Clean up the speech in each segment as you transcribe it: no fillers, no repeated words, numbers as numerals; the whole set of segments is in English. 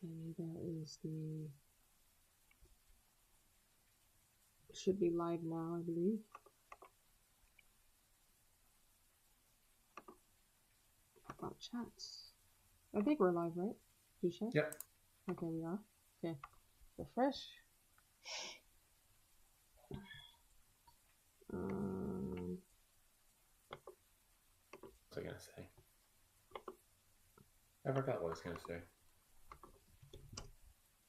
Okay, that is the... Should be live now, I believe. About chats. I think we're live, right? You check? Yep. Okay, we are. Okay. Refresh. What was I gonna say? I forgot what I was gonna say.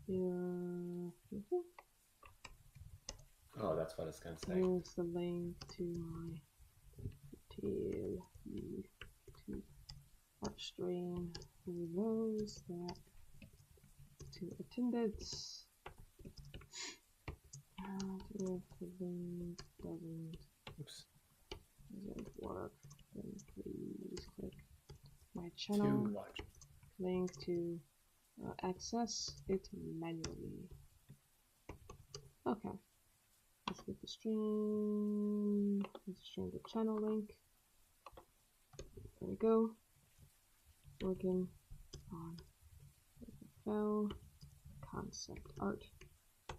Yeah. Oh, that's what I was gonna say. Here's the link to my Untitled AU art stream. For those that to attendance. And if the link doesn't work, then please click my channel link to access it manually. Okay, let's get the stream. Let's stream the channel link. There we go. Working on NegaFell concept art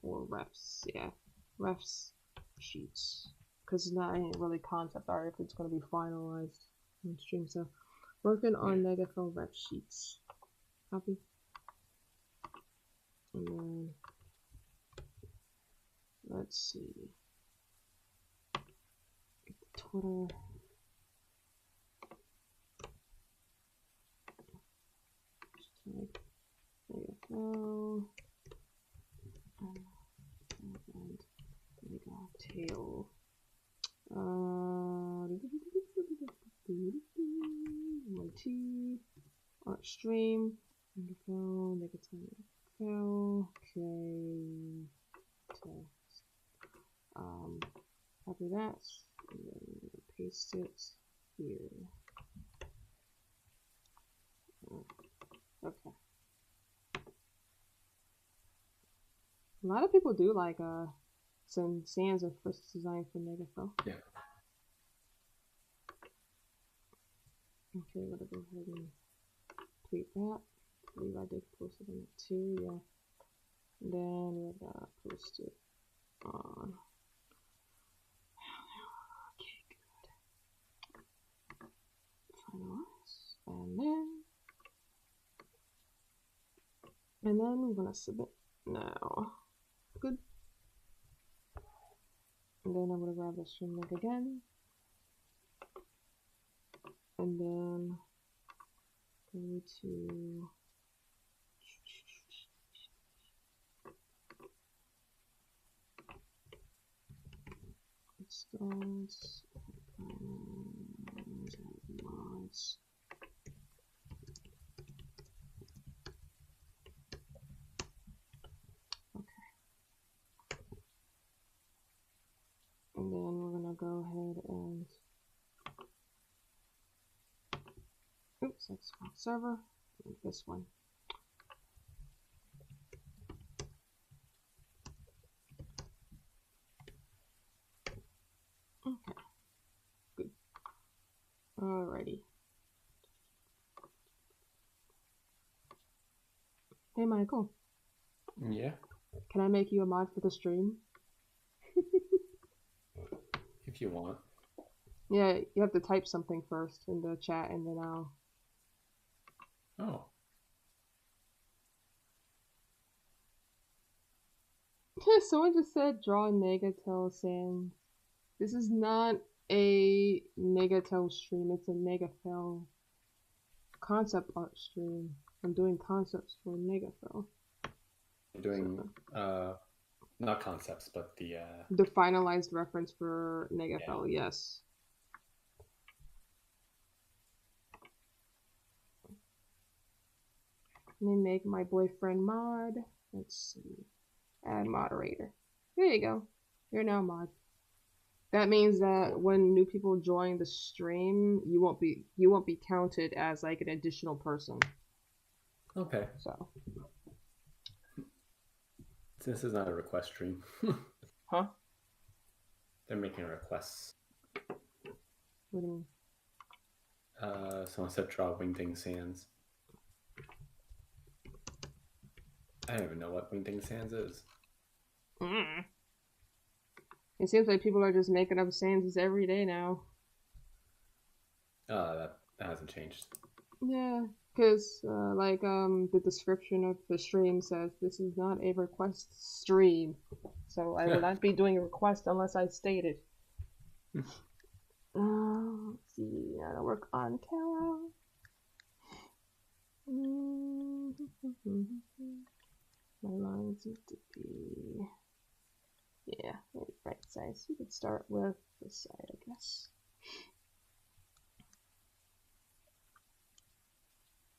or refs. Yeah, refs sheets. Because it's not really concept art if it's going to be finalized on stream. So, working on NegaFell ref sheets. Copy. And then, let's see. Get the Twitter. Just type NegaFell and Negatale. T art stream. NegaFell, Negatale AU. Okay. Text. Copy that. And then paste it here. Okay. A lot of people do like some sands of first design for NegaFell. Yeah. Okay, we're gonna go ahead and tweet that. I believe I did post it in it too, yeah. And then we're gonna post it on. Okay, good. Finalize. And then we're gonna submit now. Good. And then I'm gonna grab the stream link again. And then go to installs mods. Okay. And then we're gonna go ahead and oops, that's my server. And this one. Okay. Good. Alrighty. Hey Michael. Yeah. Can I make you a mod for the stream? If you want. Yeah, you have to type something first in the chat and then I'll... Oh. Someone just said draw Negatale Sans. This is not a Negatale stream, it's a NegaFell concept art stream. I'm doing concepts for NegaFell. You're doing not concepts, but the finalized reference for NegaFell, yeah. Yes. Let me make my boyfriend mod. Let's see. Add moderator. There you go. You're now mod. That means that when new people join the stream, you won't be counted as like an additional person. Okay. So. This is not a request stream. Huh? They're making requests. What do you mean? Someone said draw wingding sands. I don't even know what Wingding Sands is. Mm. It seems like people are just making up Sands every day now. That hasn't changed. Yeah, because the description of the stream says this is not a request stream, so I will not be doing a request unless I state it. Let's see, gotta work on camera. My lines need to be, yeah, maybe right size. We could start with this side, I guess.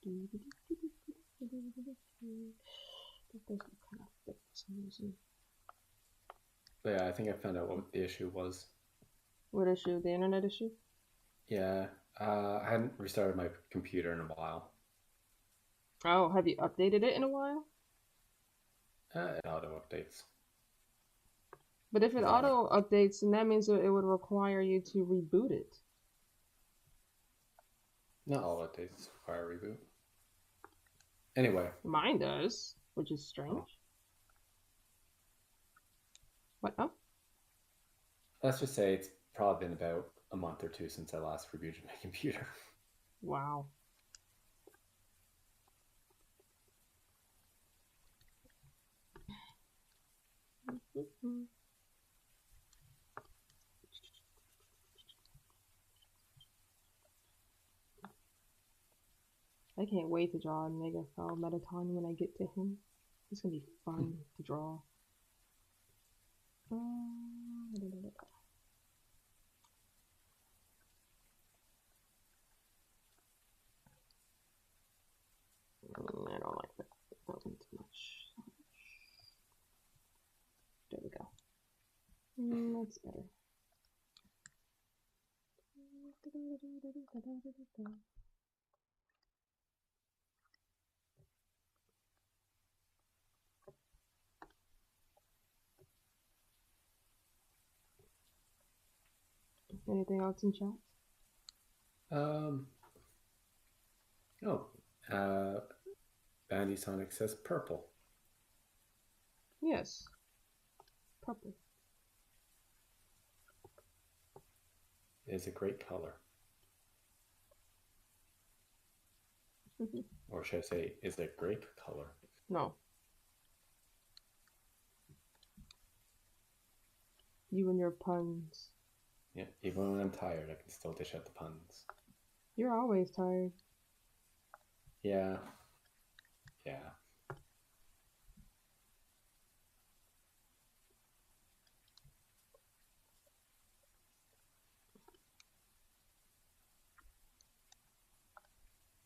That does look kind of thick for some reason. But yeah, I think I found out what the issue was. What issue? The internet issue? Yeah, I hadn't restarted my computer in a while. Oh, have you updated it in a while? It auto updates. But if it auto updates, then that means that it would require you to reboot it. Not all updates require a reboot. Anyway. Mine does, which is strange. Oh. What? Oh? Let's just say it's probably been about a month or two since I last rebooted my computer. Wow. I can't wait to draw a NegaFell Metaton when I get to him. It's gonna be fun to draw. I don't like that. That went too much. There we go. That's better. Anything else in chat? Bandy Sonic says purple. Yes. Purple. Is a great color. Or should I say, is a grape color? No. You and your puns. Yeah, even when I'm tired, I can still dish out the puns. You're always tired. Yeah. Yeah.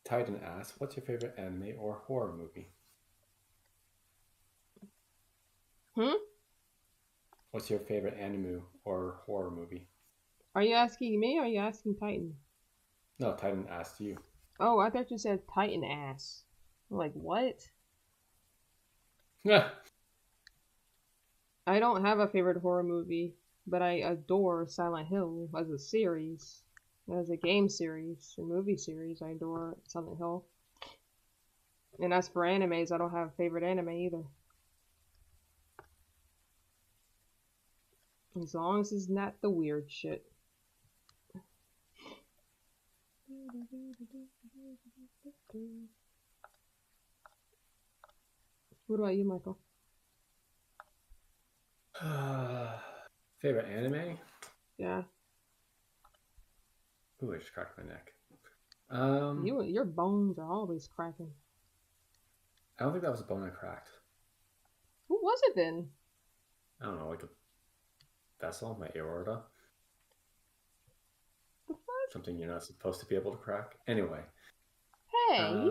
Titan asks, what's your favorite anime or horror movie? What's your favorite anime or horror movie? Are you asking me or are you asking Titan? No, Titan asked you. Oh, I thought you said Titan ass. I'm like, what? Yeah. I don't have a favorite horror movie, but I adore Silent Hill as a series. As a game series, a movie series, I adore Silent Hill. And as for animes, I don't have a favorite anime either. As long as it's not the weird shit. What about you, Michael? Favorite anime? Yeah. Ooh, I just cracked my neck. Your bones are always cracking. I don't think that was a bone I cracked. Who was it then? I don't know, like a vessel, my aorta. The fuck? Something you're not supposed to be able to crack. Anyway. Hey.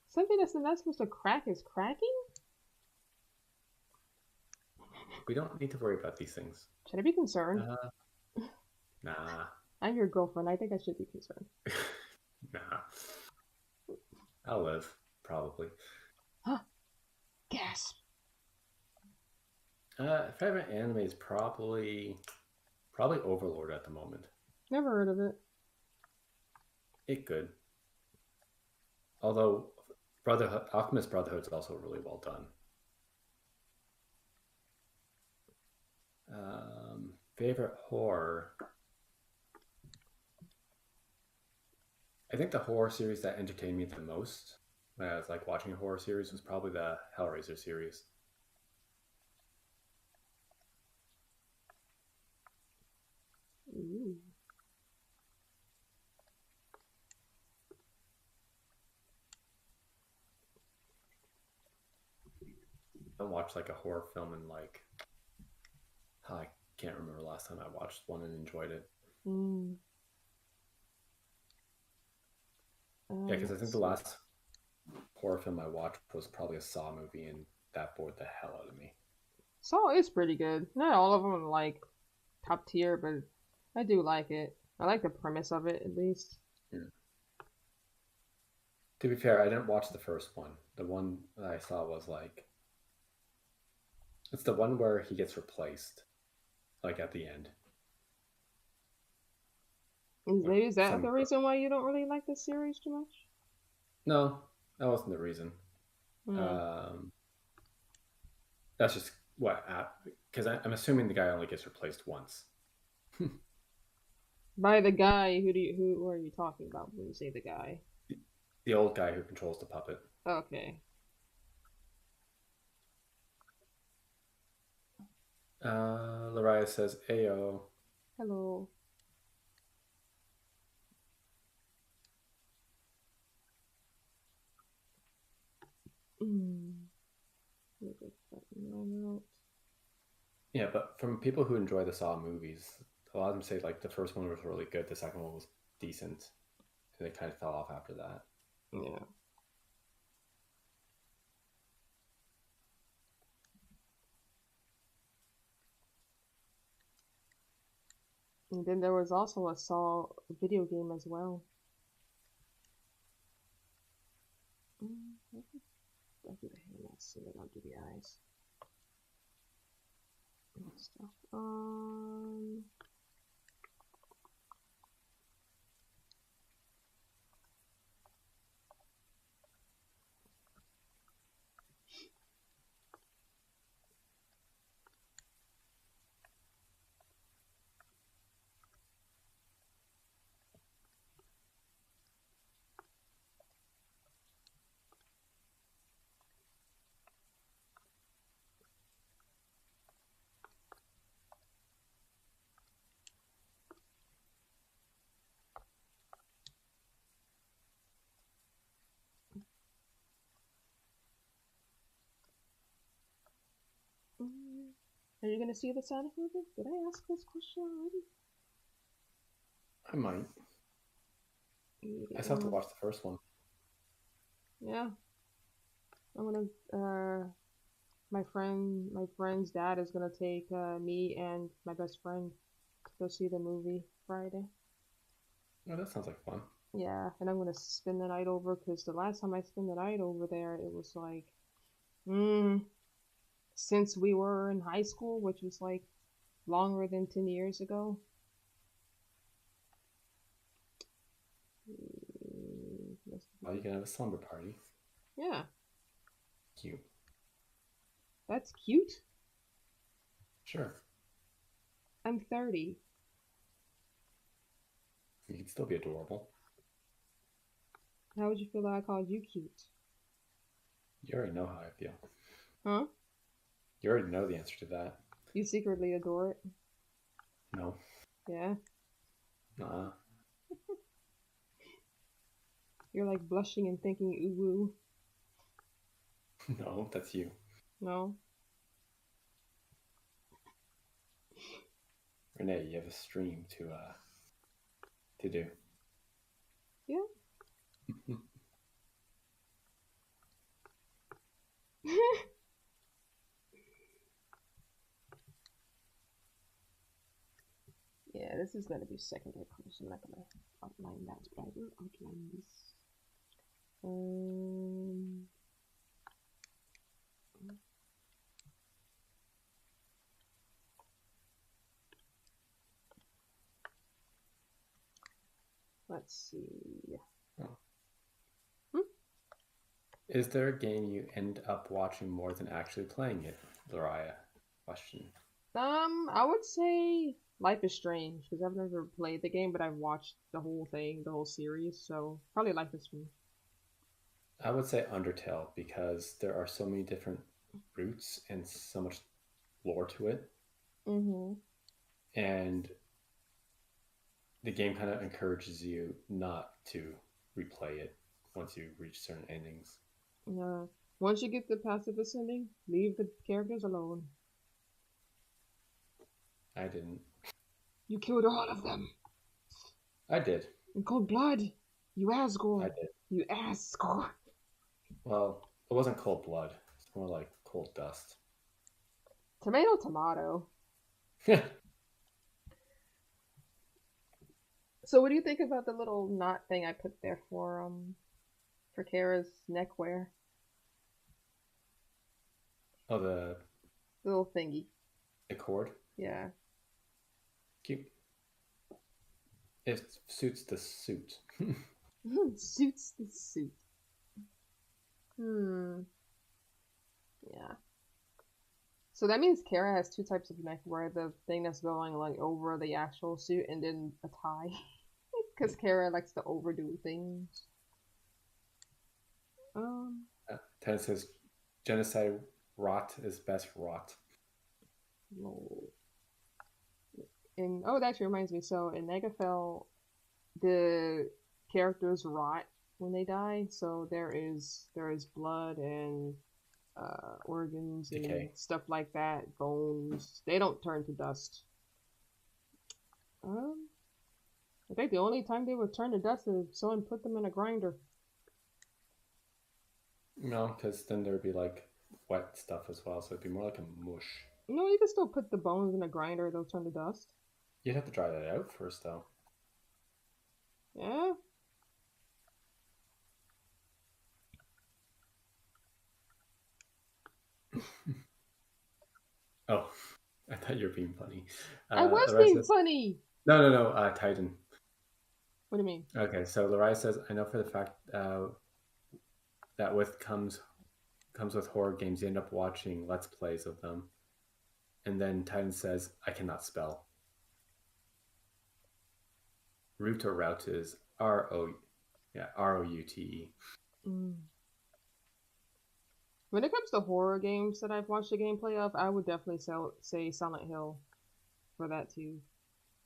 Something that's not supposed to crack is cracking? We don't need to worry about these things. Should I be concerned? Nah. I'm your girlfriend. I think I should be concerned. Nah. I'll live, probably. Huh. Gasp. Favorite anime is probably Overlord at the moment. Never heard of it. It good. Although, Brotherhood, Alchemist Brotherhood is also really well done. Favorite horror. I think the horror series that entertained me the most when I was like watching a horror series was probably the Hellraiser series. Ooh. I don't watch like a horror film in like, I can't remember the last time I watched one and enjoyed it. Yeah, because I think the last horror film I watched was probably a Saw movie, and that bored the hell out of me. Saw is pretty good. Not all of them are like top tier, but I do like it. I like the premise of it, at least. Yeah. To be fair, I didn't watch the first one. The one that I saw was like, it's the one where he gets replaced, like at the end. Maybe is that the reason why you don't really like this series too much? No, that wasn't the reason. That's just what, because I'm assuming the guy only gets replaced once. By the guy, who are you talking about when you say the guy? The old guy who controls the puppet. Okay. Lariah says, "Ayo." Hello. Yeah, but from people who enjoy the Saw movies, a lot of them say like the first one was really good, the second one was decent, and they kind of fell off after that. Yeah. And then there was also a Saw video game as well. I'll do the hair, not so that I'll do the eyes. Stuff. Are you gonna see the Sonic movie? Did I ask this question already? I might. I still have to watch the first one. Yeah. I'm gonna my friend's dad is gonna take me and my best friend to go see the movie Friday. Oh, that sounds like fun. Yeah, and I'm gonna spend the night over because the last time I spent the night over there, it was like, since we were in high school, which was like longer than 10 years ago. Oh, you can have a slumber party. Yeah. Cute. That's cute. Sure. I'm 30. You can still be adorable. How would you feel if I called you cute? You already know how I feel. Huh? You already know the answer to that. You secretly adore it? No. Yeah? Nah. You're like blushing and thinking ooh woo. No, that's you. No? Renee, you have a stream to do. Yeah. Yeah, this is gonna be secondary course. I'm not gonna outline that, but I will outline this. Let's see. Oh. Is there a game you end up watching more than actually playing it? Lariah. Question. I would say Life is Strange because I've never played the game, but I've watched the whole thing, the whole series. So probably Life is Strange. I would say Undertale because there are so many different routes and so much lore to it. Mm-hmm. And the game kind of encourages you not to replay it once you reach certain endings. Yeah. Once you get the passive ascending, leave the characters alone. I didn't. You killed all of them. I did. In cold blood. You I Asgore. did. You Asgore. Well, it wasn't cold blood. It's more like cold dust. Tomato, tomato. So what do you think about the little knot thing I put there for Kara's neckwear? Oh, the Little thingy. cord? Yeah. Cute. It suits the suit. Suits the suit. Yeah. So that means Kara has two types of neckwear: the thing that's going like over the actual suit, and then a tie. Because Kara likes to overdo things. Ted says genocide rot is best rot. No. And oh, that actually reminds me. So in NegaFell, the characters rot when they die. So there is blood and organs and Decay. stuff like that. Bones. They don't turn to dust. I think the only time they would turn to dust is if someone put them in a grinder. No, because then there'd be like wet stuff as well, so it'd be more like a mush. No, you can still put the bones in a grinder; they'll turn to dust. You'd have to dry that out first, though. Yeah. Oh, I thought you were being funny. I was Lariah being says, funny. No. Titan. What do you mean? Okay, so Lariah says, I know for the fact that with comes with horror games, you end up watching Let's Plays of them. And then Titan says, I cannot spell. Root or route is ROUTE. When it comes to horror games that I've watched the gameplay of, I would definitely say Silent Hill for that too.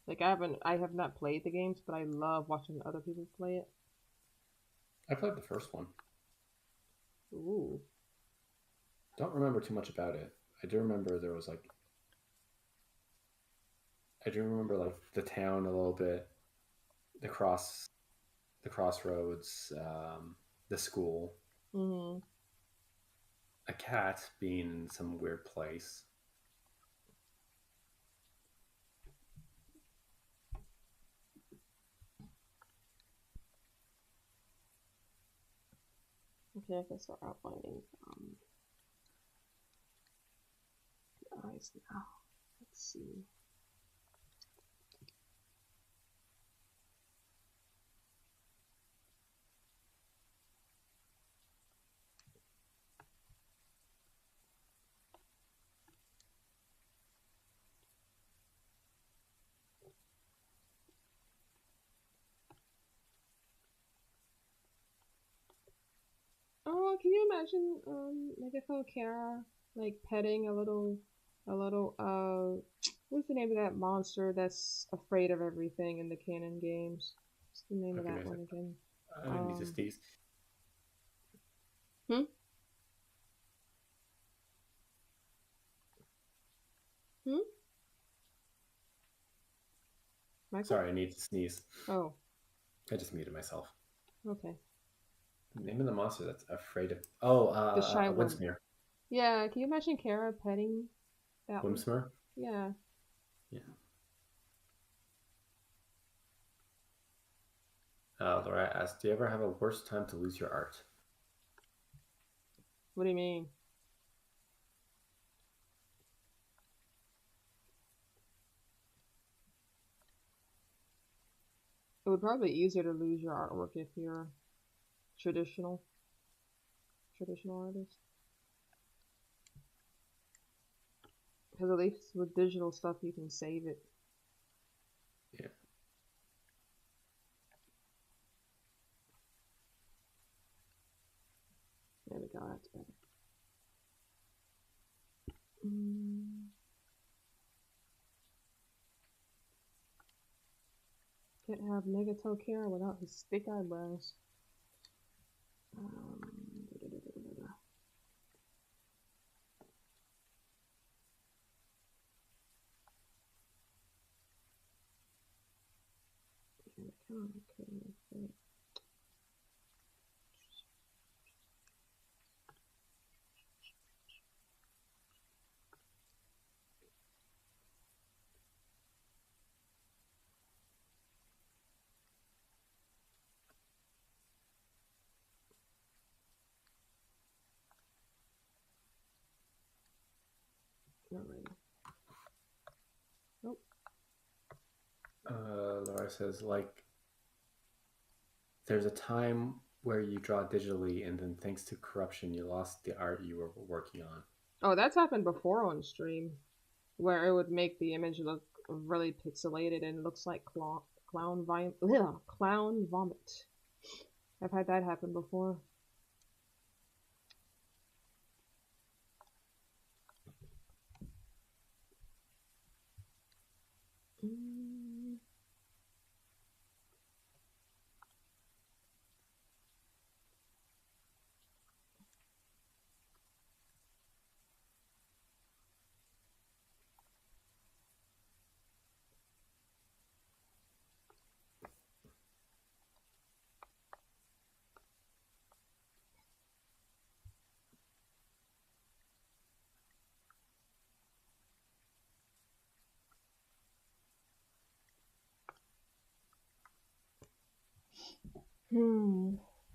Like I have not played the games, but I love watching other people play it. I played the first one. Ooh. Don't remember too much about it. I do remember there was like the town a little bit, the crossroads, the school, a cat being in some weird place. Okay, I can start outlining the eyes now. Let's see. Oh, can you imagine NegaFell Kara like petting a little what's the name of that monster that's afraid of everything in the canon games? What's the name of that one again? I need to sneeze. Hmm? Michael? Sorry, I need to sneeze. Oh. I just muted myself. Okay. Name of the monster that's afraid of... the shy one. Windsmere. Yeah, can you imagine Kara petting that Windsmere? one? Yeah. Yeah. Laura asked, do you ever have a worse time to lose your art? What do you mean? It would probably be easier to lose your artwork if you're traditional traditional artists. Because at least with digital stuff, you can save it. Yeah. There we go, that's better. Can't have Negatale care without his thick eyebrows. Okay. Not ready. Nope. Laura says, like, there's a time where you draw digitally and then thanks to corruption you lost the art you were working on. Oh, that's happened before on stream, where it would make the image look really pixelated and it looks like clown vomit. I've had that happen before.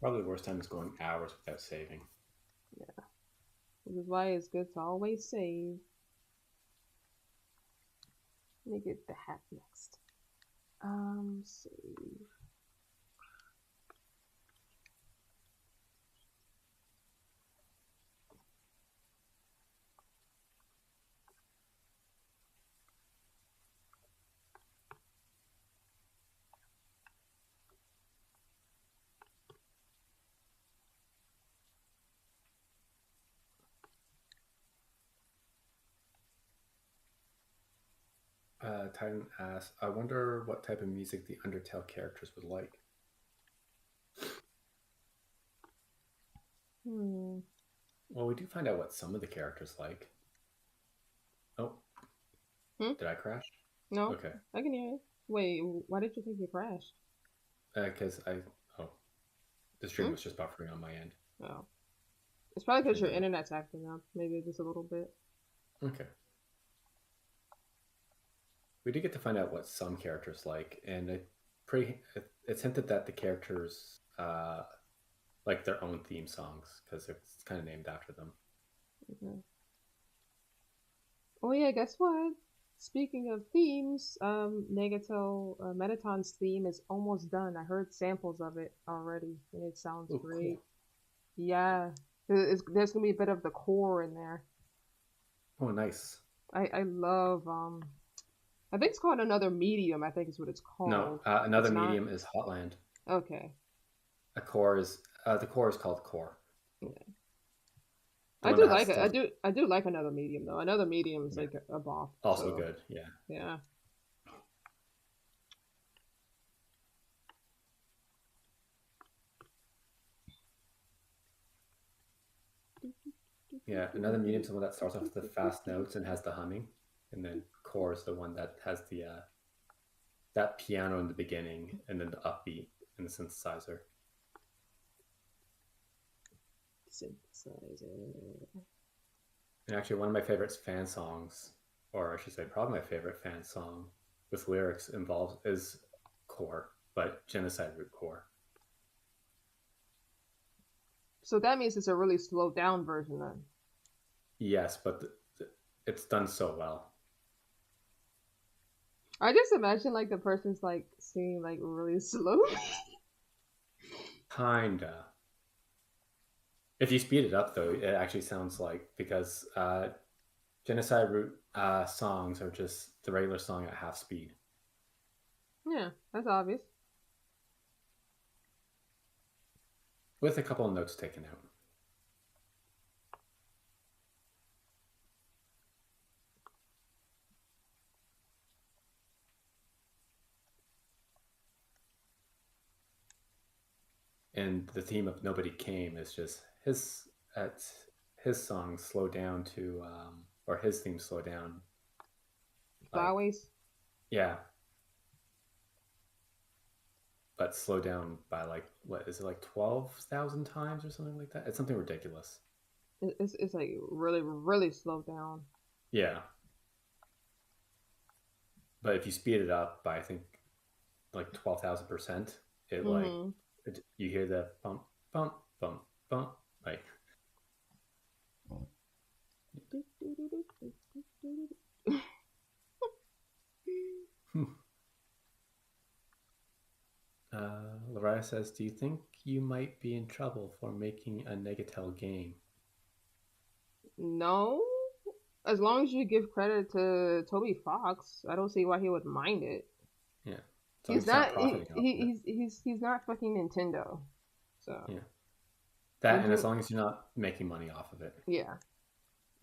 Probably the worst time is going hours without saving. Yeah. Which is why it's good to always save. Let me get the hat next. Save. Titan asks, I wonder what type of music the UnderTale characters would like. Well, we do find out what some of the characters like. Oh. Did I crash? No. Okay. I can hear you. Wait, why did you think you crashed? Because the stream was just buffering on my end. Oh. It's probably because your internet's acting up. Maybe just a little bit. Okay. We did get to find out what some characters like, and it's hinted that the characters like their own theme songs because it's kind of named after them. Okay. Oh yeah, guess what? Speaking of themes, Negatale Metaton's theme is almost done. I heard samples of it already, and it sounds great. Cool. Yeah, there's gonna be a bit of the core in there. Oh, nice. I love I think it's called Another Medium. I think is what it's called. No, Another Medium is Hotland. Okay. The core is called Core. Yeah. I do like it. I do like Another Medium though. Another Medium is like a bop. Also good. Yeah. Yeah. Yeah, Another Medium is the one that starts off with the fast notes and has the humming, and then Core is the one that has the that piano in the beginning and then the upbeat and the synthesizer. And actually, one of my favorite fan songs, or I should say, probably my favorite fan song with lyrics is Core, but Genocide Root Core. So that means it's a really slowed down version then. Yes, but it's done so well. I just imagine like the person's like singing like really slow. Kinda. If you speed it up, though, it actually sounds like, because genocide root songs are just the regular song at half speed. Yeah, that's obvious. With a couple of notes taken out. And the theme of Nobody Came is just his songs slow down to or his theme slow down. Flyways. Yeah. But slow down by like, what is it, like 12,000 times or something like that? It's something ridiculous. It's like really, really slowed down. Yeah. But if you speed it up by, I think, like 12,000%, it like you hear the bump, bump, bump, bump, like. Loraya says, do you think you might be in trouble for making a Negatale game? No. As long as you give credit to Toby Fox, I don't see why he would mind it. Yeah. He's not he's not fucking Nintendo. So yeah. That, and as long as you're not making money off of it. Yeah.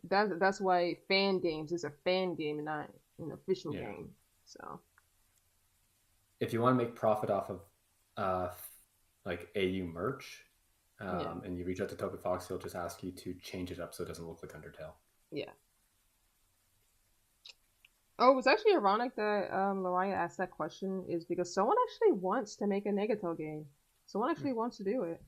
That's why fan games is a fan game, not an official game. So if you want to make profit off of like AU merch, and you reach out to Toby Fox, he'll just ask you to change it up so it doesn't look like Undertale. Yeah. Oh, it was actually ironic that Loraya asked that question, is because someone actually wants to make a Negatale game. Someone actually wants to do it.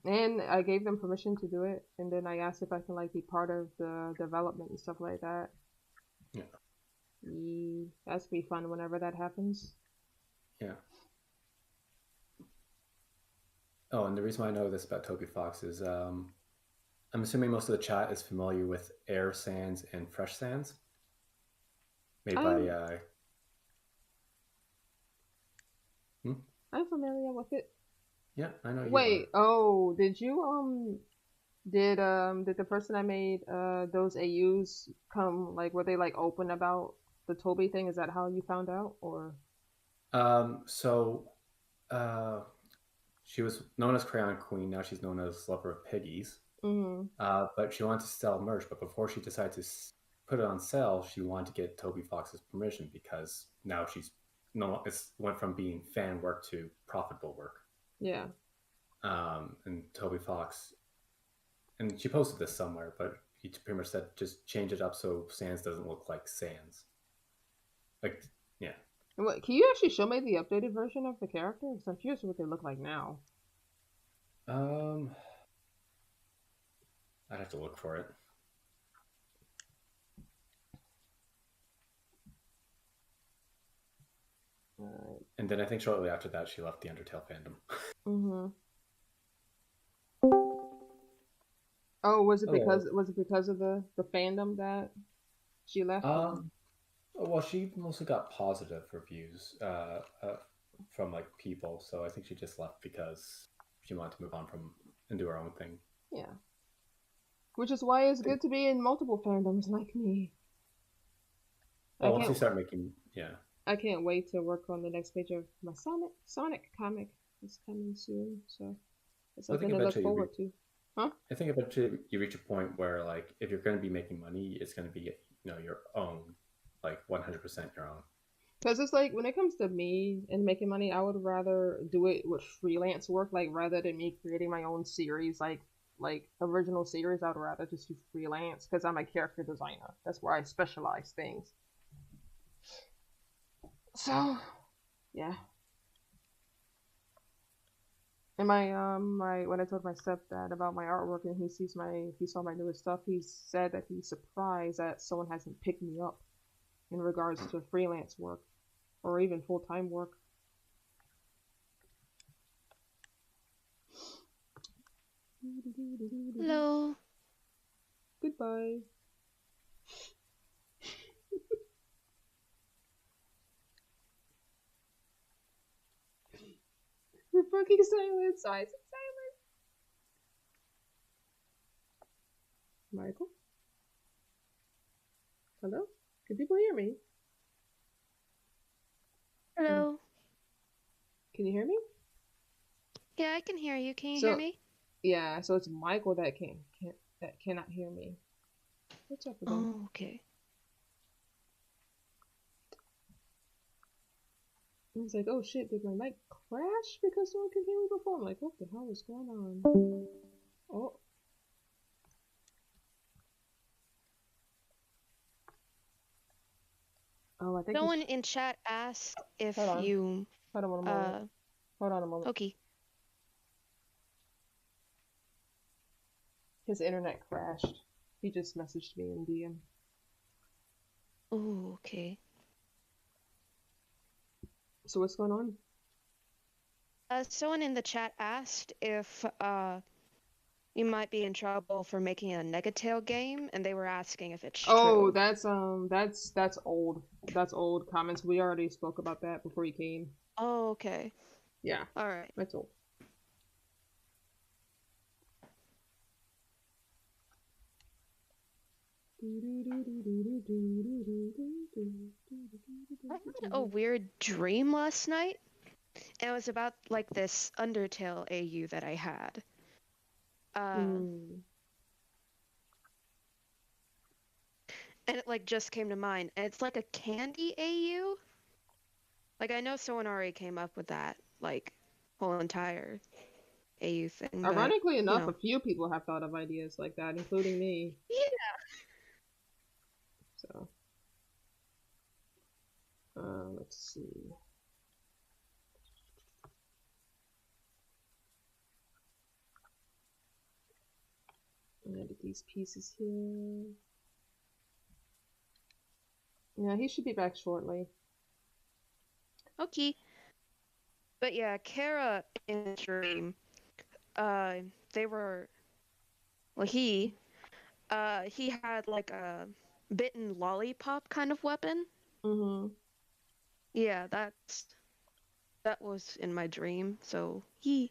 And I gave them permission to do it, and then I asked if I can like be part of the development and stuff like that. Yeah. That's gonna be fun whenever that happens. Yeah. Oh, and the reason why I know this about Toby Fox is I'm assuming most of the chat is familiar with Air Sans and Fresh Sans, made by. I'm familiar with it. Yeah, I know. Wait, did you did the person that made those AUs come, like, were they like open about the Toby thing? Is that how you found out, or? She was known as Crayon Queen. Now she's known as Lover of Piggies. But she wanted to sell merch. But before she decided to put it on sale, she wanted to get Toby Fox's permission, because now it went from being fan work to profitable work. Yeah. And Toby Fox, and she posted this somewhere, but he pretty much said just change it up so Sans doesn't look like Sans. Like, yeah. What, can you actually show me the updated version of the character? Because I'm curious what they look like now. I'd have to look for it. And then I think shortly after that, she left the Undertale fandom. Oh, was it because of the fandom that she left? Well, she mostly got positive reviews from like people, so I think she just left because she wanted to move on and do her own thing. Yeah. Which is why it's good to be in multiple fandoms like me. Oh, once you start making, I can't wait to work on the next page of my Sonic comic. It's coming soon, so it's something to look forward to. Huh? I think eventually you reach a point where, like, if you're going to be making money, it's going to be, your own, like 100% your own. Because it's like, when it comes to me and making money, I would rather do it with freelance work, like, rather than me creating my own series, like original series. I would rather just do freelance, because I'm a character designer. That's where I specialize things. So, yeah. And when I told my stepdad about my artwork and he saw my newest stuff, he said that he's surprised that someone hasn't picked me up in regards to freelance work or even full-time work. Hello. Goodbye. We're fucking silent. Silence. Michael? Hello? Can people hear me? Hello. Can you hear me? Yeah, I can hear you. Can you hear me? Yeah, so it's Michael that cannot hear me. What's up with that? Oh, okay. I was like, oh shit, did my mic crash because someone can hear me before? I'm like, what the hell is going on? Oh. Oh, I think someone in chat asked if Hold on. you Hold on a moment. Hold on a moment. Okay. His internet crashed. He just messaged me in DM. Oh, okay. So what's going on? Someone in the chat asked if you might be in trouble for making a Negatale game, and they were asking if it's true. Oh, that's old. That's old comments. We already spoke about that before you came. Oh, okay. Yeah. All right. That's old. I had a weird dream last night, and it was about like this UnderTale AU that I had. And it like just came to mind, and it's like a candy AU. Like I know someone already came up with that, like whole entire AU thing. Ironically enough, you know. a few people have thought of ideas like that, including me. Yeah. So, let's see. Edit these pieces here. Yeah, he should be back shortly. Okay. But yeah, Kara in the dream, they were, well, he had like a bitten lollipop kind of weapon. Mm-hmm. Yeah, that was in my dream. So and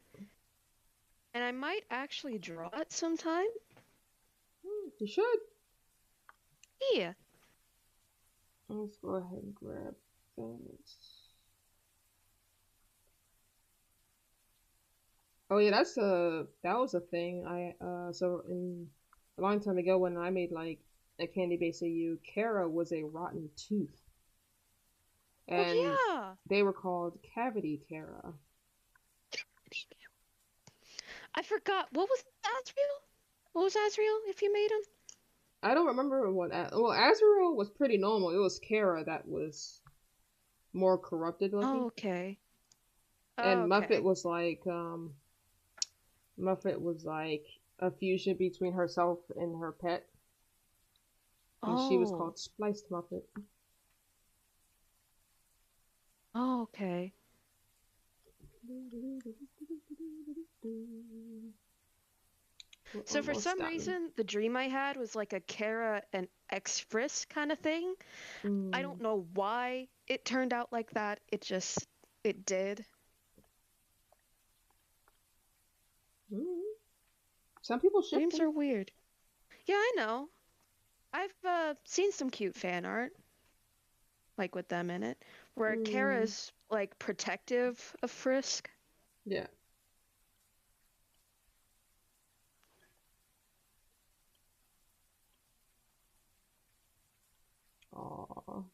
I might actually draw it sometime. You should. Yeah. Let's go ahead and grab that. Oh yeah, that was a thing. So in a long time ago when I made like a candy-based AU, Kara was a rotten tooth. And yeah. they were called Cavity Kara. I forgot. What was Azrael? What was Azrael if you made him? I don't remember what. Well, Azrael was pretty normal. It was Kara that was more corrupted looking. Oh, okay. And Muffet was like a fusion between herself and her pet. And she was called Spliced Muffet. Oh, okay. So for some reason, the dream I had was like a Kara and X-Frisk kind of thing. I don't know why it turned out like that. It did. Some people ship Dreams them. are weird. Yeah, I know. I've seen some cute fan art, like with them in it, where Kara's like protective of Frisk. Yeah. Aww.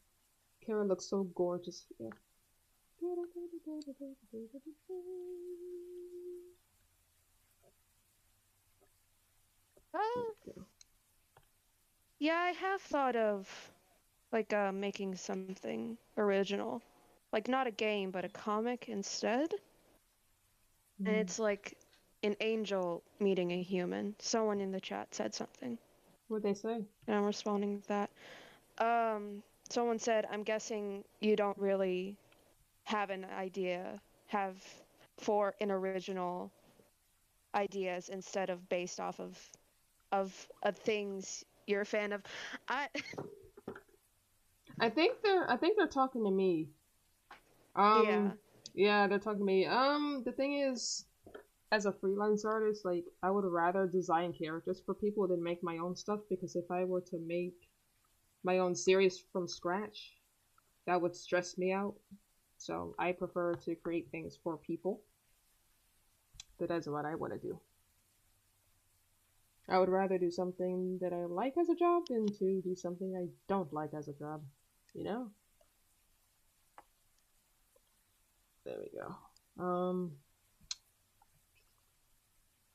Kara looks so gorgeous here. Yeah, I have thought of like making something original. Like not a game, but a comic instead. And it's like an angel meeting a human. Someone in the chat said something. What'd they say? And I'm responding to that. Someone said, I'm guessing you don't really have an idea, have for an original ideas instead of based off of things you're a fan of. I think they're talking to me. Yeah, they're talking to me. The thing is, as a freelance artist, like, I would rather design characters for people than make my own stuff, because if I were to make my own series from scratch, that would stress me out. So I prefer to create things for people. But that's what I want to do. I would rather do something that I like as a job than to do something I don't like as a job. You know? There we go.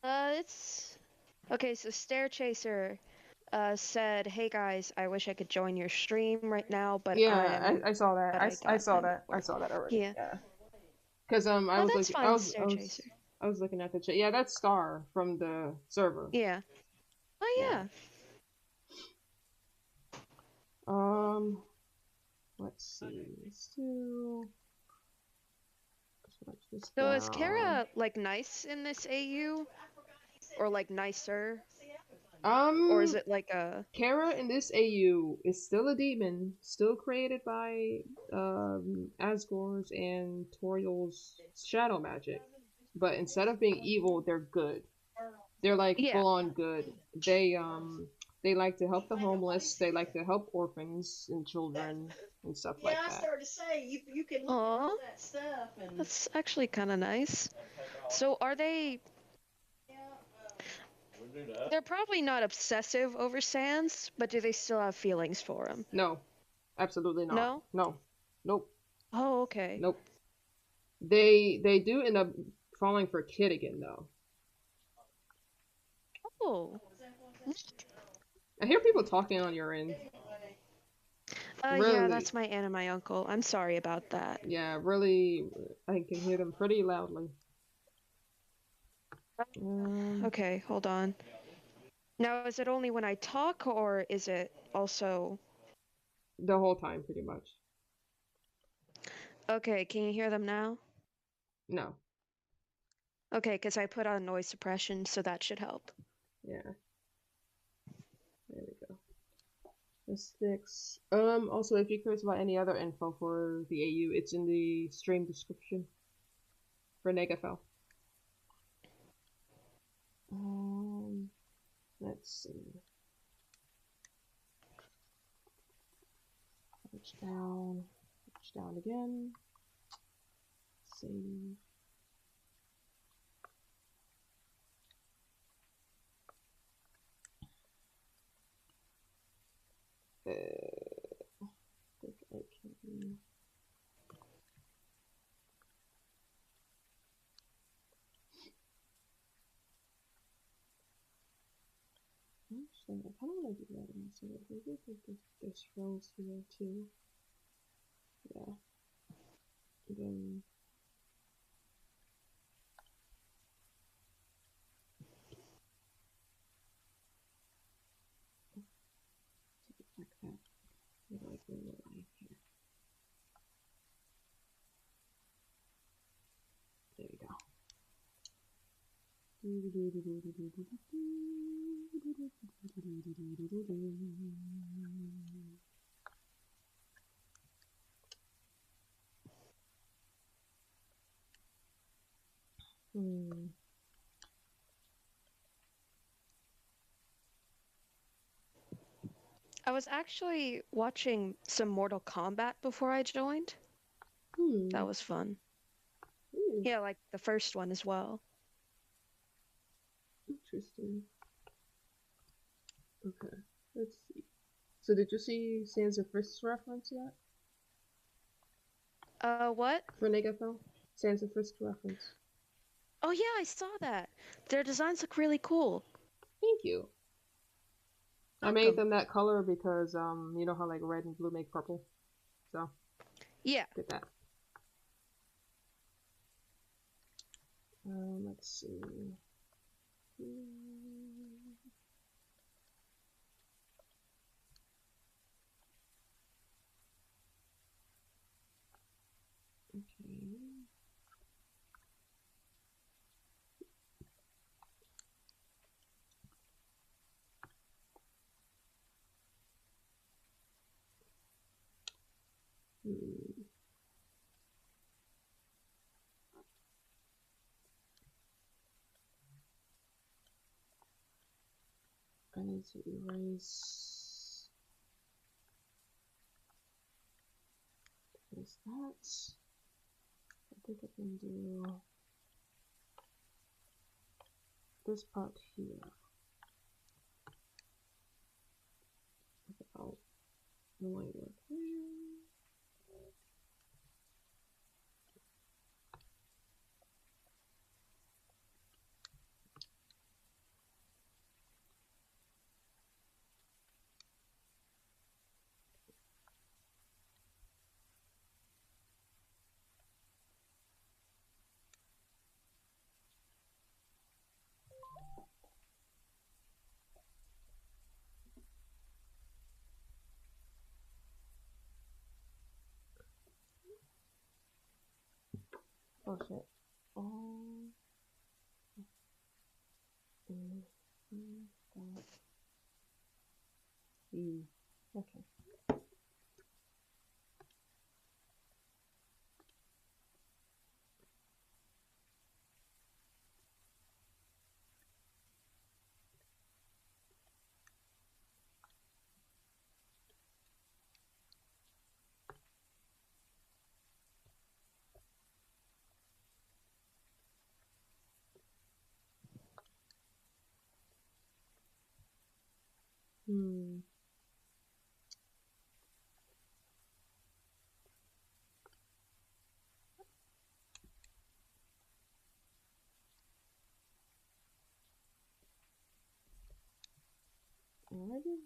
It's okay. So Stair Chaser said, "Hey guys, I wish I could join your stream right now, but Yeah, I saw that. I saw that. work." I saw that already. Yeah. Yeah. Because I Oh, was that's looking. fine, Stair Chaser. I was looking at the chat. Yeah, that's Star from the server. Yeah. Oh yeah. Let's see. Let's do. Let's write this So is down. Kara like nice in this AU, or like nicer, Um, or is it like a? Kara in this AU is still a demon, still created by Asgore's and Toriel's shadow magic. But instead of being evil, they're good. They're like Yeah. full on good. They like to help the homeless, they like to help orphans and children and stuff like that. I started to say you can look at all that stuff and That's actually kind of nice. So are they? They're probably not obsessive over Sans, but do they still have feelings for him? No, absolutely not. No? No. Nope. Oh, okay. Nope. They do end up falling for Kid again though. Oh. I hear people talking on your end. Really? Yeah, that's my aunt and my uncle. I'm sorry about that. Yeah, really, I can hear them pretty loudly. Okay, hold on. Now, is it only when I talk, or is it also... The whole time, pretty much. Okay, can you hear them now? No. Okay, because I put on noise suppression, so that should help. Yeah. There we go. The sticks. Also, if you're curious about any other info for the AU, it's in the stream description for NegaFell. Let's see. Push down again. Save. I think I can. Actually, I kind of want to do that instead of maybe I think there's rows here too. Yeah. And then like that. Maybe like a little line here. There we go. I was actually watching some Mortal Kombat before I joined. That was fun. Yeah, like the first one as well. Interesting. Okay, let's see. So did you see Sans and Frisk's reference yet? What? For NegaFell? Sans and Frisk's reference. Oh yeah, I saw that. Their designs look really cool. Thank you. I made them that color because you know how like red and blue make purple, so yeah, did that. Let's see. Okay. I need to erase that. I think I can do this part here. About the line work there. Oh shit. Okay. Alrighty.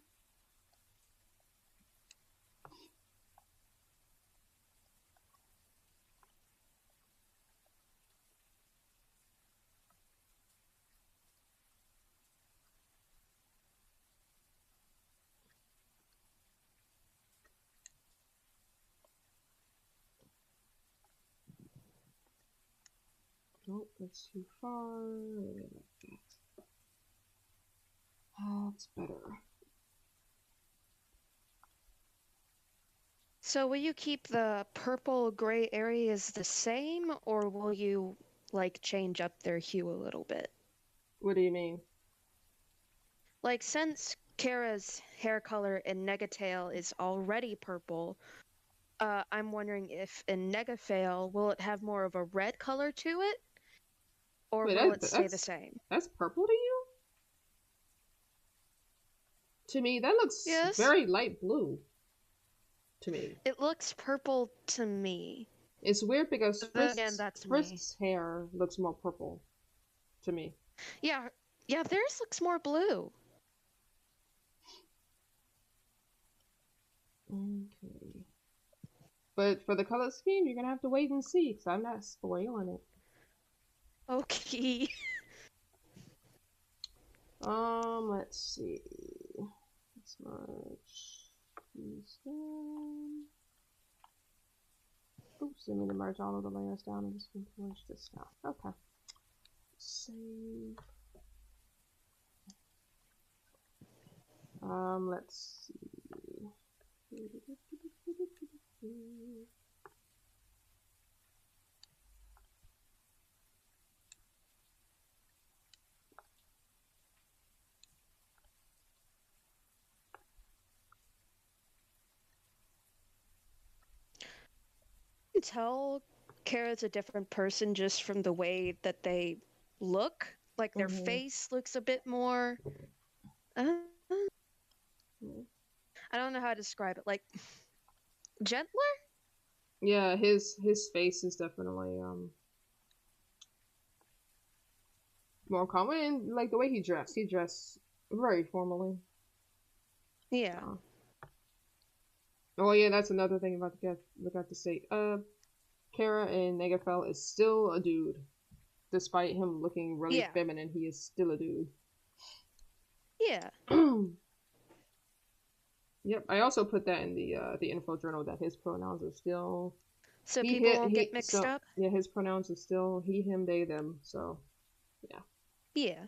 Nope, that's too far. That's better. So will you keep the purple gray areas the same, or will you like change up their hue a little bit? What do you mean? Like, since Kara's hair color in Negatale is already purple, I'm wondering if in NegaFell will it have more of a red color to it, or Wait, will it stay the same? That's purple to you? To me, that looks Yes. very light blue. To me, It looks purple to me. it's weird because Again, that's Frisk's hair looks more purple to me. Yeah, theirs looks more blue. Okay. But for the color scheme, you're gonna have to wait and see, because I'm not spoiling it. Okay. Let's see. Let's merge these down. Oops, I mean to merge all of the layers down. I'm just going to merge this down. Okay. Save. Let's see. You can tell Kara's a different person just from the way that they look. Like their face looks a bit more. I don't know how to describe it. Like gentler. Yeah, his face is definitely more common, and like the way he dressed very formally. Yeah. Oh yeah, that's another thing about the forgot to say. Kara in NegaFell is still a dude, despite him looking really feminine. He is still a dude. Yeah. Yep. I also put that in the info journal that his pronouns are still. So people won't get mixed up. Yeah, his pronouns are still he, him, they, them. So, yeah. Yeah.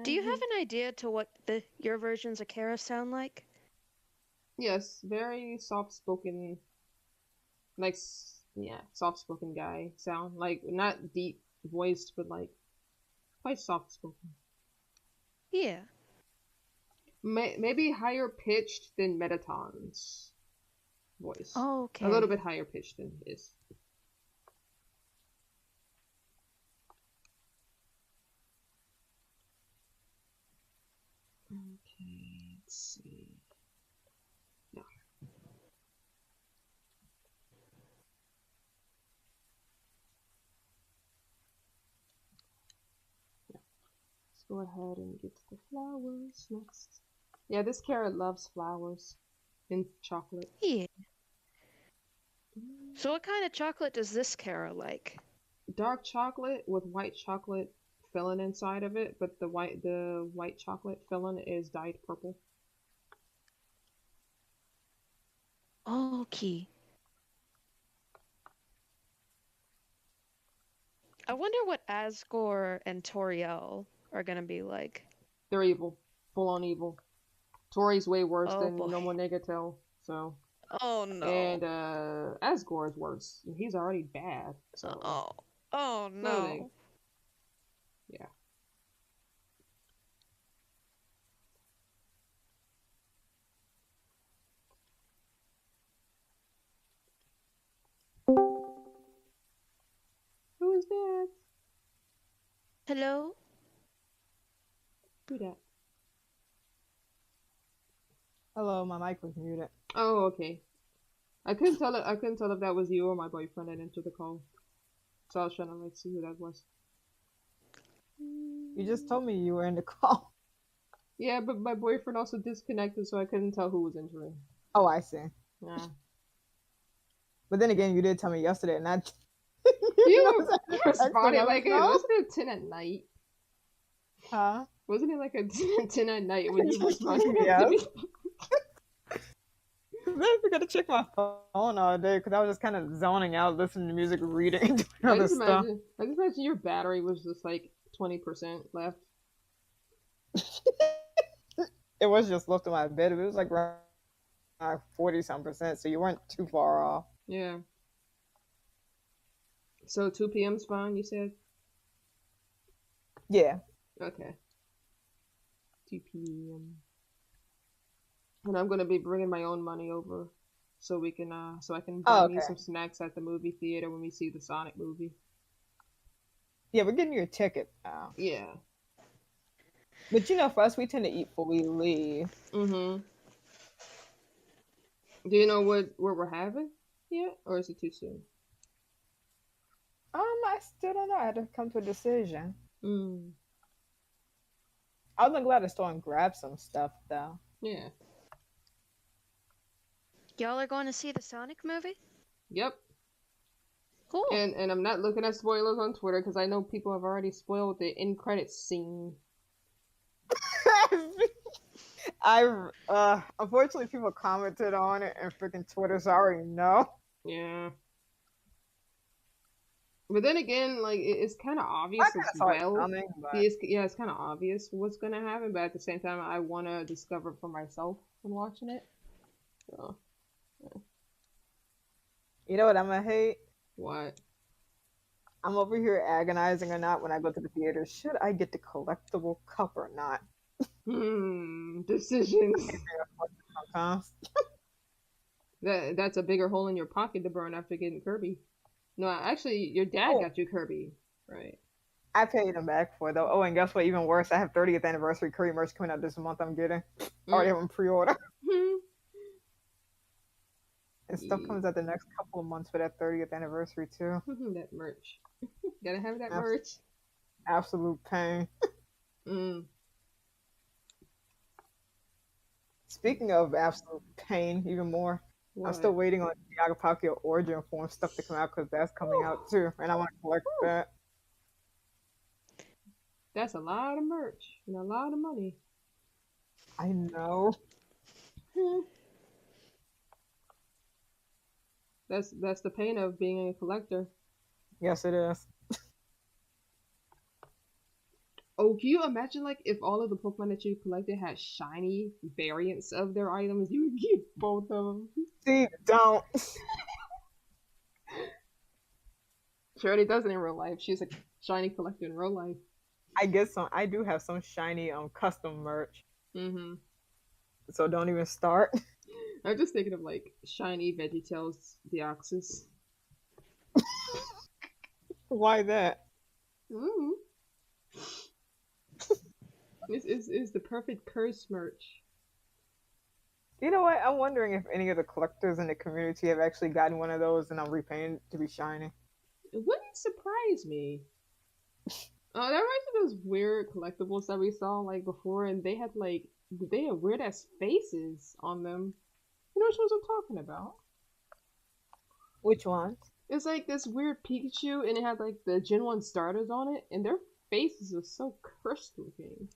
Do you have an idea to what your versions of Kara sound like? Yes, very soft-spoken, like, yeah, soft-spoken guy sound. Like, not deep voiced, but like, quite soft-spoken. Yeah. Maybe higher pitched than Metaton's voice. Okay. A little bit higher pitched than his. Okay, let's see. No. Let's go ahead and get to the flowers next. Yeah, this carrot loves flowers and chocolate. Yeah. So what kind of chocolate does this Kara like? Dark chocolate with white chocolate filling inside of it, but the white chocolate filling is dyed purple. Okay. I wonder what Asgore and Toriel are gonna be like. They're evil. Full on evil. Tori's way worse Oh, than boy. normal Negatale, so. Oh no. And Asgore is worse. He's already bad. So. Oh no. Yeah. Who is that? Hello? Who that? Hello, my mic was muted. Oh, okay. I couldn't tell if that was you or my boyfriend that entered the call. So I was trying to like see who that was. You just told me you were in the call. Yeah, but my boyfriend also disconnected, so I couldn't tell who was entering. Oh, I see. Yeah. But then again, you did tell me yesterday, and that You responded like it wasn't it 10 at night? Huh? Wasn't it like a 10 at night when you responded Yes. to me? I forgot to check my phone all day because I was just kind of zoning out, listening to music, reading, and doing I other just stuff. imagine your battery was just like 20% left. It was just left on my bed. It was like around 40-some%, so you weren't too far off. Yeah. So 2 p.m.'s fine, you said? Yeah. Okay. 2 p.m. And I'm gonna be bringing my own money over, so we can so I can buy me some snacks at the movie theater when we see the Sonic movie. Yeah, we're getting you a ticket now. Yeah. But you know, for us, we tend to eat before we leave. Mm-hmm. Do you know what we're having yet, or is it too soon? I still don't know. I had to come to a decision. Mm. I was glad to store and grab some stuff, though. Yeah. Y'all are going to see the Sonic movie? Yep. Cool. And I'm not looking at spoilers on Twitter because I know people have already spoiled the end credits scene. Unfortunately, people commented on it and freaking Twitter, so I already know. Yeah. But then again, like, it's kind of obvious as well. It's kind of obvious what's going to happen, but at the same time, I want to discover for myself when watching it. So, yeah. You know what I'm going to hate? What? I'm over here agonizing or not when I go to the theater. Should I get the collectible cup or not? Decisions. Sometimes. That's a bigger hole in your pocket to burn after getting Kirby. No, actually, your dad got you Kirby, right? I paid him back for it, though. Oh, and guess what? Even worse, I have 30th anniversary Kirby merch coming out this month. I'm getting. Already have them pre-order. And stuff comes out the next couple of months for that 30th anniversary, too. That merch. Gotta have that merch. Absolute pain. Speaking of absolute pain, even more, what? I'm still waiting on the Agapakio origin form stuff to come out because that's coming out too, and I want to collect that. That's a lot of merch and a lot of money. I know. That's the pain of being a collector. Yes, it is. Oh, can you imagine like if all of the Pokemon that you collected had shiny variants of their items? You would get both of them. See, don't. She already does it in real life. She's a shiny collector in real life. I guess some. I do have some shiny custom merch. Mm-hmm. So don't even start. I'm just thinking of like shiny VeggieTales Deoxys. Why that? Ooh. This is the perfect curse merch. You know what? I'm wondering if any of the collectors in the community have actually gotten one of those and I'm repainted to be shiny. It wouldn't surprise me. That reminds me of those weird collectibles that we saw like before, and they had weird ass faces on them. You know which ones I'm talking about? Which ones? It's like this weird Pikachu, and it had like the Gen 1 starters on it, and their faces are so cursed looking.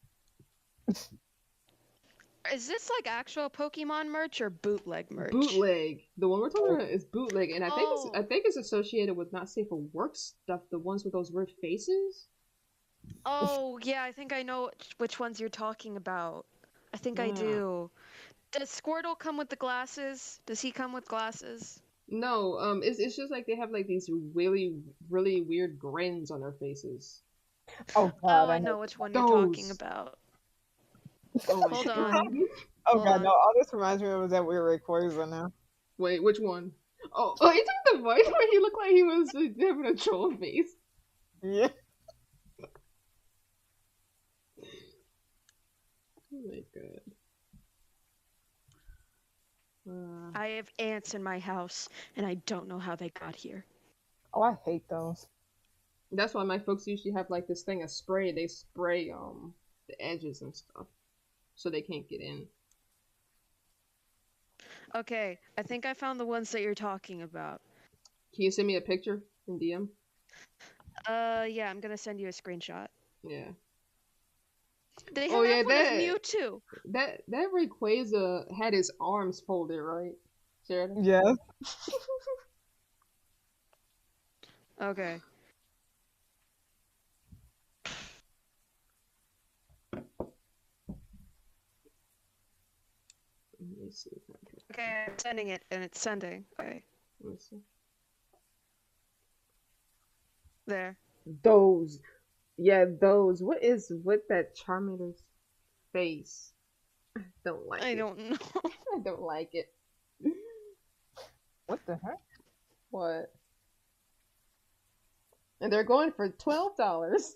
Is this like actual Pokemon merch or bootleg merch? Bootleg. The one we're talking about is bootleg, and I think it's associated with not safe for work stuff. The ones with those weird faces. Oh yeah, I think I know which ones you're talking about. I think I do. Does Squirtle come with the glasses? Does he come with glasses? No, it's just like they have like these really weird grins on their faces. Oh God, I know which one you're talking about. Oh, hold on. Oh God, no! All this reminds me of that weird Rayquaza now. Wait, which one? Oh, you took the voice where he looked like he was having a troll face. Yeah. Oh my God. I have ants in my house, and I don't know how they got here. Oh, I hate those. That's why my folks usually have like this thing of spray. They spray the edges and stuff, so they can't get in. Okay, I think I found the ones that you're talking about. Can you send me a picture in DM? Yeah, I'm gonna send you a screenshot. Yeah. They have one of Mewtwo. That Rayquaza had his arms folded, right? Sheridan? Yes. Okay. Let me see if I can. Okay, I'm sending it, and it's sending. Okay. Let me see. There. Those. Yeah, those. What is with that Charmander's face? I don't like it. I don't know. I don't like it. What the heck? What? And they're going for $12.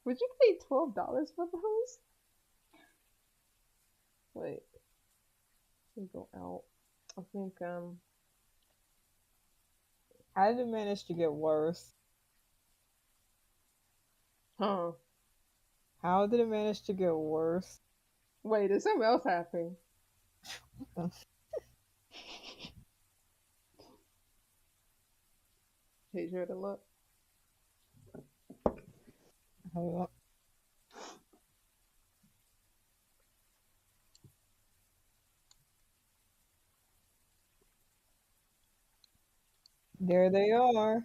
Would you pay $12 for those? Wait. Let me go out. I think How did it manage to get worse? Huh. How did it manage to get worse? Wait, is something else happening? Hey, Jordan, look. Hold up. There they are.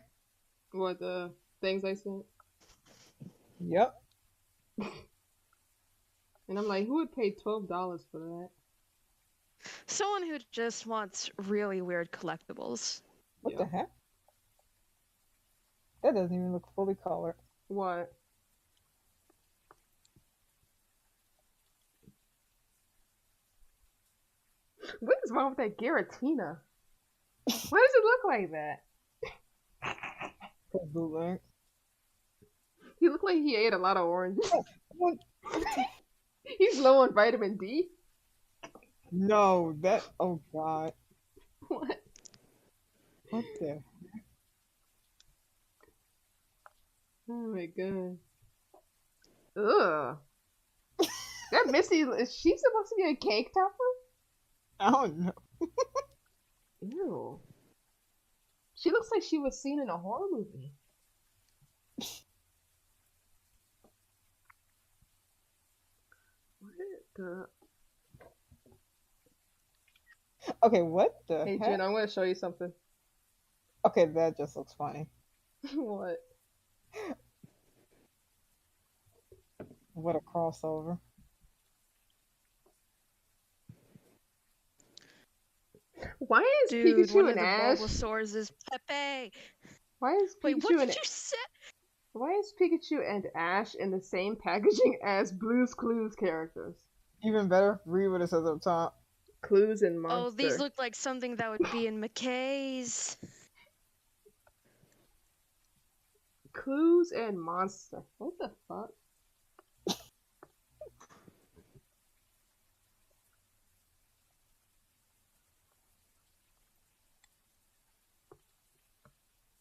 What, the things I sent? Yep. And I'm like, who would pay $12 for that? Someone who just wants really weird collectibles. What the heck? That doesn't even look fully colored. What? What is wrong with that Giratina? Why does it look like that? Bootleg. He looked like he ate a lot of oranges. He's low on vitamin D. No, that. Oh God. What? What the? Oh my God. Ugh. That Missy, is she supposed to be a cake topper? I don't know. Ew. She looks like she was seen in a horror movie. What the? Okay, what the Hey, heck? Jen, I'm gonna show you something. Okay, that just looks funny. What? What a crossover. Why is Dude, Pikachu one of and the Ash? Bulbasaurs is Pepe. Why is Pikachu Wait, what and did you say? Why is Pikachu and Ash in the same packaging as Blue's Clues characters? Even better, read what it says up top. Clues and Oh, Monster. these look like something that would be in McKay's. Clues and Monster. What the fuck?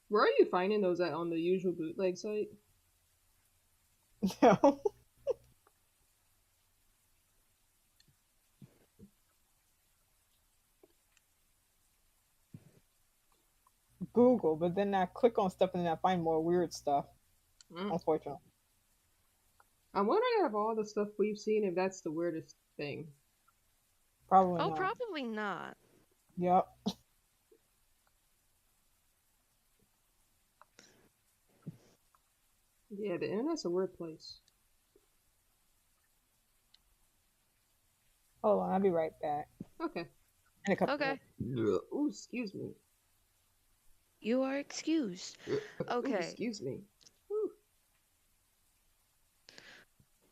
Where are you finding those at on the usual bootleg site? No. Google, but then I click on stuff and then I find more weird stuff. Unfortunately. I'm wondering of all the stuff we've seen if that's the weirdest thing. Probably Oh, not. probably not. Yep. Yeah, the internet's a weird place. Hold on, I'll be right back. Okay. In a couple Okay. Minutes. Ooh, excuse me. You are excused. Okay. Ooh, excuse me. Ooh.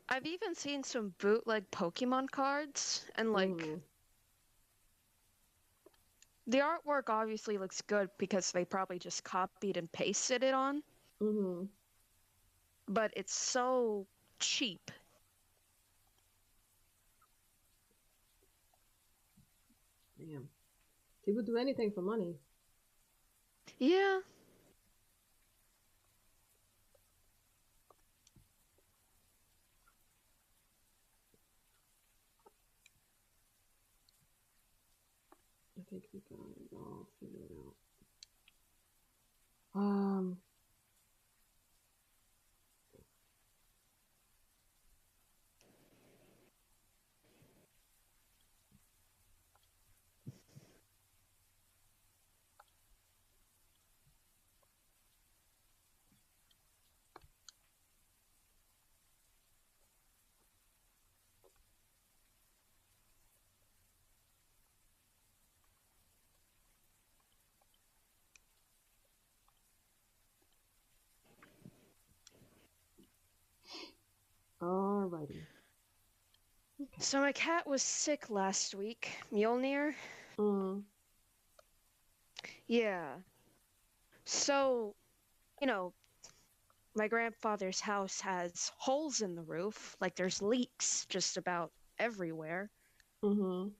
I've even seen some bootleg Pokemon cards, and the artwork obviously looks good because they probably just copied and pasted it on. But it's so cheap. Damn. People do anything for money. Yeah. I think we got it all figured out. Alrighty. Okay. So my cat was sick last week. Mjolnir. Yeah. So, you know, my grandfather's house has holes in the roof. Like there's leaks just about everywhere. And,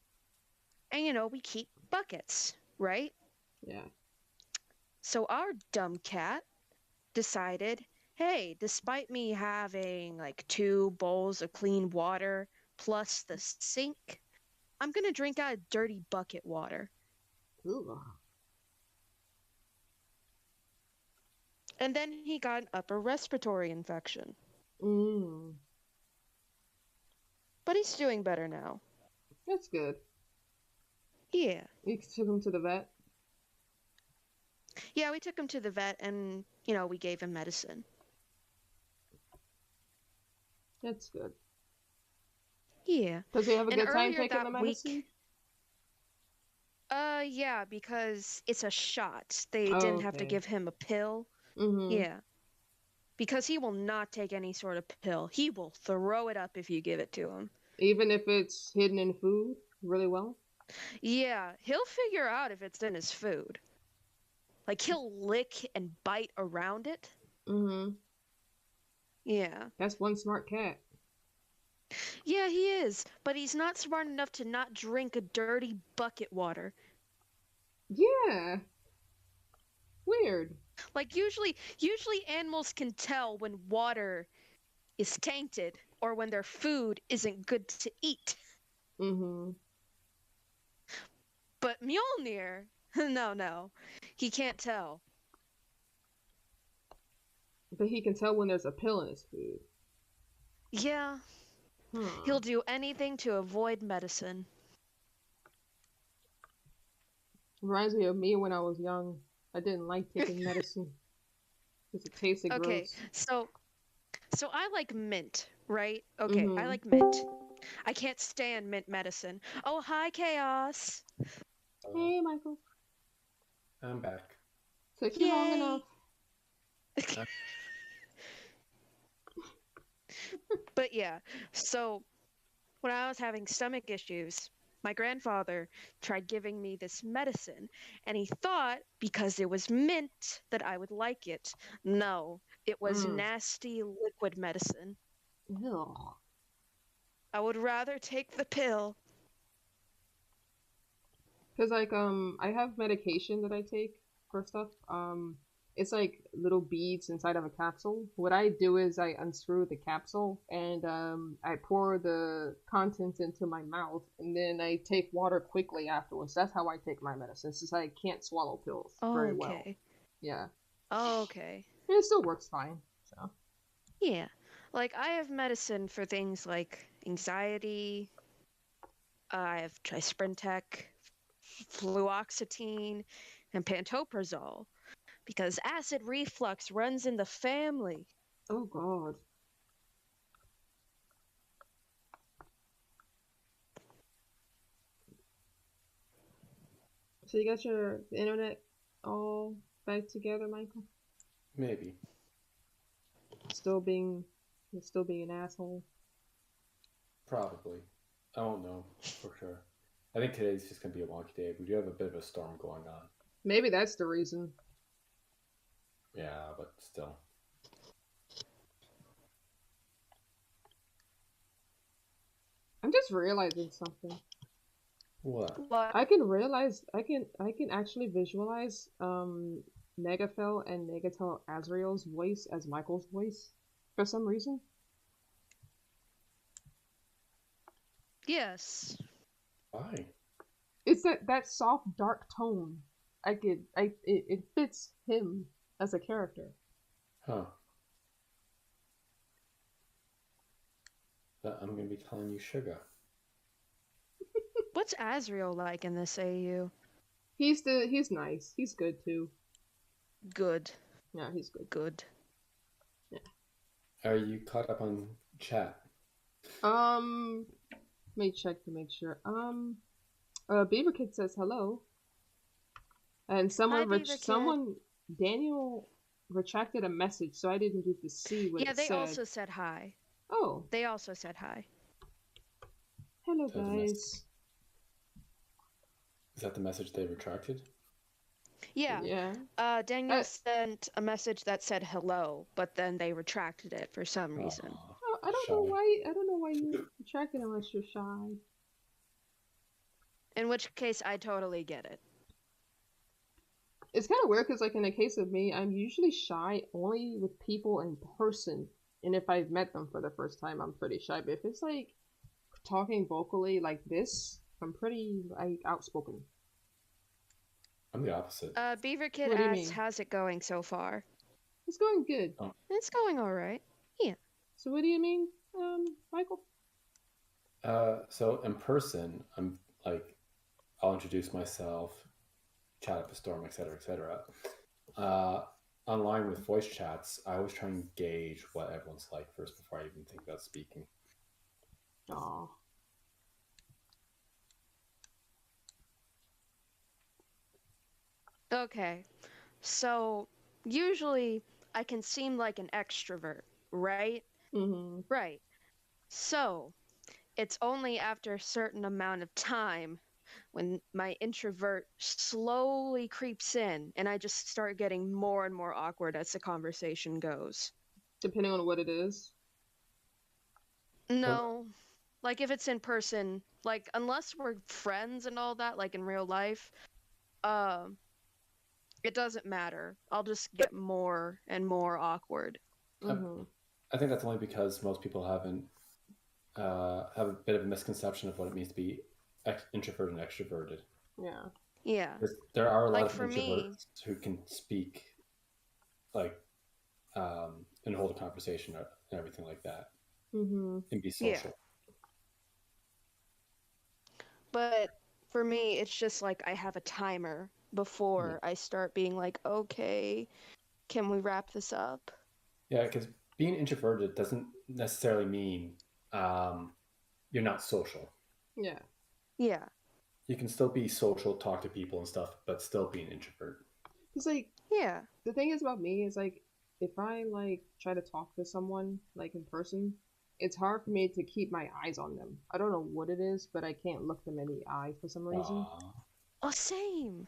we keep buckets, right? Yeah. So our dumb cat decided, hey, despite me having like 2 bowls of clean water plus the sink, I'm gonna drink out of dirty bucket water. Ooh. And then he got an upper respiratory infection. But he's doing better now. That's good. Yeah. You took him to the vet? Yeah, we took him to the vet and, we gave him medicine. That's good. Yeah. Does he have a good time taking the medicine? Yeah, because it's a shot. They didn't have to give him a pill. Yeah. Because he will not take any sort of pill. He will throw it up if you give it to him. Even if it's hidden in food really well? Yeah, he'll figure out if it's in his food. Like, he'll lick and bite around it. Yeah. That's one smart cat. Yeah, he is. But he's not smart enough to not drink a dirty bucket water. Yeah. Weird. Like, usually animals can tell when water is tainted or when their food isn't good to eat. But Mjolnir, no. He can't tell. But he can tell when there's a pill in his food. Yeah. He'll do anything to avoid medicine. Reminds me of me when I was young. I didn't like taking medicine. Because it tasted gross. Okay, so I like mint, right? Okay, I like mint. I can't stand mint medicine. Oh, hi, Chaos. Hey, Michael. I'm back. Took you long enough. But yeah, so when I was having stomach issues, my grandfather tried giving me this medicine, and he thought because it was mint that I would like it. No, it was nasty liquid medicine. Ew. I would rather take the pill. Cause like I have medication that I take for stuff. It's like little beads inside of a capsule. What I do is I unscrew the capsule and I pour the contents into my mouth and then I take water quickly afterwards. That's how I take my medicine since I can't swallow pills very well. Yeah. Okay. And it still works fine. So. Yeah. Like I have medicine for things like anxiety. I have Trisprintec, fluoxetine, and pantoprazole. Because acid reflux runs in the family. Oh god. So you got your internet all back together, Michael? Maybe. Still being an asshole? Probably. I don't know for sure. I think today's just going to be a wonky day. We do have a bit of a storm going on. Maybe that's the reason. Yeah, but still. I'm just realizing something. What? I can actually visualize NegaFell and Negatale Azrael's voice as Michael's voice for some reason. Yes. Why? It's that soft dark tone. It fits him as a character. Huh. But I'm going to be calling you Sugar. What's Azrael like in this AU? He's nice. He's good too. Good. Yeah, he's good. Good. Yeah. Are you caught up on chat? Let me check to make sure. Beaver Kid says hello. And Daniel retracted a message, so I didn't get to see what it said. Yeah, they also said hi. Oh. They also said hi. Hello, guys. Is that the message they retracted? Yeah. Yeah. Daniel sent a message that said hello, but then they retracted it for some reason. Oh, I don't know why you retracted unless you're shy. In which case, I totally get it. It's kind of weird because, like, in the case of me, I'm usually shy only with people in person. And if I've met them for the first time, I'm pretty shy. But if it's, like, talking vocally like this, I'm pretty, outspoken. I'm the opposite. Beaver Kid asks, how's it going so far? It's going good. Oh. It's going alright. Yeah. So what do you mean, Michael? So in person, I'm like, I'll introduce myself, chat up a storm, etc., etc. Online with voice chats, I always try and gauge what everyone's like first before I even think about speaking. Aww. Okay. So, usually I can seem like an extrovert, right? Mm-hmm. Right. So, it's only after a certain amount of time when my introvert slowly creeps in and I just start getting more and more awkward as the conversation goes. Depending on what it is? No. Like if it's in person, like unless we're friends and all that, like in real life, it doesn't matter. I'll just get more and more awkward. Mm-hmm. I think that's only because most people haven't have a bit of a misconception of what it means to be introverted and extroverted. Yeah. Yeah. There are a lot of introverts who can speak, like, and hold a conversation and everything like that. Mm-hmm. And be social. Yeah. But for me, it's just like I have a timer before I start being like, okay, can we wrap this up? Yeah, because being introverted doesn't necessarily mean you're not social. Yeah. Yeah. You can still be social, talk to people and stuff, but still be an introvert. It's like, yeah. The thing is about me is like, if I like try to talk to someone like in person, it's hard for me to keep my eyes on them. I don't know what it is, but I can't look them in the eye for some reason. Oh, same.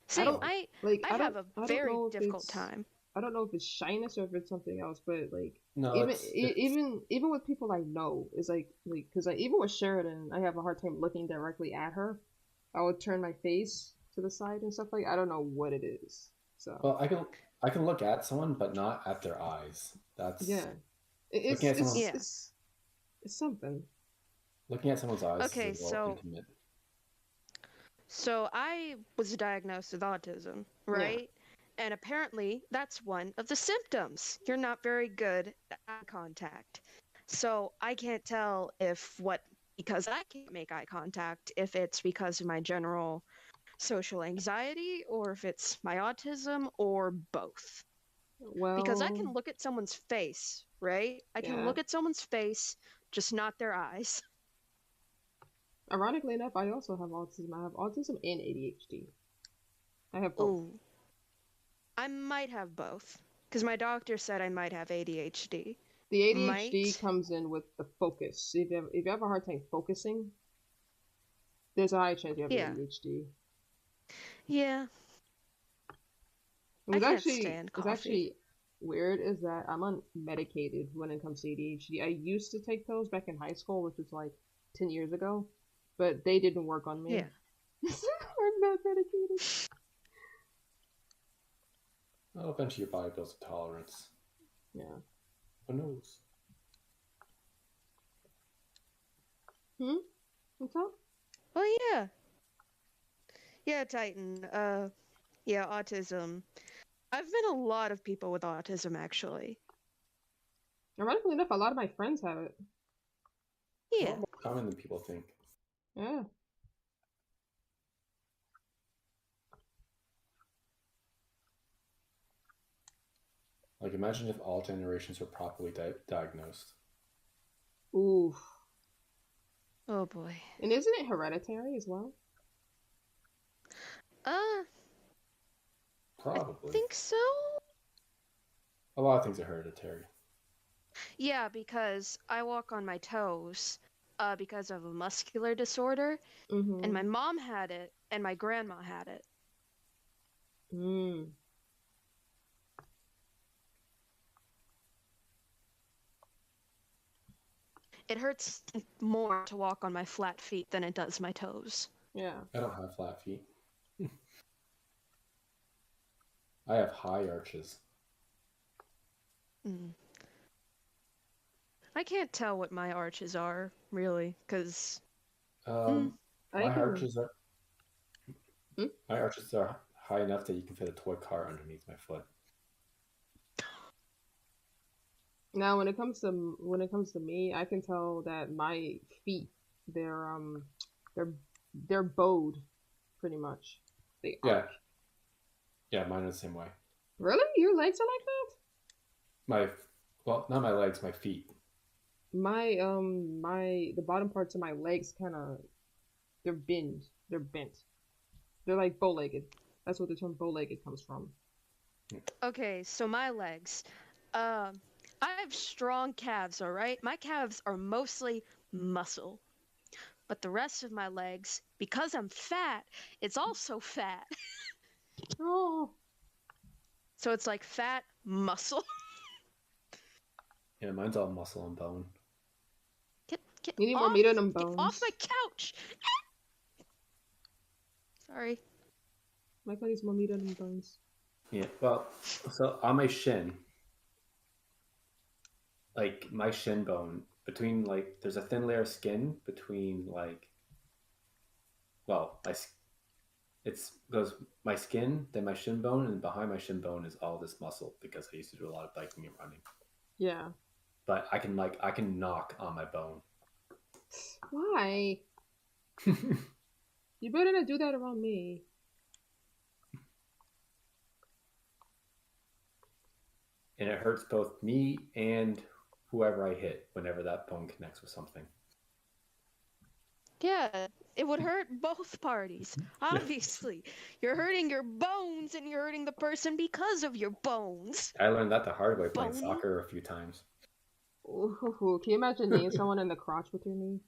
I Same. don't I have a I don't very know if difficult it's time. I don't know if it's shyness or if it's something else, but like No, even with people I know, it's like because even with Sheridan, I have a hard time looking directly at her. I would turn my face to the side and stuff like. I don't know what it is. So well, I can look at someone, but not at their eyes. That's yeah, looking at someone. it's something. Looking at someone's eyes Okay, is a little intimate. So I was diagnosed with autism, right? Yeah. And apparently that's one of the symptoms. You're not very good at eye contact. So I can't tell because I can't make eye contact, if it's because of my general social anxiety or if it's my autism or both. Well, because I can look at someone's face, right? I can look at someone's face, just not their eyes. Ironically enough, I also have autism. I have autism and ADHD. I have both. Ooh. I might have both, because my doctor said I might have ADHD. The ADHD comes in with the focus. If you have a hard time focusing, there's a high chance you have ADHD. Yeah. It's actually weird is that I'm unmedicated when it comes to ADHD. I used to take those back in high school, which was like 10 years ago, but they didn't work on me. Yeah. I'm not medicated. Well, eventually your body builds a tolerance. Yeah. Who knows? What's up? Oh, yeah. Yeah, Titan. Yeah, autism. I've met a lot of people with autism, actually. Ironically enough, a lot of my friends have it. Yeah. A lot more common than people think. Yeah. Like, imagine if all generations were properly diagnosed. Ooh. Oh, boy. And isn't it hereditary as well? Probably. I think so. A lot of things are hereditary. Yeah, because I walk on my toes because of a muscular disorder. Mm-hmm. And my mom had it, and my grandma had it. It hurts more to walk on my flat feet than it does my toes. Yeah. I don't have flat feet. I have high arches. I can't tell what my arches are, really, because... My arches are high enough that you can fit a toy car underneath my foot. Now, when it comes to me, I can tell that my feet, they're bowed, pretty much. They arch. Yeah, mine are the same way. Really? Your legs are like that? Not my legs, my feet. The bottom parts of my legs they're bent. They're like bow-legged. That's what the term bow-legged comes from. Okay, so my legs. I have strong calves, alright? My calves are mostly muscle. But the rest of my legs, because I'm fat, it's also fat. Oh. So it's like fat muscle. Yeah, mine's all muscle and bone. You need more meat on them bones. Get off my couch! Sorry. Michael needs more meat on them bones. Yeah, well, so on my shin, like my shin bone, between like, there's a thin layer of skin between like, it goes my skin, then my shin bone, and behind my shin bone is all this muscle because I used to do a lot of biking and running. Yeah. But I can knock on my bone. Why? You better not do that around me. and it hurts both me and whoever I hit whenever that bone connects with something. Yeah, it would hurt both parties. Obviously, you're hurting your bones and you're hurting the person because of your bones. I learned that the hard way playing soccer a few times. Ooh, can you imagine kneeing someone in the crotch with your knee?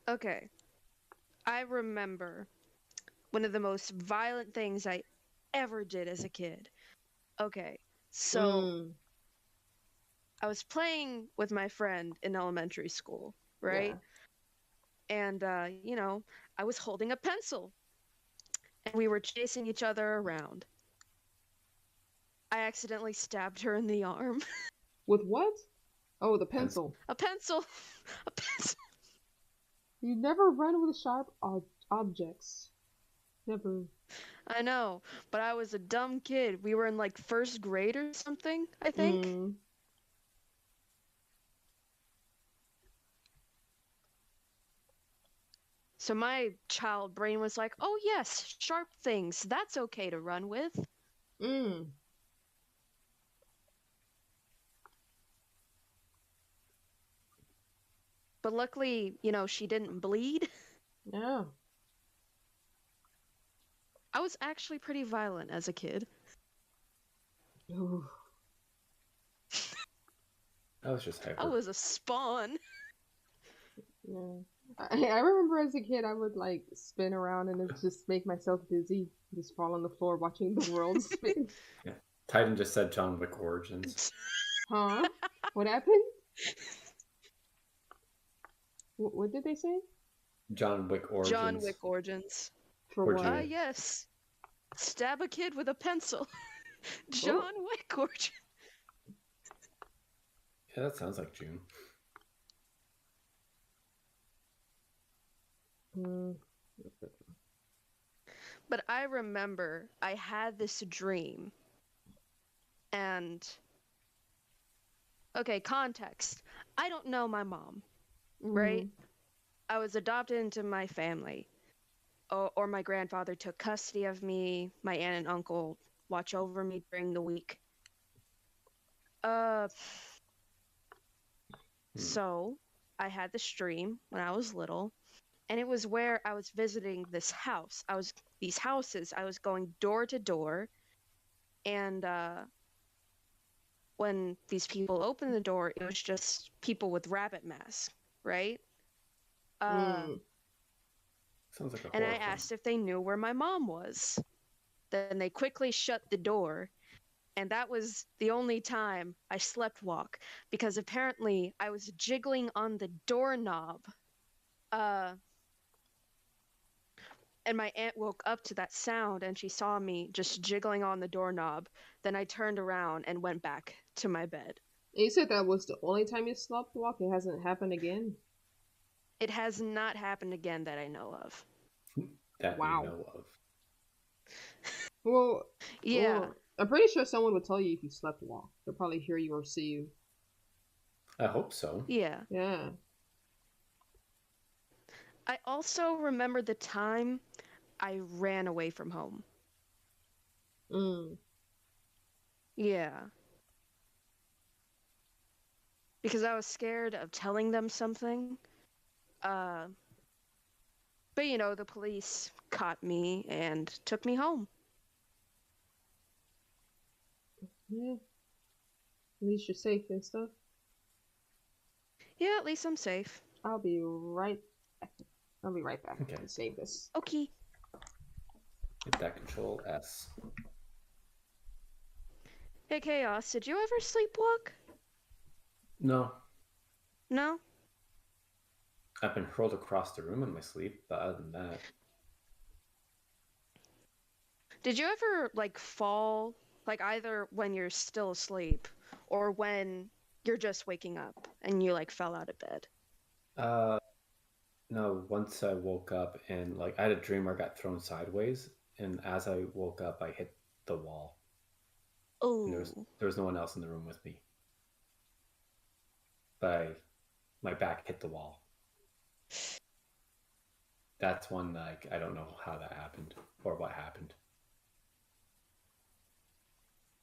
Okay. I remember one of the most violent things I ever did as a kid. Okay, so I was playing with my friend in elementary school, right? Yeah. And, I was holding a pencil. And we were chasing each other around. I accidentally stabbed her in the arm. With what? Oh, the pencil. A pencil. A pencil. You never run with sharp objects. Never. I know, but I was a dumb kid. We were in like first grade or something, I think. So my child brain was like, oh yes, sharp things. That's okay to run with. But luckily, she didn't bleed. Yeah. I was actually pretty violent as a kid. Ooh. I was just hyper. I was a spawn. Yeah. I remember as a kid, I would like spin around and just make myself dizzy, just fall on the floor watching the world spin. Yeah. Titan just said John Wick Origins. Huh? What happened? What did they say? John Wick Origins. John Wick Origins. For what? Yes. Stab a kid with a pencil. John Wick Origins. Yeah, that sounds like June. But I remember I had this dream. And okay, context. I don't know my mom, right? I was adopted into my family. Or my grandfather took custody of me. My aunt and uncle watch over me during the week. So I had this dream when I was little, and it was where I was visiting this house. These houses. I was going door to door, and when these people opened the door, it was just people with rabbit masks, right? Sounds like a and I asked if they knew where my mom was. Then they quickly shut the door, and that was the only time I slept walk, because apparently I was jiggling on the doorknob. And my aunt woke up to that sound, and she saw me just jiggling on the doorknob. Then I turned around and went back to my bed. You said that was the only time you slept walk? It hasn't happened again? It has not happened again that I know of. That you know of. Well, yeah. Well, I'm pretty sure someone would tell you if you slept walk. They'll probably hear you or see you. I hope so. Yeah. Yeah. I also remember the time I ran away from home. Yeah. Because I was scared of telling them something. But the police caught me and took me home. Yeah. At least you're safe and stuff. Yeah, at least I'm safe. I'll be right back. Okay. And save this. Okay. Hit that Control S. Hey, Chaos, did you ever sleepwalk? No. No? I've been hurled across the room in my sleep, but other than that. Did you ever, fall, either when you're still asleep or when you're just waking up and you, fell out of bed? No, once I woke up and, I had a dream where I got thrown sideways, and as I woke up, I hit the wall. Oh. There was no one else in the room with me. But my back hit the wall. that's one like I don't know how that happened or what happened.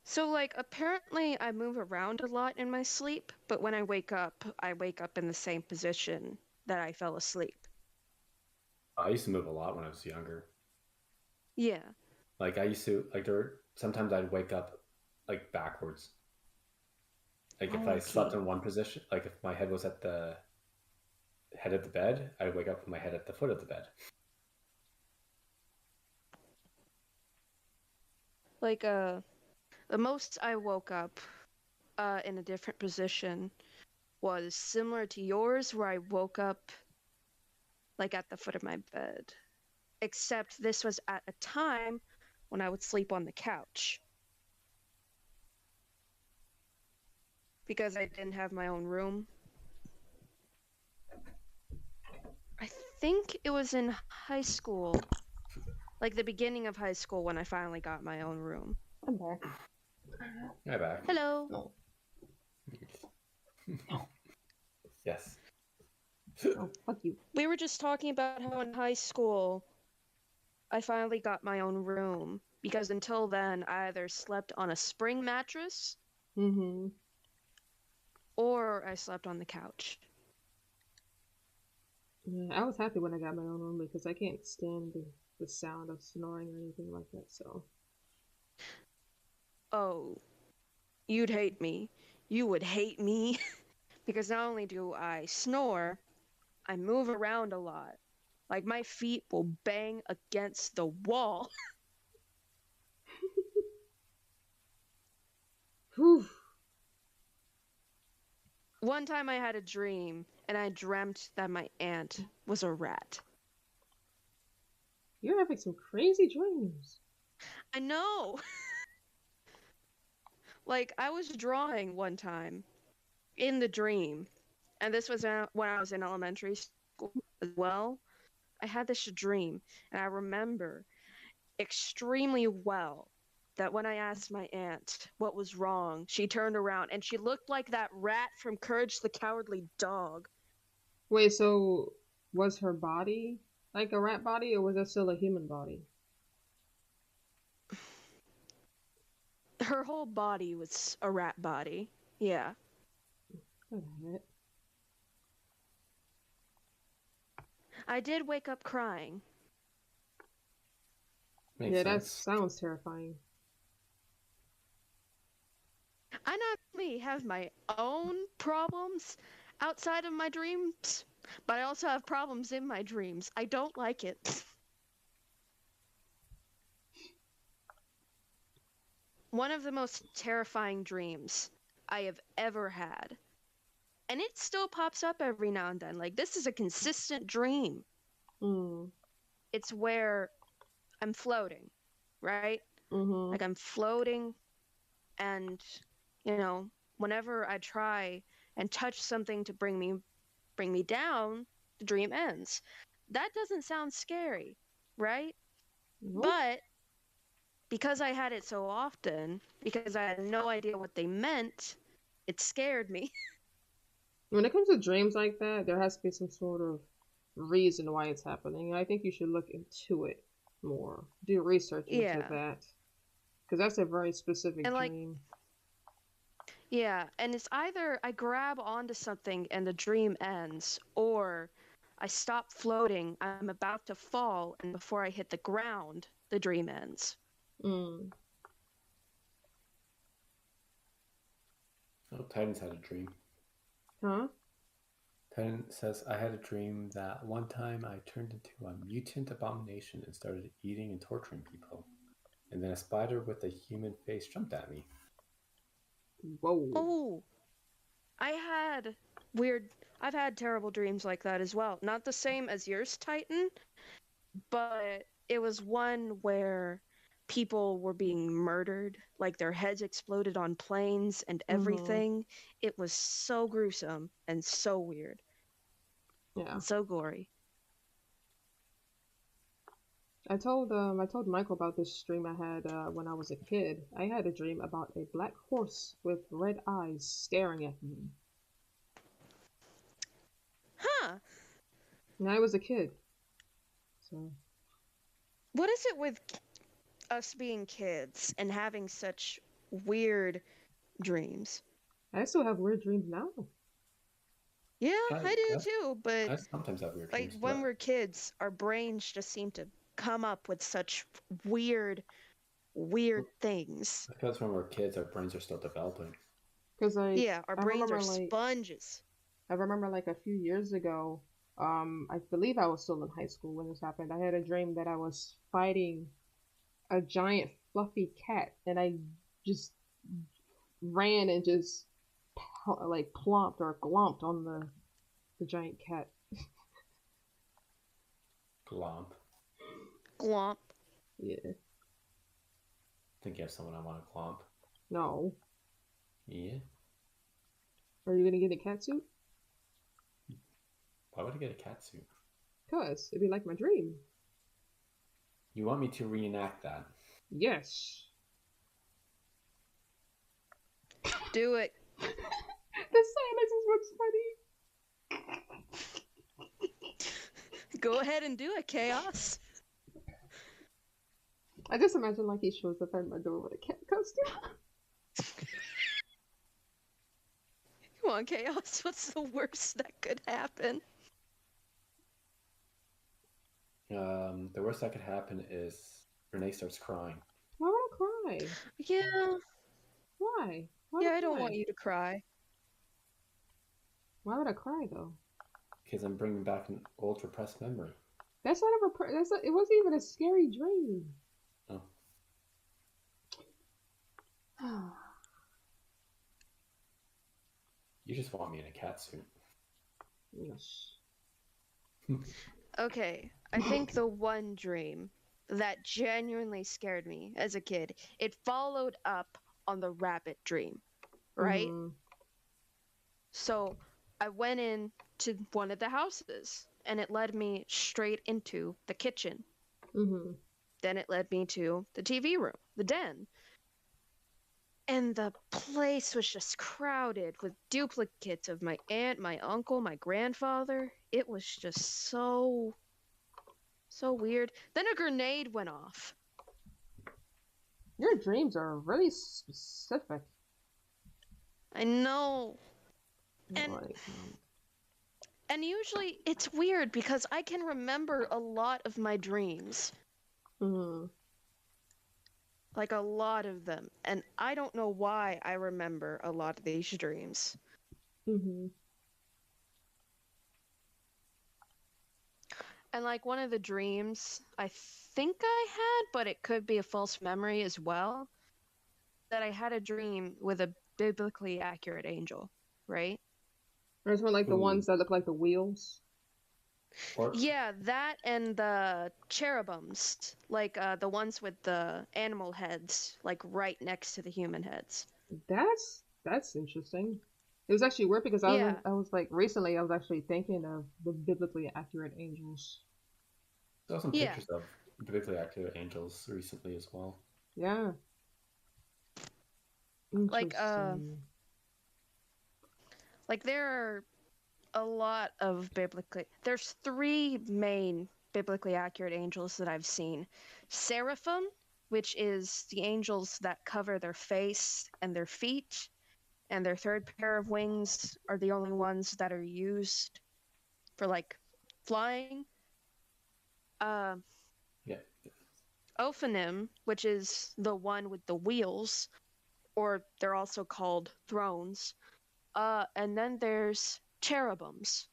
So, like, apparently I move around a lot in my sleep, but when I wake up in the same position that I fell asleep. I used to move a lot when I was younger. Yeah. Like I used to sometimes I'd wake up like backwards. Like if I slept in one position, like if my head was at the head of the bed, I'd wake up with my head at the foot of the bed. Like, the most I woke up in a different position was similar to yours, where I woke up like at the foot of my bed. Except this was at a time when I would sleep on the couch. Because I didn't have my own room. I think it was in high school. Like the beginning of high school when I finally got my own room. I'm back. Hi back. Hello. No. Yes. Oh, fuck you. We were just talking about how in high school I finally got my own room. Because until then, I either slept on a spring mattress or I slept on the couch. Yeah, I was happy when I got my own room because I can't stand the sound of snoring or anything like that, so. Oh, you'd hate me. You would hate me. Because not only do I snore, I move around a lot. Like my feet will bang against the wall. Whew. One time I had a dream, and I dreamt that my aunt was a rat. You're having some crazy dreams. I know! Like, I was drawing one time in the dream, and this was when I was in elementary school as well. I had this dream, and I remember extremely well that when I asked my aunt what was wrong, she turned around and she looked like that rat from Courage the Cowardly Dog. Wait, so was her body like a rat body, or was that still a human body? Her whole body was a rat body. Yeah. Alright. I did wake up crying. Makes Yeah, sense. that sounds terrifying. I not only have my own problems outside of my dreams, but I also have problems in my dreams. I don't like it. One of the most terrifying dreams I have ever had. And it still pops up every now and then. Like, this is a consistent dream. It's where I'm floating, right? Like, I'm floating, and, you know, whenever I try and touch something to bring me down, the dream ends. That doesn't sound scary, right? Nope. But because I had it so often, because I had no idea what they meant, it scared me. When it comes to dreams like that, there has to be some sort of reason why it's happening. I think you should look into it more. Do research into that. Because that's a very specific dream. Like, yeah, and it's either I grab onto something and the dream ends, or I stop floating, I'm about to fall, and before I hit the ground, the dream ends. Oh, Titan's had a dream. Huh? Titan says, I had a dream that one time I turned into a mutant abomination and started eating and torturing people. And then a spider with a human face jumped at me. Whoa. Oh, I've had terrible dreams like that as well. Not the same as yours, Titan, but it was one where people were being murdered, like their heads exploded on planes and everything. It was so gruesome and so weird. Yeah. And so gory. I told Michael about this dream I had when I was a kid. I had a dream about a black horse with red eyes staring at me. Huh. And I was a kid. so. What is it with us being kids and having such weird dreams? I still have weird dreams now. Yeah, I do too, but I sometimes have weird like dreams. when we're kids, our brains just seem to come up with such weird things. Because when we're kids, our brains are still developing. Because our brains are sponges. I remember like a few years ago, I believe I was still in high school when this happened. I had a dream that I was fighting a giant fluffy cat, and I just ran and just like plomped or glomped on the giant cat. Glomp. Glomp. Yeah. I think you have someone I want to glomp. No. Yeah. Are you gonna get a cat suit? Why would I get a cat suit? Cause it'd be like my dream. You want me to reenact that? Yes. Do it. The silence is what's funny. Go ahead and do it, Chaos. I just imagine like he shows up at my door with a cat costume. Come on, Chaos. What's the worst that could happen? The worst that could happen is Renee starts crying. Why would I cry? Yeah. Why? Yeah, I don't want you to cry. Why would I cry though? Because I'm bringing back an old repressed memory. That's not it wasn't even a scary dream. Oh. You just want me in a cat suit. Yes. Okay, I think the one dream that genuinely scared me as a kid, it followed up on the rabbit dream, right? Mm-hmm. So I went in to one of the houses and it led me straight into the kitchen. Mm-hmm. Then it led me to the TV room, the den. And the place was just crowded with duplicates of my aunt, my uncle, my grandfather. It was just so weird. Then a grenade went off. Your dreams are really specific. I know. And usually it's weird because I can remember a lot of my dreams. Mm-hmm. Like a lot of them. And I don't know why I remember a lot of these dreams. Mm-hmm. And like one of the dreams I think I had, but it could be a false memory as well, that I had a dream with a biblically accurate angel, right? Those were like the ones that look like the wheels. Yeah, that and the cherubims, like the ones with the animal heads, like right next to the human heads. That's interesting. It was actually weird because I was like recently I was actually thinking of the biblically accurate angels. I saw some pictures of biblically accurate angels recently as well. Yeah. Like there are a lot of there's 3 main biblically accurate angels that I've seen. Seraphim, which is the angels that cover their face and their feet, and their 3rd pair of wings are the only ones that are used for like flying. Ophanim, which is the one with the wheels, or they're also called thrones. And then there's cherubims,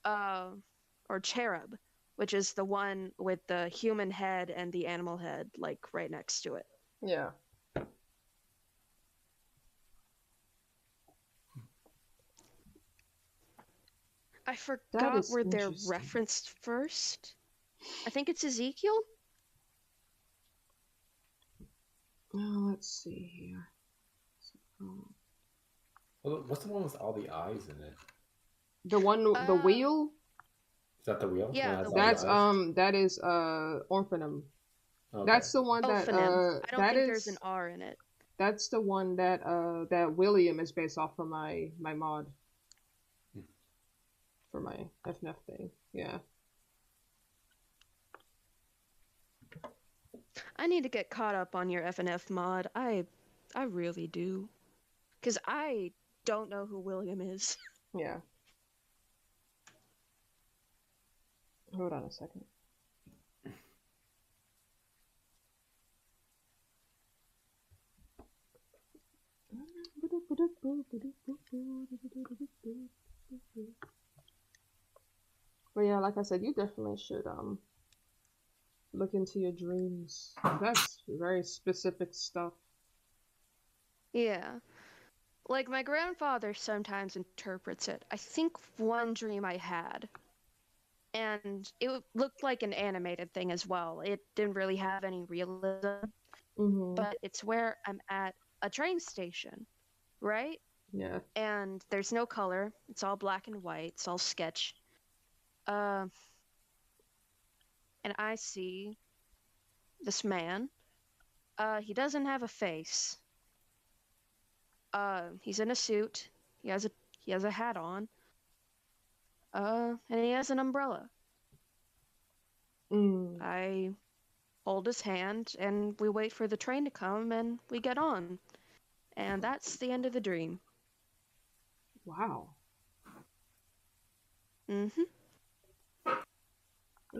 or cherub, which is the one with the human head and the animal head, like right next to it. Yeah. I forgot where they're referenced first. I think it's Ezekiel. Oh, let's see here. Well, what's the one with all the eyes in it? The one, the wheel. Is that the wheel? Yeah, that is Orphanum. Okay. That's the one that I don't think there's an R in it. That's the one that that William is based off of my mod. For my FNF thing, yeah. I need to get caught up on your FNF mod. I really do. Because I don't know who William is. Yeah. Hold on a second. But yeah, like I said, you definitely should look into your dreams. That's very specific stuff. Yeah. Like, my grandfather sometimes interprets it. I think one dream I had, and it looked like an animated thing as well. It didn't really have any realism, but it's where I'm at a train station, right? Yeah. And there's no color. It's all black and white. It's all sketch. And I see this man. He doesn't have a face. He's in a suit. He has a hat on. And he has an umbrella. I hold his hand, and we wait for the train to come, and we get on. And that's the end of the dream. Wow.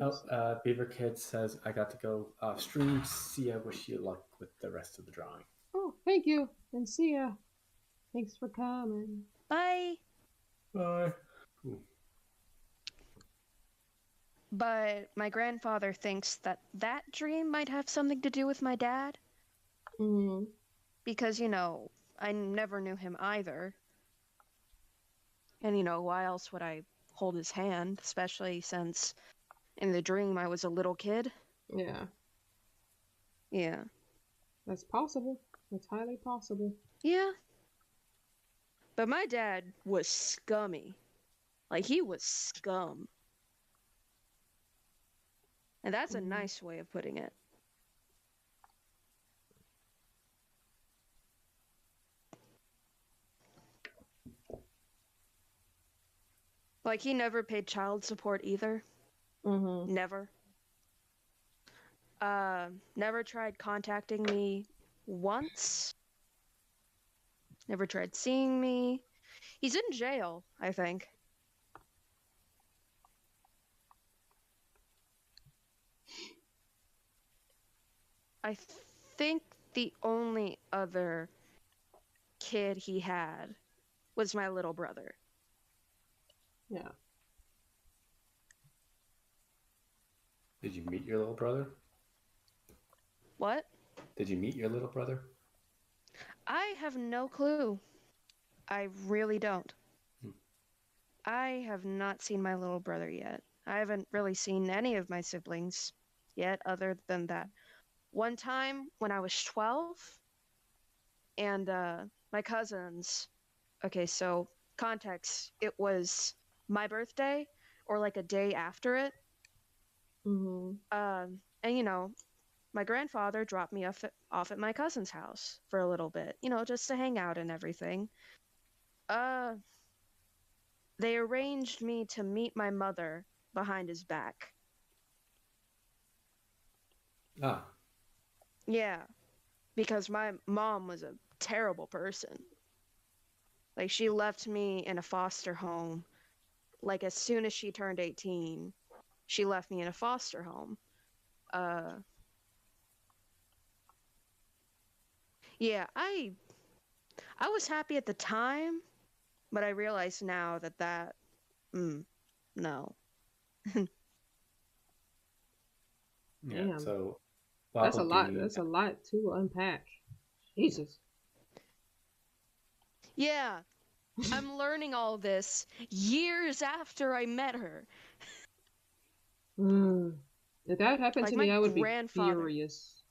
Oh, Beaver Kid says, I got to go off stream. See ya. Wish you luck with the rest of the drawing. Oh, thank you. And see ya. Thanks for coming. Bye. Bye. But my grandfather thinks that dream might have something to do with my dad. Because, I never knew him either. And, why else would I hold his hand, especially since in the dream I was a little kid? Yeah. Yeah. That's possible. That's highly possible. Yeah. But my dad was scummy. Like, he was scum. And that's a nice way of putting it. Like, he never paid child support either. Never. Never tried contacting me once. Never tried seeing me. He's in jail, I think. I think the only other kid he had was my little brother. Yeah. Did you meet your little brother? What? Did you meet your little brother? I have no clue. I really don't. I have not seen my little brother yet. I haven't really seen any of my siblings yet, other than that one time when I was 12, and my cousins. Okay, so context, it was my birthday or like a day after it. And my grandfather dropped me off at my cousin's house for a little bit, just to hang out and everything. They arranged me to meet my mother behind his back. Ah. Yeah, because my mom was a terrible person. Like, she left me in a foster home. Like, as soon as she turned 18, she left me in a foster home. Yeah, I was happy at the time, but I realize now that no. Yeah, Damn. so That's a lot. That's a lot to unpack. Jesus. Yeah, I'm learning all this years after I met her. If that happened to me, I would be furious.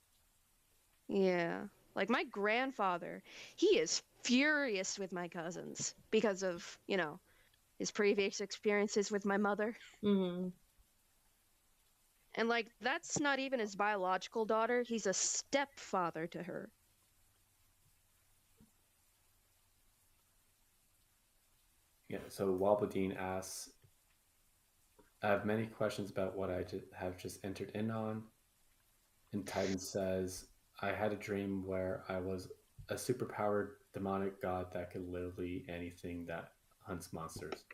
Yeah, like my grandfather, he is furious with my cousins because of, his previous experiences with my mother. And, like, that's not even his biological daughter. He's a stepfather to her. Yeah, so Wabadine asks, I have many questions about what I have just entered in on. And Titan says, I had a dream where I was a superpowered demonic god that could literally anything that hunts monsters.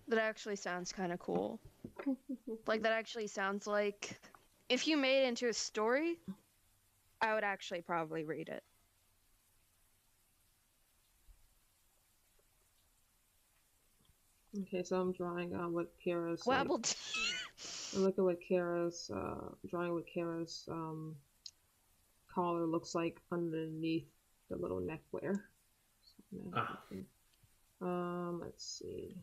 That actually sounds kind of cool. Like, that actually sounds like... If you made it into a story, I would actually probably read it. Okay, so I'm drawing what Kira's... Wabble I'm looking at what Kira's... drawing what Kira's collar looks like underneath the little neckwear. Let's see.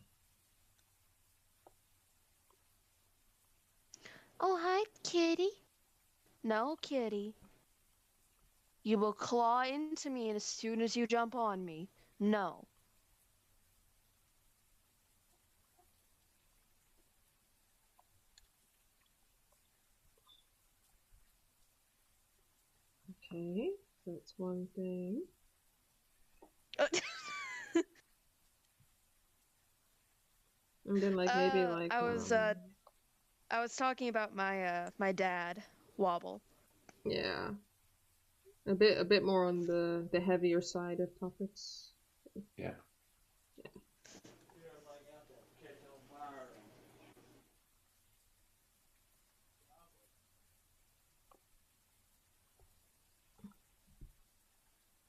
Oh, hi, kitty. No, kitty. You will claw into me as soon as you jump on me. No. Okay, that's one thing. And then like maybe like I was talking about my my dad, Wobble. Yeah. A bit more on the heavier side of topics. Yeah.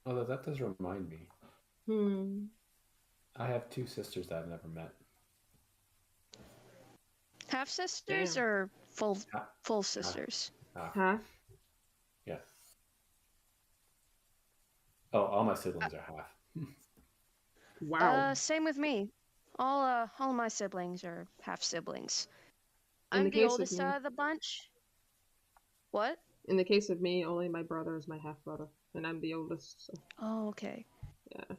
Although that does remind me. I have 2 sisters that I've never met. Half sisters or full sisters? Half? Yeah. Oh, all my siblings are half. Wow. Same with me. All my siblings are half siblings. In I'm the the case of oldest me- out of the bunch. What? In the case of me, only my brother is my half brother, and I'm the oldest. So. Oh, okay. Yeah.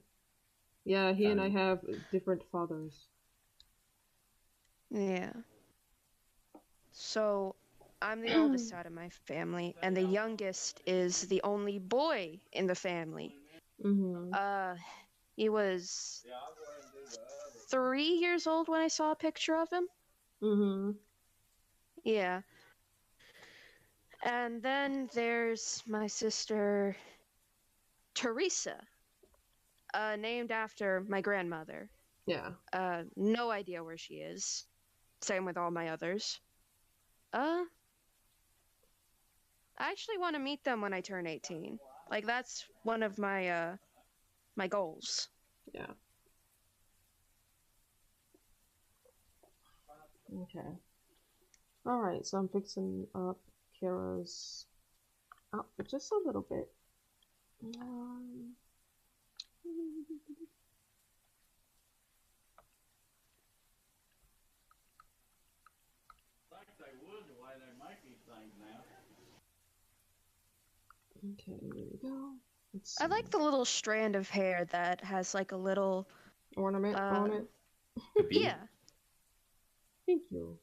Yeah, he and I have different fathers. Yeah. So, I'm the oldest out of my family, and the youngest is the only boy in the family. He was 3 years old when I saw a picture of him. Yeah. And then there's my sister, Teresa, named after my grandmother. Yeah. No idea where she is. Same with all my others. I actually want to meet them when I turn 18. Like, that's one of my, my goals. Yeah. Okay. Alright, so I'm fixing up Kara's outfit just a little bit. Okay, there we go. I like the little strand of hair that has like a little ornament on it. A bead? Yeah. Thank you.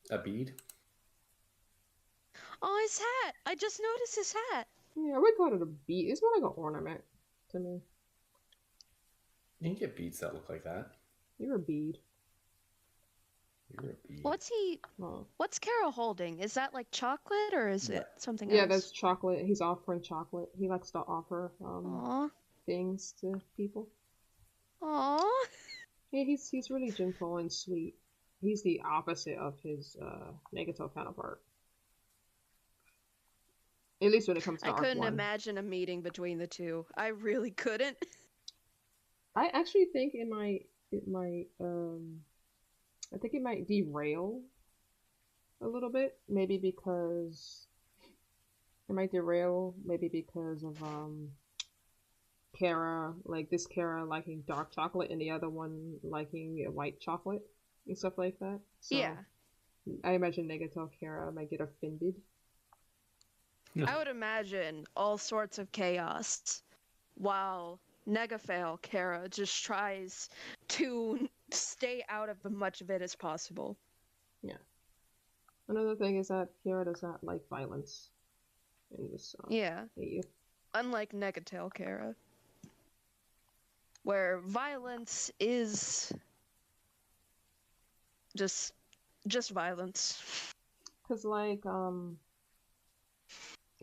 A bead? Oh, his hat! I just noticed his hat. Yeah, I would call it a bead. It's more like an ornament to me. You can get beads that look like that. You're a bead. You're a bead. What's Carol holding? Is that like chocolate or is it something Yeah, else? that's chocolate. He's offering chocolate. He likes to offer things to people. Aww. Yeah, he's really gentle and sweet. He's the opposite of his Negatale counterpart. At least when it comes to I couldn't Arc 1. imagine a meeting between the two. I really couldn't. I actually think it might derail a little bit. Maybe because of Kara, like this Kara liking dark chocolate and the other one liking white chocolate and stuff like that. So Yeah. I imagine Negatale Kara might get offended. I would imagine all sorts of chaos while NegaFell Kara just tries to stay out of as much of it as possible. Yeah. Another thing is that Kara does not like violence in this Yeah. AU. Unlike Negatale Kara. where violence is just violence. Cause like in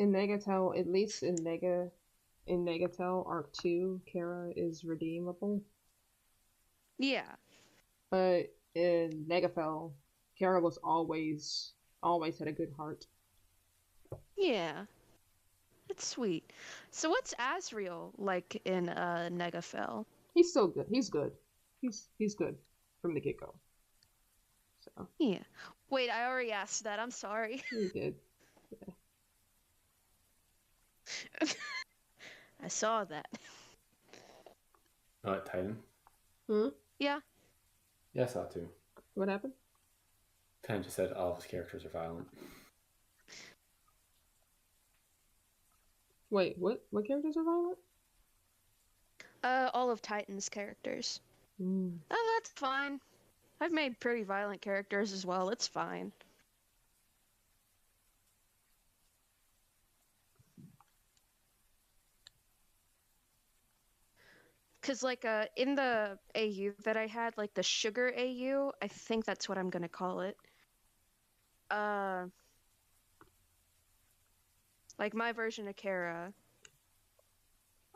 Negatale, at least in Negatale Arc 2, Kara is redeemable. Yeah. But in NegaFell, Kara was always had a good heart. Yeah. It's sweet. So what's Asriel like in NegaFell? He's still good. He's good. He's good from the get-go. So. Yeah. Wait, I already asked that. I'm sorry. You did. Yeah. I saw that. Titan? Hmm? Yeah. Yeah, I saw it too. What happened? Titan just said all of his characters are violent. Wait, what? What characters are violent? All of Titan's characters. Mm. Oh, that's fine. I've made pretty violent characters as well. It's fine. Cause like in the AU that I had, like the sugar AU, I think that's what I'm gonna call it. Like my version of Kara.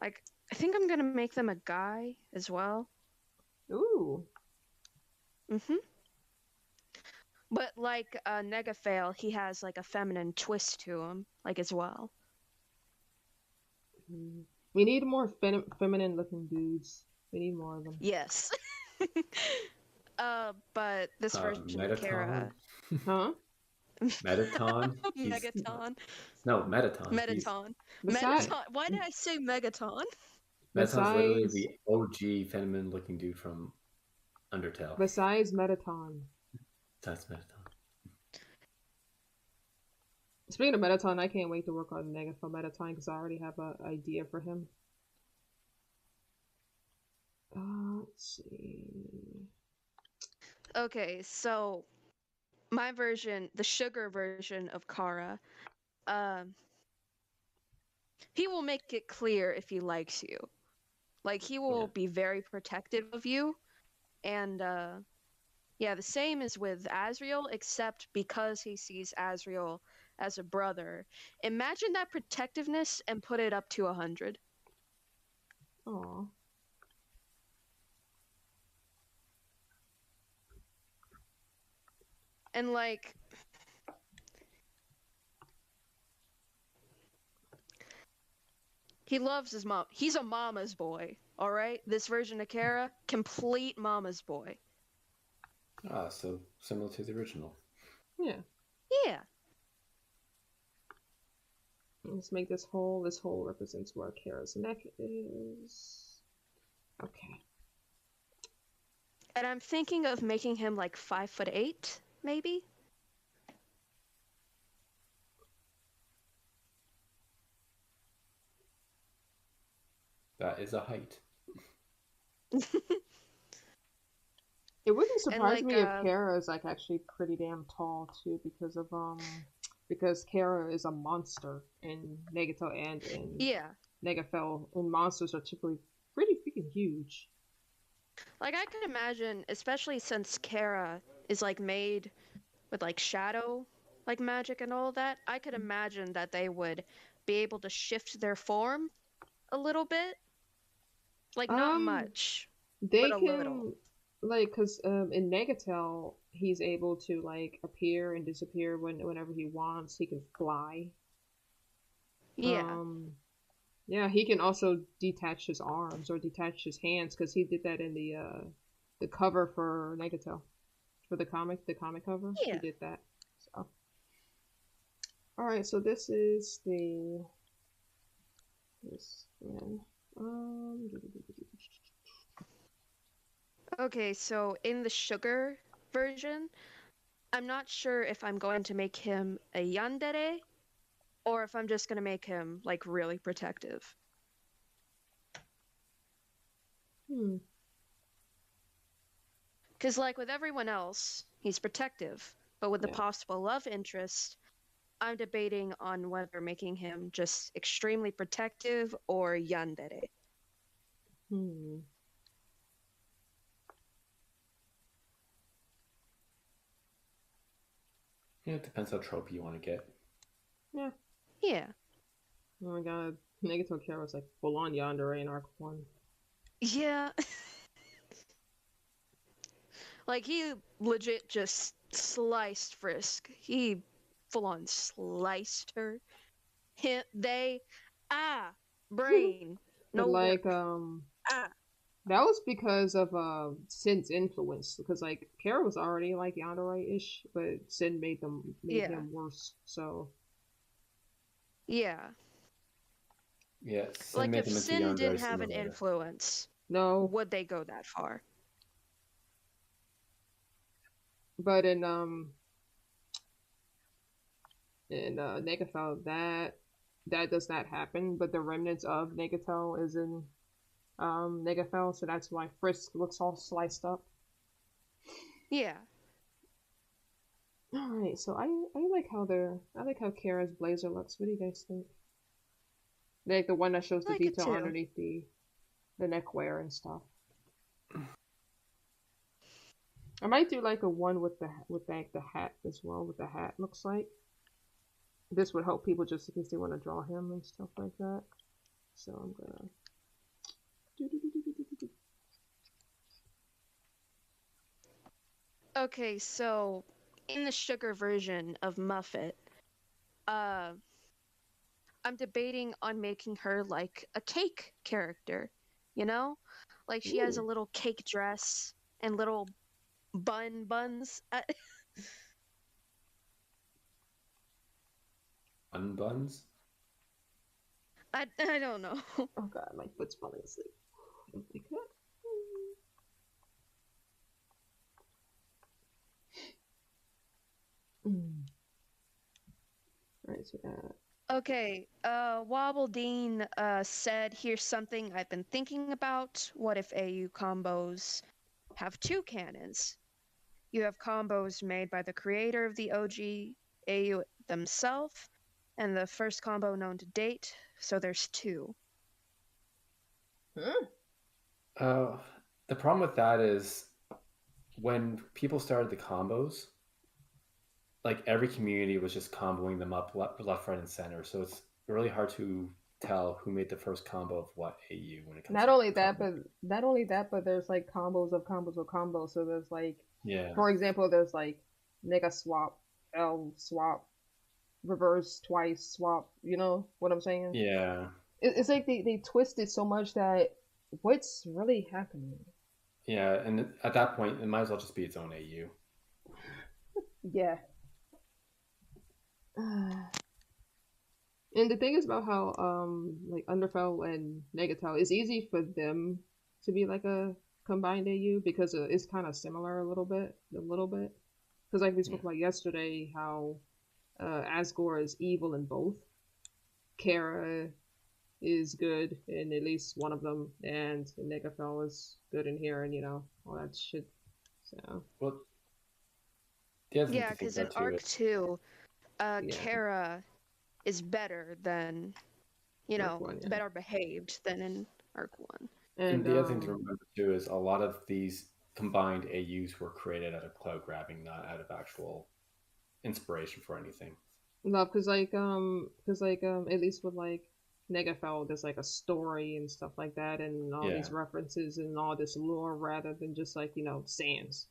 Like I think I'm gonna make them a guy as well. Ooh. Mm-hmm. But like NegaFell, he has like a feminine twist to him, like as well. We need more feminine looking dudes. We need more of them. Yes. But this version of Kara. Huh? Metaton? Megaton. No, Metaton. Metaton. Besides... Metaton. Why did I say Megaton? Metaton's literally the OG feminine looking dude from UnderTale. Besides Metaton. That's Metaton. Speaking of Metaton, I can't wait to work on NegaFell Metaton because I already have an idea for him. Let's see. Okay, so my version, the sugar version of Kara, he will make it clear if he likes you. Like, he will be very protective of you. And, yeah, the same is with Asriel, except because he sees Asriel as a brother. Imagine that protectiveness and put it up to 100. Aww. And, like... He loves his mom. He's a mama's boy, alright? This version of Kara, complete mama's boy. So similar to the original. Yeah. Yeah. Let's make this hole. This hole represents where Kara's neck is. Okay. And I'm thinking of making him like 5'8", maybe? That is a height. It wouldn't surprise like, me if Kara is like actually pretty damn tall too, because Kara is a monster in Negatale and in NegaFell, and monsters are typically pretty freaking huge. Like I could imagine, especially since Kara is like made with like shadow, like magic and all that, I could imagine that they would be able to shift their form a little bit. Like not much, they but a can, little. Like, cause in Negatale he's able to like appear and disappear whenever he wants. He can fly. Yeah. Yeah, he can also detach his arms or detach his hands, because he did that in the cover for Negatale, for the comic cover. Yeah. He did that. So, all right. So this is this one. Okay, so in the sugar version, I'm not sure if I'm going to make him a yandere or if I'm just going to make him like really protective. Because like with everyone else, he's protective, but with the possible love interest, I'm debating on whether making him just extremely protective or yandere. Yeah, it depends how tropey you want to get. Yeah. Yeah. Oh my god, Negatale Chapter was like full on yandere in Arc 1. Yeah. Like, he legit just sliced Frisk. He full on sliced her. Brain. But No like, work. that was because of Sin's influence. Because like Kara was already like yandere-ish, but Sin made him worse. So yeah. Yeah, Sin Like, made if them into Sin yandere didn't sooner have or an later. influence, no, would they go that far? but in NegaFell that does not happen. But the remnants of Negatale is in NegaFell, so that's why Frisk looks all sliced up. Yeah. All right, so I like how Kara's blazer looks. What do you guys think? Like the one that shows the I like it detail too. underneath the neckwear and stuff. I might do like a one with the hat as well. What the hat looks like. This would help people just in case they want to draw him and stuff like that. So I'm gonna. Okay, so in the sugar version of Muffet, I'm debating on making her like a cake character, you know? Like, she has a little cake dress and little buns. Buns? I don't know. Oh god, my foot's falling asleep. I don't think that. Alright, so that. Okay, Wobble Dean said, here's something I've been thinking about. What if AU combos have two canons? You have combos made by the creator of the OG AU themselves, and the first combo known to date, so there's two. The problem with that is when people started the combos, like every community was just comboing them up left, right, and center. So it's really hard to tell who made the first combo of what AU when it comes. Not only that, but there's like combos of combos of combos. So there's like, for example, there's like Nega swap, L swap, reverse twice swap. You know what I'm saying? Yeah. It's like they twisted so much that what's really happening? Yeah, and at that point, it might as well just be its own AU. Yeah. And the thing is about how like UnderTale and Negatale, it's easy for them to be like a combined AU because it's kind of similar a little bit. Because like we spoke about yesterday, how Asgore is evil in both. Kara is good in at least one of them, and NegaFell is good in here, and all that shit. So yeah, because in Arc 2, Kara is better than better behaved than in Arc 1. And the other thing to remember too is a lot of these combined AUs were created out of cloud grabbing, not out of actual inspiration for anything. No, because at least with like NegaFell, there's like a story and stuff like that, and all these references and all this lore, rather than just like sans.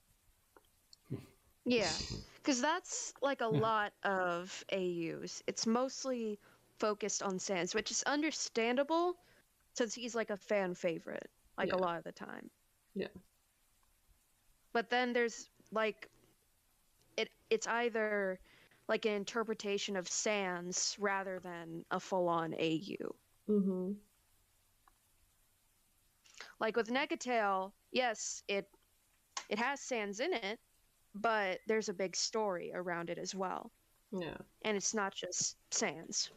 Yeah, because that's like a lot of AUs. It's mostly focused on sans, which is understandable since he's like a fan favorite, a lot of the time. Yeah. But then there's like it's either like an interpretation of sans rather than a full-on AU. Mm-hmm. Like with Negatale, yes, it has sans in it, but there's a big story around it as well. Yeah. And it's not just sans.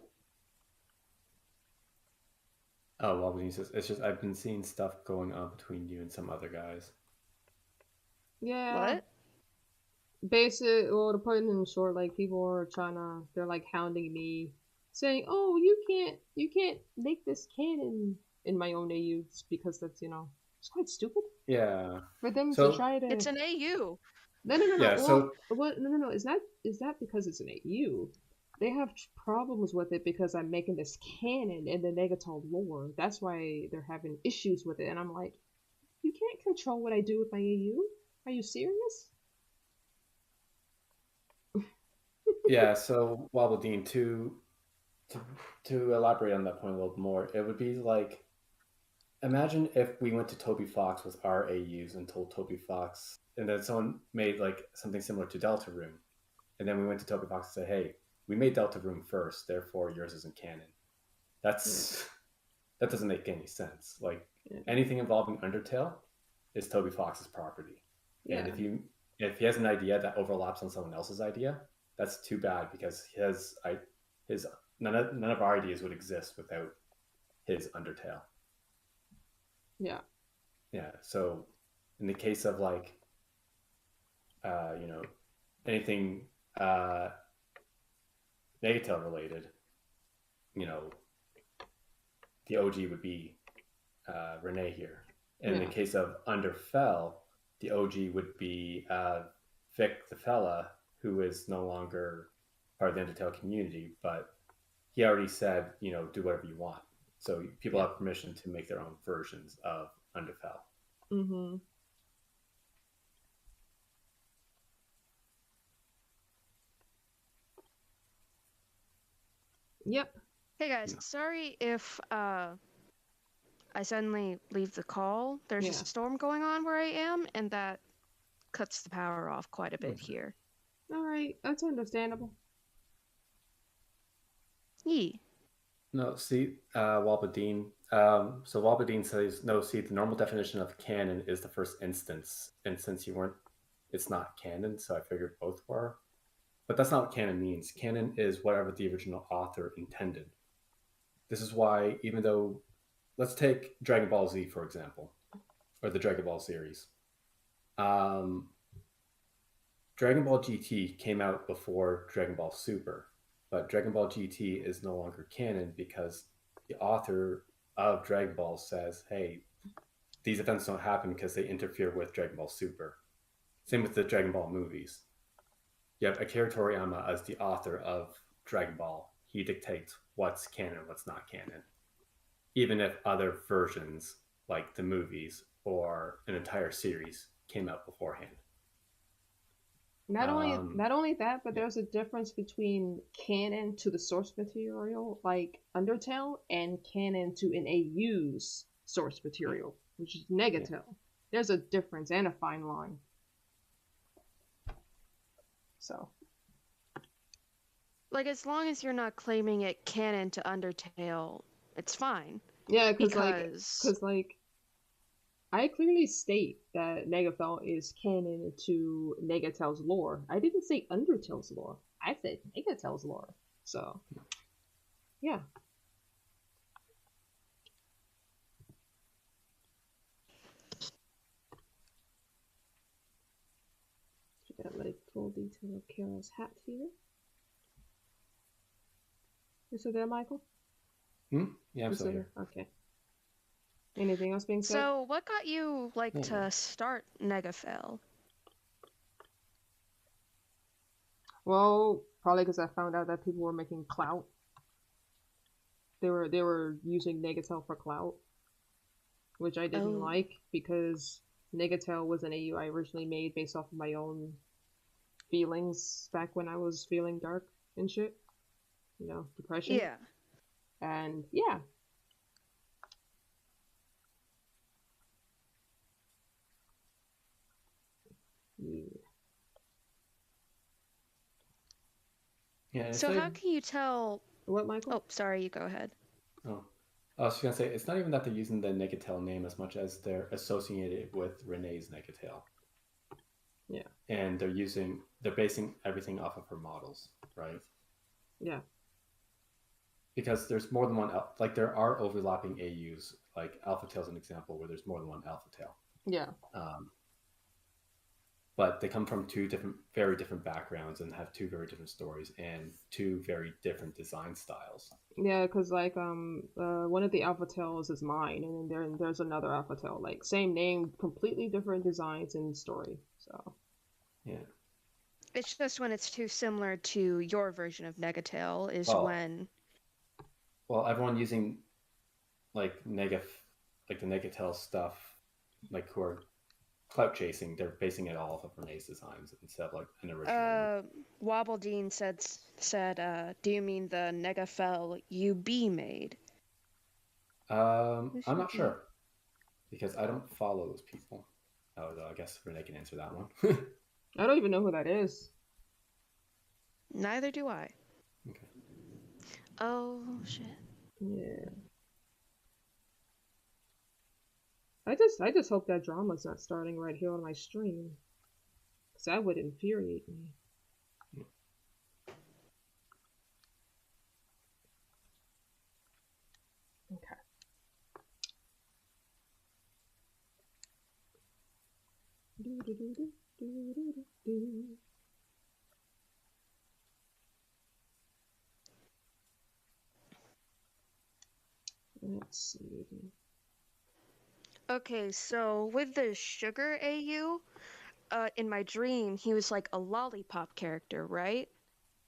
Oh, well, it's just I've been seeing stuff going on between you and some other guys. Yeah. What? To put it in short, like people are they're like hounding me, saying, "Oh, you can't make this canon in my own AUs because that's it's quite stupid." Yeah. For them to try to. It's an AU. No. Yeah, Well, no. Is that because it's an AU? They have problems with it because I'm making this canon in the Negatale lore. That's why they're having issues with it. And I'm like, you can't control what I do with my AU? Are you serious? Yeah, so Wobbledine, to elaborate on that point a little more, it would be like, imagine if we went to Toby Fox with our AUs and told Toby Fox, and then someone made like something similar to Delta Room, and then we went to Toby Fox and said, "Hey, we made Delta Room first, therefore yours isn't canon." That doesn't make any sense. Like anything involving Undertale is Toby Fox's property, and if he has an idea that overlaps on someone else's idea, that's too bad because none of our ideas would exist without his Undertale. Yeah. So in the case of like, anything Negatale related, the OG would be Renee here. And in the case of UnderTale, the OG would be Vic the fella, who is no longer part of the Undertale community, but he already said, do whatever you want. So people have permission to make their own versions of UnderTale. Mm-hmm. Yep. Hey guys, sorry if I suddenly leave the call. There's a storm going on where I am, and that cuts the power off quite a bit here. All right, that's understandable. Yee. No, see, Walbadine. So Walbadine says, no, see, the normal definition of canon is the first instance. And since you weren't, it's not canon, so I figured both were. But that's not what canon means. Canon is whatever the original author intended. This is why, even though, let's take Dragon Ball Z, for example, or the Dragon Ball series. Dragon Ball GT came out before Dragon Ball Super, but Dragon Ball GT is no longer canon because the author of Dragon Ball says, hey, these events don't happen because they interfere with Dragon Ball Super. Same with the Dragon Ball movies. You have Akira Toriyama as the author of Dragon Ball. He dictates what's canon and what's not canon. Even if other versions, like the movies or an entire series, came out beforehand. Not only that, but there's a difference between canon to the source material, like UnderTale, and canon to an AU's source material, which is Negatale. Yeah. There's a difference and a fine line. So, like, as long as you're not claiming it canon to UnderTale, it's fine. Yeah, because I clearly state that NegaFell is canon to Negatale's lore. I didn't say UnderTale's lore. I said Negatale's lore. So, yeah. You got like full detail of Carol's hat here. You still there, Michael? Yeah, I'm still here. Okay. Anything else being said? So, what got you to start NegaFell? Well, probably because I found out that people were making clout. They were using Negatale for clout, which I didn't like because Negatale was an AU I originally made based off of my own feelings back when I was feeling dark and shit. Depression. Yeah. And yeah. Yeah. So how can you tell? What, Michael? Oh, sorry. You go ahead. Oh, I was gonna say it's not even that they're using the Negatale name as much as they're associating it with Renee's Negatale. Yeah. And they're basing everything off of her models, right? Yeah. Because there's more than one, like there are overlapping AUs, like Alpha Tail's an example where there's more than one Alpha Tail. Yeah. But they come from very different backgrounds and have two very different stories and two very different design styles. Yeah, because like one of the Alpha Tails is mine, and then there's another Alpha Tail, like same name, completely different designs and story. So Yeah. It's just when it's too similar to your version of Negatale is when. Well, everyone using like the Negatale stuff, like who are clout chasing, they're basing it all off of Renee's designs instead of like an original one. Wobbledine said, do you mean the NegaFell UB made? I'm not sure because I don't follow those people. Although I guess Renee can answer that one. I don't even know who that is. Neither do I. Okay. Oh shit. Yeah. I just hope that drama's not starting right here on my stream, because that would infuriate me. Okay. Let's see. Okay, so with the Sugar AU, in my dream, he was like a lollipop character, right?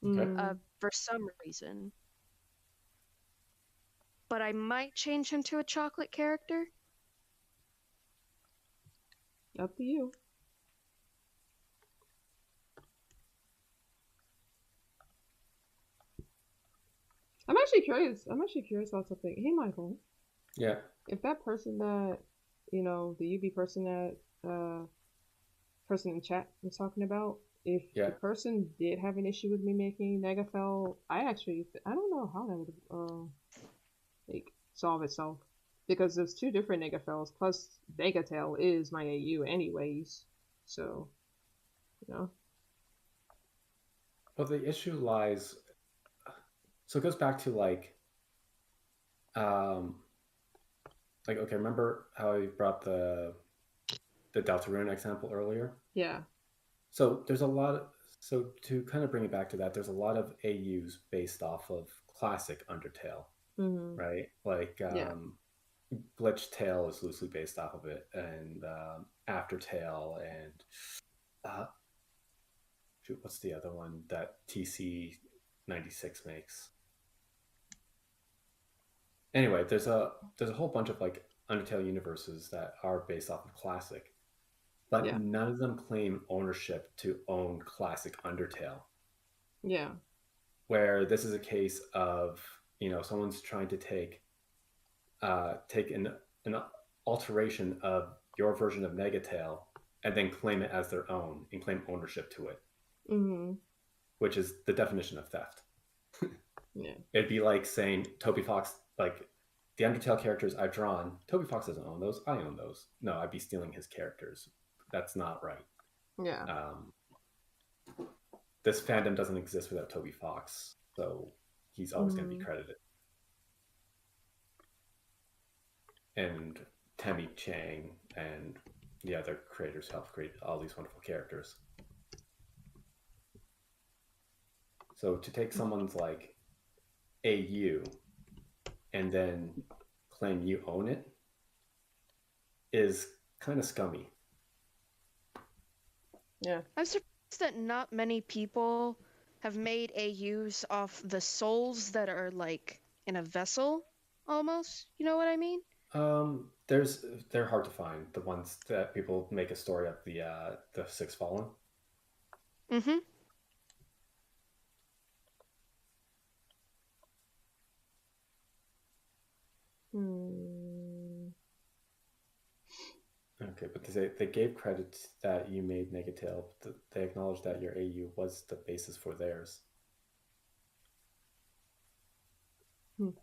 Okay. For some reason. But I might change him to a chocolate character. Up to you. I'm actually curious about something. Hey, Michael. Yeah. If that person that, the UB person that person in chat was talking about, if the person did have an issue with me making NegaFell, I don't know how that would solve itself, because there's two different NegaFells, plus Negatale is my AU anyways, so Well, the issue lies. So it goes back to okay, remember how I brought the Deltarune example earlier? Yeah. So there's a lot. So to kind of bring it back to that, there's a lot of AUs based off of classic Undertale, right? Like Glitch Tale is loosely based off of it, and Aftertale, and what's the other one that TC96 makes? Anyway, there's a whole bunch of like Undertale universes that are based off of classic, but none of them claim ownership to own classic Undertale. Yeah. Where this is a case of, someone's trying to take an alteration of your version of Negatale and then claim it as their own and claim ownership to it. Which is the definition of theft. Yeah. It'd be like saying Toby Fox, like the Undertale characters I've drawn, Toby Fox doesn't own those, I own those. No, I'd be stealing his characters. That's not right. Yeah. This fandom doesn't exist without Toby Fox, so he's always going to be credited. And Temmie Chang and the other creators helped create all these wonderful characters. So to take someone's like AU and then claim you own it is kind of scummy. Yeah. I'm surprised that not many people have made AUs off the souls that are like in a vessel almost. You know what I mean? They're hard to find, the ones that people make a story of, the Six Fallen. Okay, but they gave credit that you made Negatale. They acknowledged that your AU was the basis for theirs. What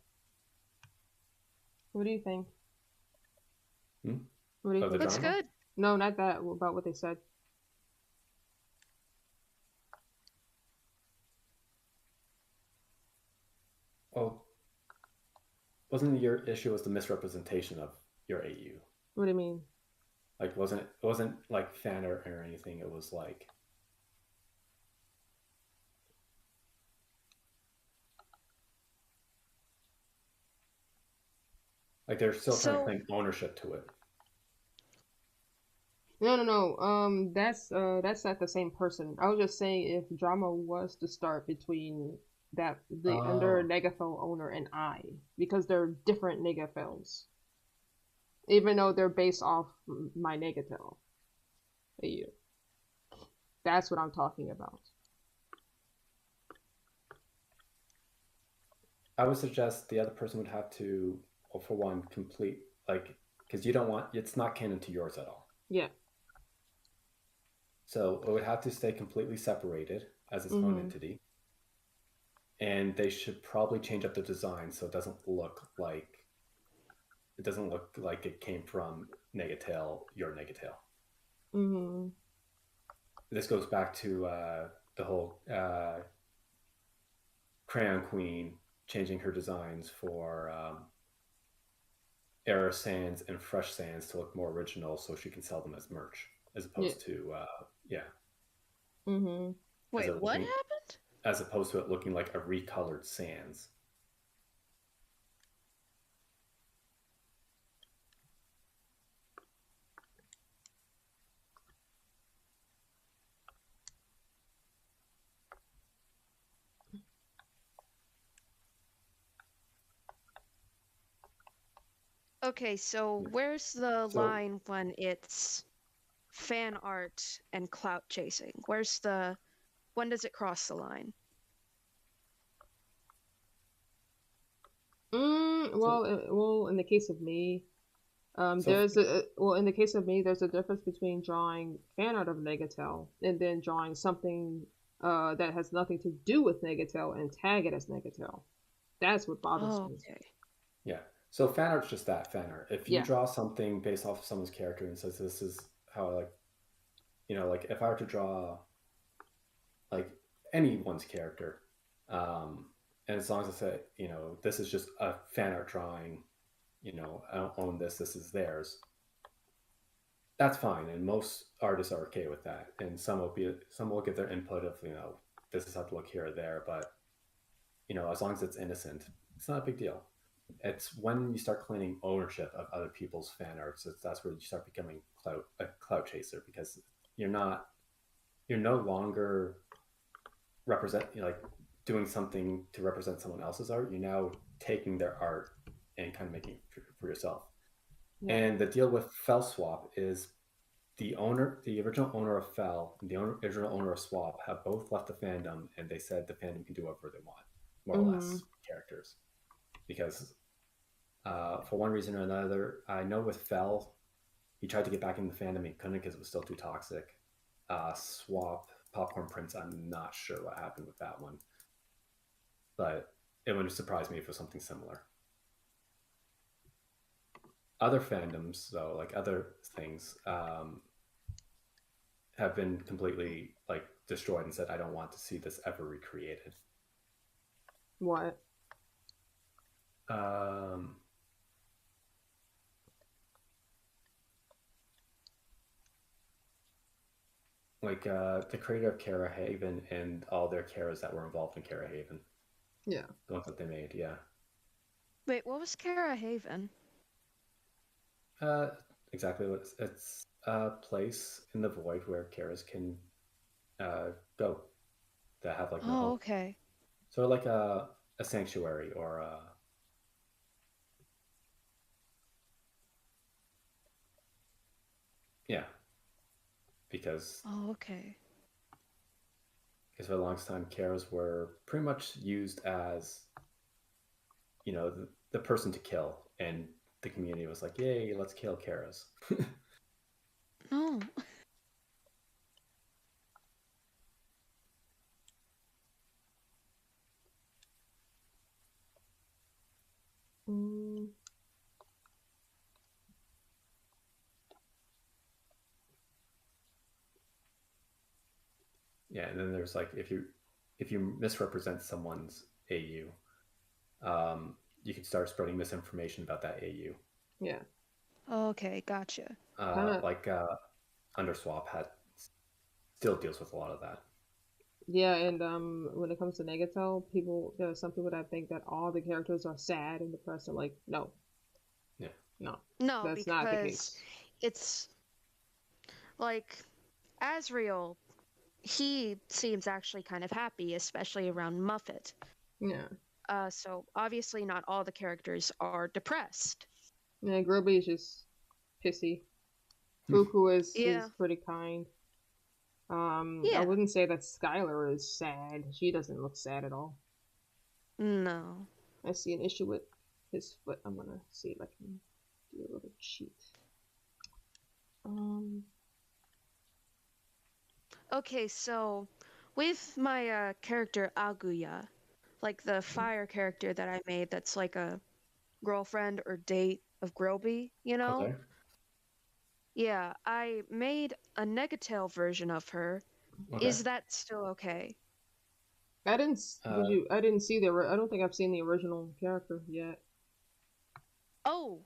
do you think? What do you think? Looks good. No, not that. About what they said. Well, wasn't your issue was the misrepresentation of your AU? What do you mean? Like, it wasn't like fan art or anything. It was like, they're still trying to claim ownership to it. No. That's not the same person. I was just saying if drama was to start between the under Oh, NegaFell owner and I, because they're different NegaFells, even though they're based off my Negatale AU. That's what I'm talking about. I would suggest the other person would have to, well, for one, complete, like, because you don't want, it's not canon to yours at all. Yeah. So it would have to stay completely separated as its own entity. And they should probably change up the design so it doesn't look like it came from Negatale, your Negatale. This goes back to the whole Crayon Queen changing her designs for error sands and fresh sands to look more original so she can sell them as merch as opposed to Wait, what happened? As opposed to it looking like a recolored sands. Okay, so where's the line when it's fan art and clout chasing? When does it cross the line? Well, in the case of me, there's a difference between drawing fan art of Negatale and then drawing something that has nothing to do with Negatale and tag it as Negatale. That's what bothers me. Okay. Yeah. So fan art's just that, fan art. If you draw something based off of someone's character and says this is how I like, like if I were to draw like anyone's character, and as long as I say, this is just a fan art drawing, I don't own this, this is theirs. That's fine, and most artists are okay with that. And some will get their input of, this is how to look here or there, but as long as it's innocent, it's not a big deal. It's when you start claiming ownership of other people's fan arts that's where you start becoming a clout chaser, because you're no longer doing something to represent someone else's art. You're now taking their art and kind of making it for yourself. Yeah. And the deal with Fell Swap is the original owner of Fell and the original owner of Swap have both left the fandom, and they said the fandom can do whatever they want, more or less, characters. Because for one reason or another, I know with Fell, he tried to get back in the fandom, he couldn't because it was still too toxic. Swap, Popcorn Prince, I'm not sure what happened with that one. But it wouldn't surprise me if it was something similar. Other fandoms, though, like other things, have been completely destroyed and said, I don't want to see this ever recreated. What? The creator of Kara Haven and all their Karas that were involved in Kara Haven. Yeah. The ones that they made, yeah. Wait, what was Kara Haven? Exactly what it's a place in the void where Karas can go. That have no hope. Okay. So like a sanctuary or a... Yeah. Because... okay. Because for the longest time, Karas were pretty much used as, the person to kill. And the community was like, yay, let's kill Karas. No. Yeah, and then there's if you misrepresent someone's AU, you can start spreading misinformation about that AU. Yeah. Okay, gotcha. Underswap still deals with a lot of that. Yeah, and when it comes to Negatale, there are some people that think that all the characters are sad and depressed. I'm like, no. Yeah. No. No, that's because not the case. It's like, Asriel, he seems actually kind of happy, especially around Muffet. Yeah. So obviously not all the characters are depressed. Yeah, Groby is just pissy. Fuku is Yeah. pretty kind. Yeah. I wouldn't say that Skylar is sad. She doesn't look sad at all. No. I see an issue with his foot. I'm gonna see if I can do a little cheat. Okay, so with my character Aguya, like the fire character that I made that's like a girlfriend or date of Groby, you know? Okay. Yeah, I made a Negatale version of her. Okay. Is that still okay? I didn't see I don't think I've seen the original character yet. Oh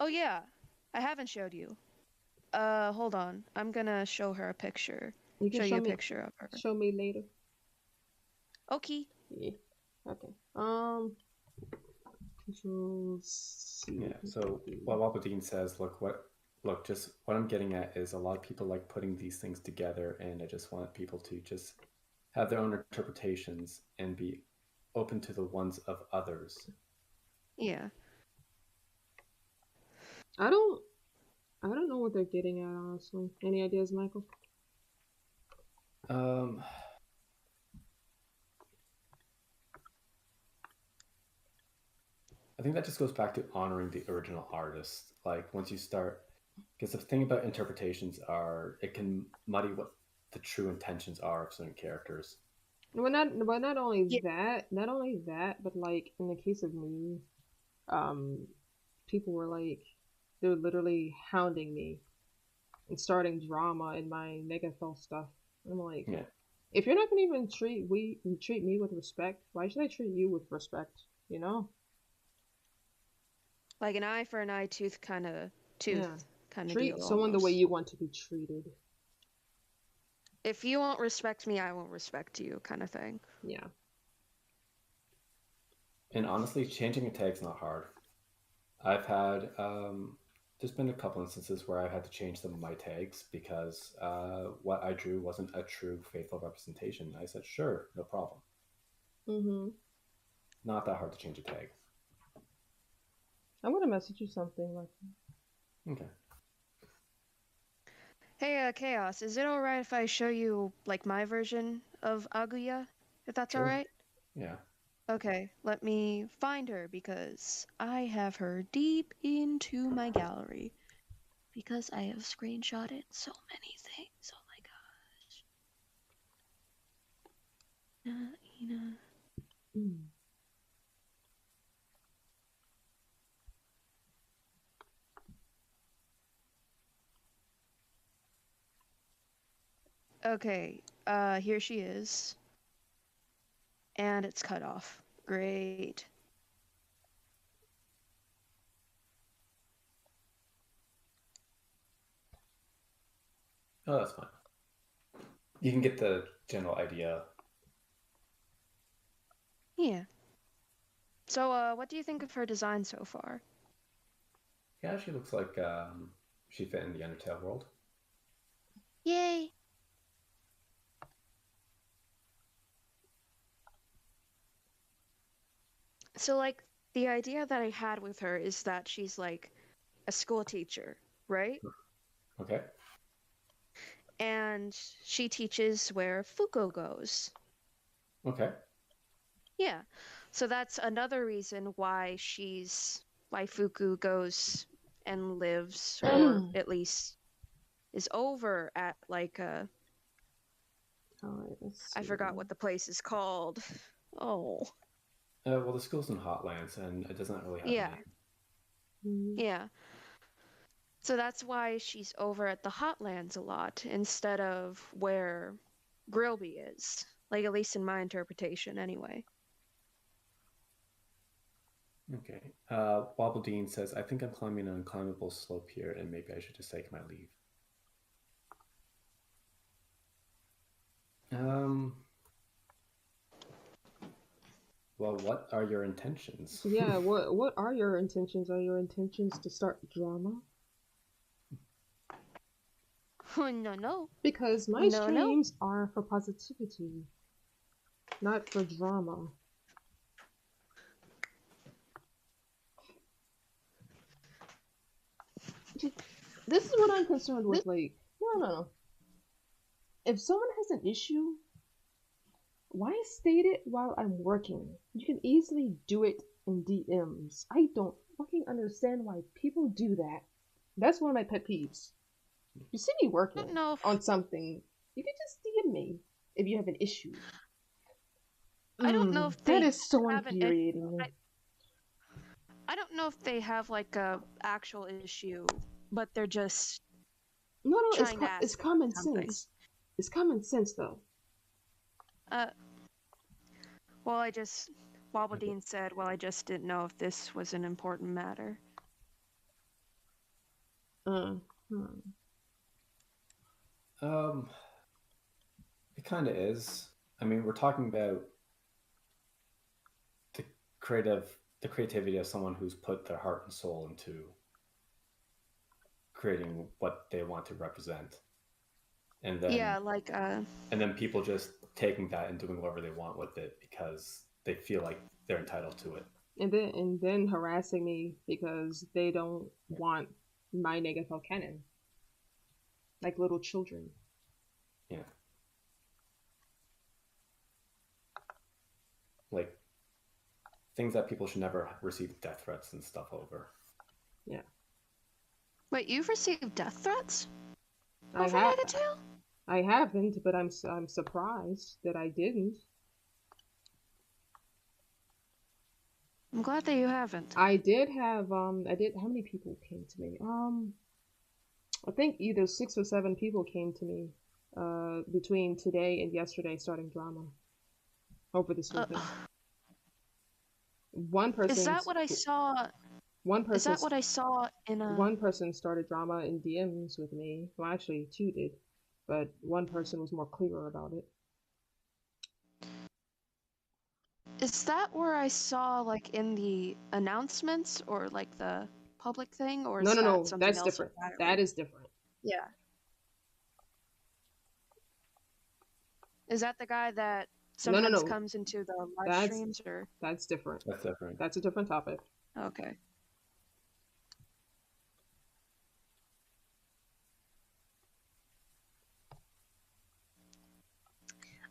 yeah. I haven't showed you. Hold on. I'm gonna show her a picture. You can show you a me, picture of her. Show me later. Okay. Yeah. Okay. Controls. Yeah. So what Walpadine says, look, just what I'm getting at is a lot of people like putting these things together, and I just want people to just have their own interpretations and be open to the ones of others. Yeah. I don't know what they're getting at, honestly. Any ideas, Michael? I think that just goes back to honoring the original artist. Like once you start, because the thing about interpretations are it can muddy what the true intentions are of certain characters. Well, not only that, but like in the case of me, people were like, they were literally hounding me and starting drama in my NegaFell stuff. I'm like, yeah. If you're not gonna even treat me with respect, why should I treat you with respect? You know? Like an eye for an eye, tooth kind of deal. Treat someone the way you want to be treated. If you won't respect me, I won't respect you, kind of thing. Yeah. And honestly, changing a tag's not hard. I've had there's been a couple instances where I've had to change some of my tags because what I drew wasn't a true faithful representation. I said, sure, no problem. Mm-hmm. Not that hard to change a tag. I'm gonna message you something like that. Okay. Hey, Chaos, is it alright if I show you, like, my version of Aguya? If that's Sure. alright? Yeah. Okay, let me find her because I have her deep into my gallery. Because I have screenshotted so many things. Oh my gosh. Ina. Okay, here she is. And it's cut off. Great. Oh, that's fine. You can get the general idea. Yeah. So, what do you think of her design so far? Yeah, she looks like she fit in the UnderTale world. Yay! So, like, the idea that I had with her is that she's, like, a school teacher, right? Okay. And she teaches where Fuko goes. Okay. Yeah. So that's another reason why Fuku goes and lives, or at least is over at, like, I forgot what the place is called. Oh. Well, the school's in Hotlands, and it doesn't really have a name. Yeah. So that's why she's over at the Hotlands a lot, instead of where Grilby is. Like, at least in my interpretation, anyway. Okay. Wobbledine says, I think I'm climbing an unclimbable slope here, and maybe I should just take my leave. Well, what are your intentions? Yeah, what are your intentions? Are your intentions to start drama? No. Because my streams are for positivity, not for drama. This is what I'm concerned with. Like, no. If someone has an issue, why state it while I'm working? You can easily do it in DMs. I don't fucking understand why people do that. That's one of my pet peeves. You see me working on something, you can just DM me if you have an issue. I don't know if that is so infuriating. I don't know if they have like a actual issue, but they're just no. It's common sense. It's common sense though. Well, Wobbledine said, well, I just didn't know if this was an important matter. It kind of is. I mean, we're talking about the creativity of someone who's put their heart and soul into creating what they want to represent. And then and then people just taking that and doing whatever they want with it because they feel like they're entitled to it. And then harassing me because they don't want my NegaFell canon. Like little children. Yeah. Like things that people should never receive death threats and stuff over. Yeah. Wait, you've received death threats? I haven't, but I'm surprised that I didn't. I'm glad that you haven't. I did have how many people came to me? I think either 6 or 7 people came to me between today and yesterday starting drama over this whole thing. One person. Is that what I saw? One person. Is that what I saw in a? One person started drama in DMs with me. Well, actually, 2 did, but one person was more clearer about it. Is that where I saw like in the announcements or like the public thing, or is no, something that's else different. entirely? That is different. Yeah. Is that the guy that sometimes comes into the live streams, or? That's different. That's different. That's a different topic. Okay.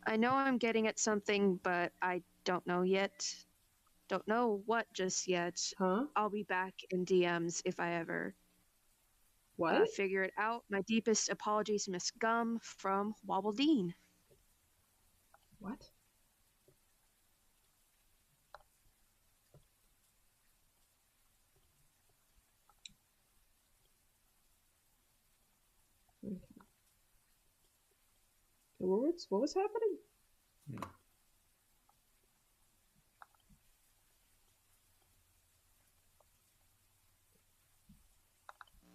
I know I'm getting at something, but I don't know yet. Don't know what just yet. Huh? I'll be back in DMs if I ever figure it out. My deepest apologies, Miss Gum, from Wobbledine. What? Okay. What was happening?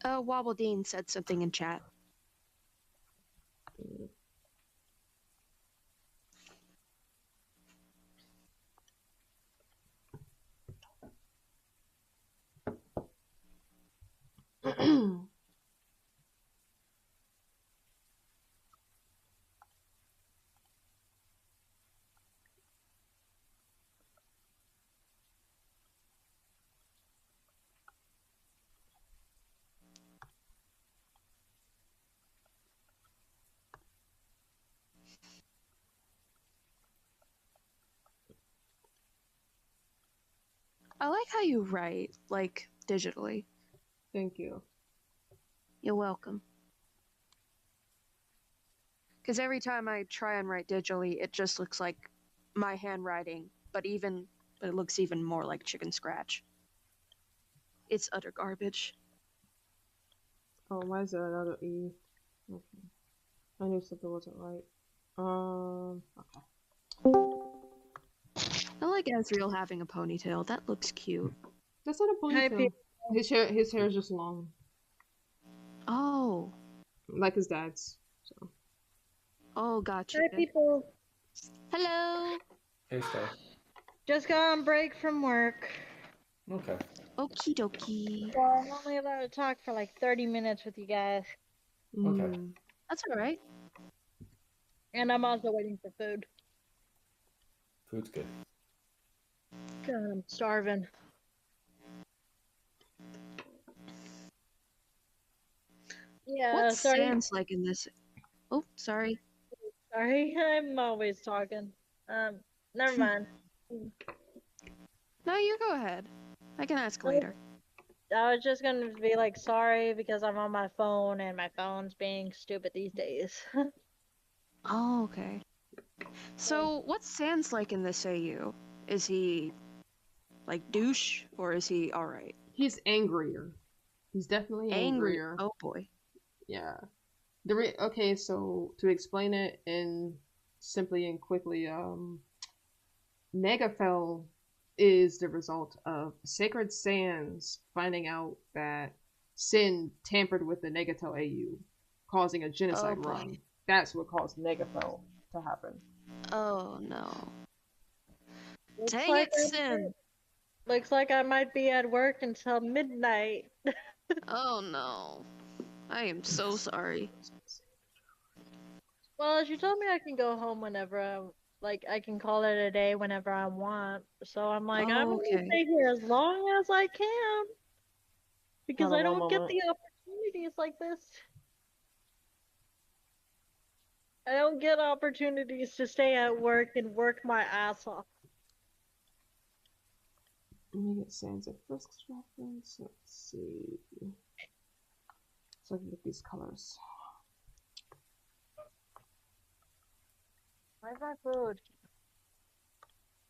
Wobbledine said something in chat. I like how you write, like, digitally. Thank you. You're welcome. Because every time I try and write digitally, it just looks like my handwriting, but it looks even more like chicken scratch. It's utter garbage. Oh, why is there another E? Okay. I knew something wasn't right. Okay. I like Ezreal having a ponytail. That looks cute. That's not a ponytail. His hair is just long. Oh. Like his dad's. So. Oh, gotcha. Hi, people. Hello. Hey, Star. Just got on break from work. Okay. Okie dokie. So I'm only allowed to talk for like 30 minutes with you guys. Okay. That's all right. And I'm also waiting for food. Food's good. God, I'm starving. Yeah, What's sorry. Sans like in this? Oh, sorry. Sorry, I'm always talking. Never mind. No, you go ahead. I can ask later. I was just gonna be like, sorry because I'm on my phone and my phone's being stupid these days. Oh, okay. So, what's Sans like in this AU? Is he like douche or is he all right? He's angrier. He's definitely Angry. angrier. Oh boy. Yeah. Okay, so to explain it in simply and quickly, NegaFell is the result of Sacred Sands finding out that Sin tampered with the Negatale AU, causing a genocide Oh, boy. run. That's what caused NegaFell to happen. Oh no. Looks Dang like it, Sin. Looks like I might be at work until midnight. Oh no. I am so sorry. Well, she told me I can go home whenever I can call it a day whenever I want. So I'm like, I'm Oh, gonna okay. stay here as long as I can. Because Hold on I one don't get moment. the opportunities like this. I don't get opportunities to stay at work and work my ass off. Let me get Sans at first reference. Let's see. So I can get these colors. Where's my food?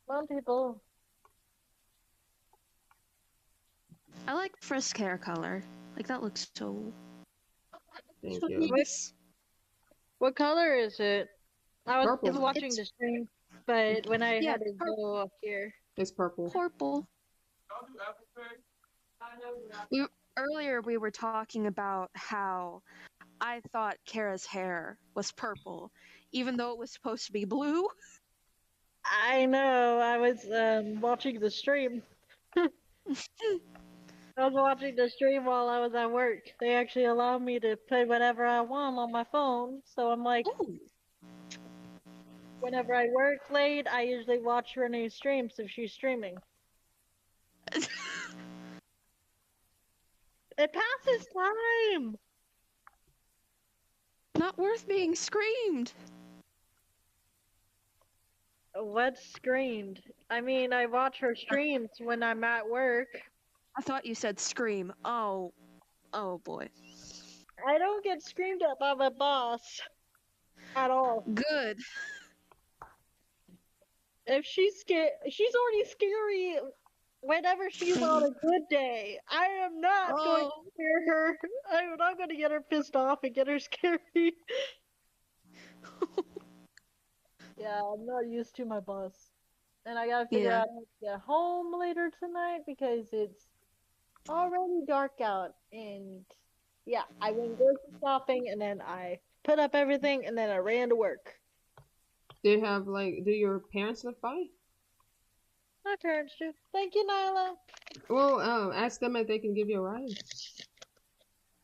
Come on, people. I like Frisk hair color. Like that looks so Thank you. nice. What color is it? I was Purple. watching the stream, but when I Yeah, had to go up here. It's purple. purple. Earlier we were talking about how I thought Kara's hair was purple, even though it was supposed to be blue. I know, I was watching the stream. I was watching the stream while I was at work. They actually allow me to put whatever I want on my phone, so I'm like, Ooh. whenever I work late, I usually watch Renee's streams if she's streaming. It passes time! Not worth being screamed. What's screened? I mean, I watch her streams when I'm at work. I thought you said scream. Oh boy. I don't get screamed at by my boss. At all. Good. If she's already scary whenever she's on a good day. I am not going to scare her. I'm not going to get her pissed off and get her scary. Yeah, I'm not used to my boss. And I gotta figure out how to get home later tonight because it's already dark out. And yeah, I went grocery shopping and then I put up everything and then I ran to work. Do your parents live by? My parents do. Thank you, Nyla. Well, ask them if they can give you a ride.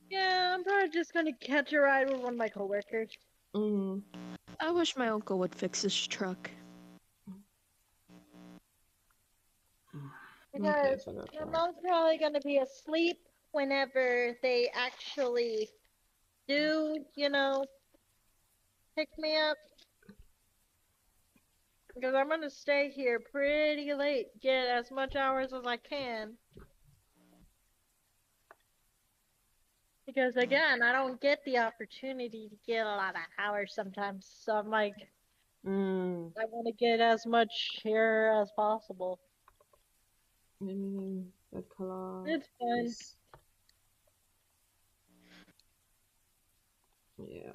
Yeah, I'm probably just gonna catch a ride with one of my coworkers. Mm-hmm. I wish my uncle would fix his truck. Because my mom's probably gonna be asleep whenever they actually do, pick me up. Because I'm gonna stay here pretty late, get as much hours as I can. Because again, I don't get the opportunity to get a lot of hours sometimes. So I'm like, I want to get as much here as possible. That color. It's fun. Is... Yeah.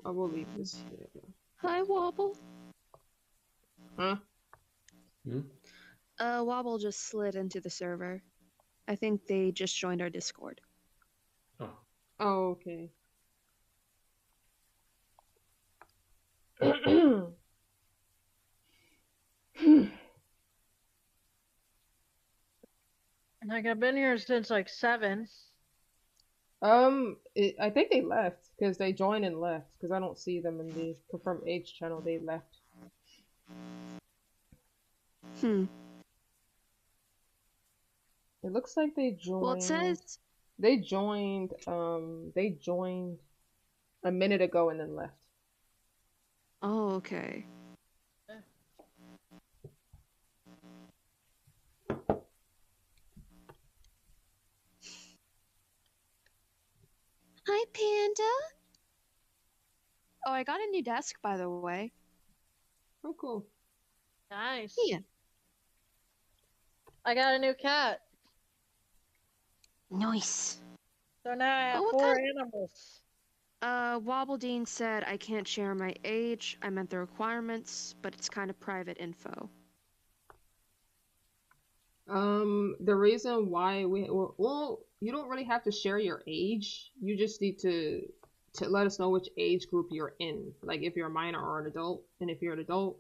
I will leave this here. Hi, Wobble. Huh? Wobble just slid into the server. I think they just joined our Discord. Oh, okay. Like, I've been here since like 7. I think they left because they joined and left because I don't see them in the confirmed age channel. They left. It looks like they joined. Well, it says they joined a minute ago and then left. Oh, okay. Hi, Panda. Oh, I got a new desk, by the way. Oh, cool. Nice. Yeah. I got a new cat. Nice. So now I have 4 animals. Wobbledine said I can't share my age. I meant the requirements, but it's kind of private info. The reason why well, you don't really have to share your age. You just need to let us know which age group you're in. Like if you're a minor or an adult, and if you're an adult,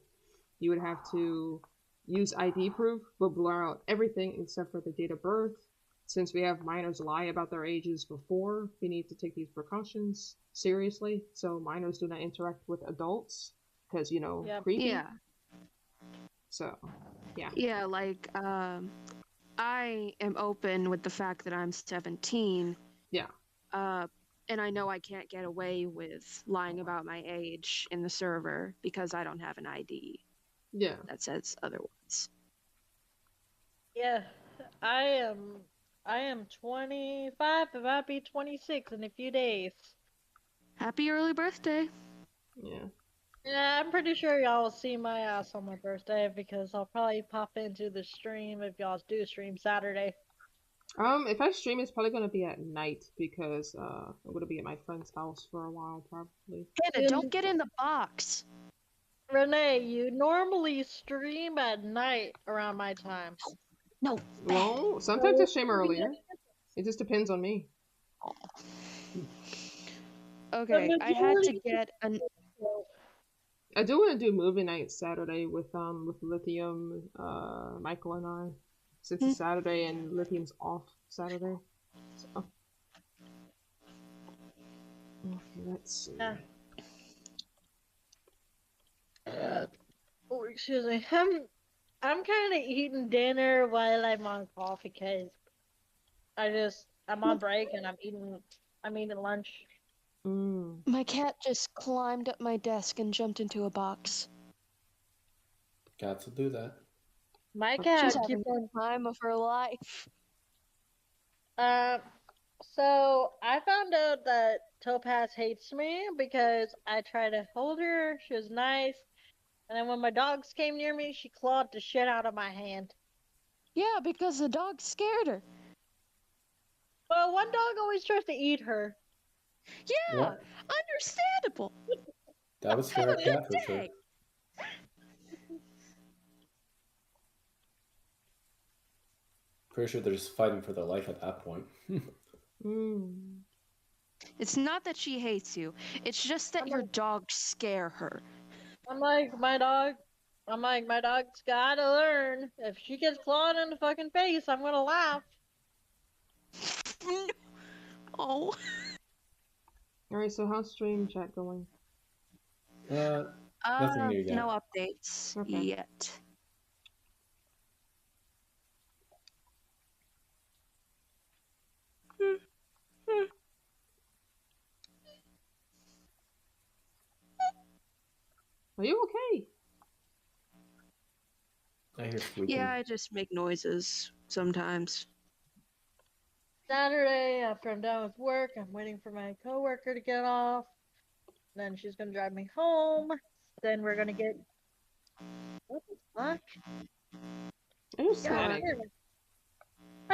you would have to use ID proof, but blur out everything except for the date of birth. Since we have minors lie about their ages before, we need to take these precautions seriously. So minors do not interact with adults because, you know, creepy. Yeah. So, yeah. Yeah, like, I am open with the fact that I'm 17. Yeah. And I know I can't get away with lying about my age in the server because I don't have an ID. Yeah. That says otherwise. Yeah, I am 25, about to be 26 in a few days. Happy early birthday. Yeah. Yeah, I'm pretty sure y'all will see my ass on my birthday because I'll probably pop into the stream if y'all do stream Saturday. If I stream, it's probably gonna be at night because I'm gonna be at my friend's house for a while, probably. Panda, don't get in the box. Renee, you normally stream at night around my time. No. Well, sometimes I stream earlier. It just depends on me. Okay, I had to get an. I do want to do movie night Saturday with Lithium, Michael and I, since it's Saturday and Lithium's off Saturday. So. Okay, let's see. Oh, excuse me. I'm kind of eating dinner while I'm on call because I'm on break and I'm eating lunch. My cat just climbed up my desk and jumped into a box. Cats will do that. My cat She's having the time of her life. So I found out that Topaz hates me because I try to hold her. She was nice. And then when my dogs came near me, she clawed the shit out of my hand. Yeah, because the dog scared her. Well, one dog always tries to eat her. Yeah, what? Understandable. That would scare a cat for sure. Pretty sure they're just fighting for their life at that point. It's not that she hates you. It's just that your dogs scare her. I'm like, my dog's gotta learn. If she gets clawed in the fucking face, I'm gonna laugh. Oh. Alright, so how's stream chat going? Nothing new yet. No updates yet. Are you okay? I hear squeaking. Yeah, I just make noises sometimes. Saturday, after I'm done with work, I'm waiting for my coworker to get off. Then she's gonna drive me home. Then we're gonna get. What the fuck? I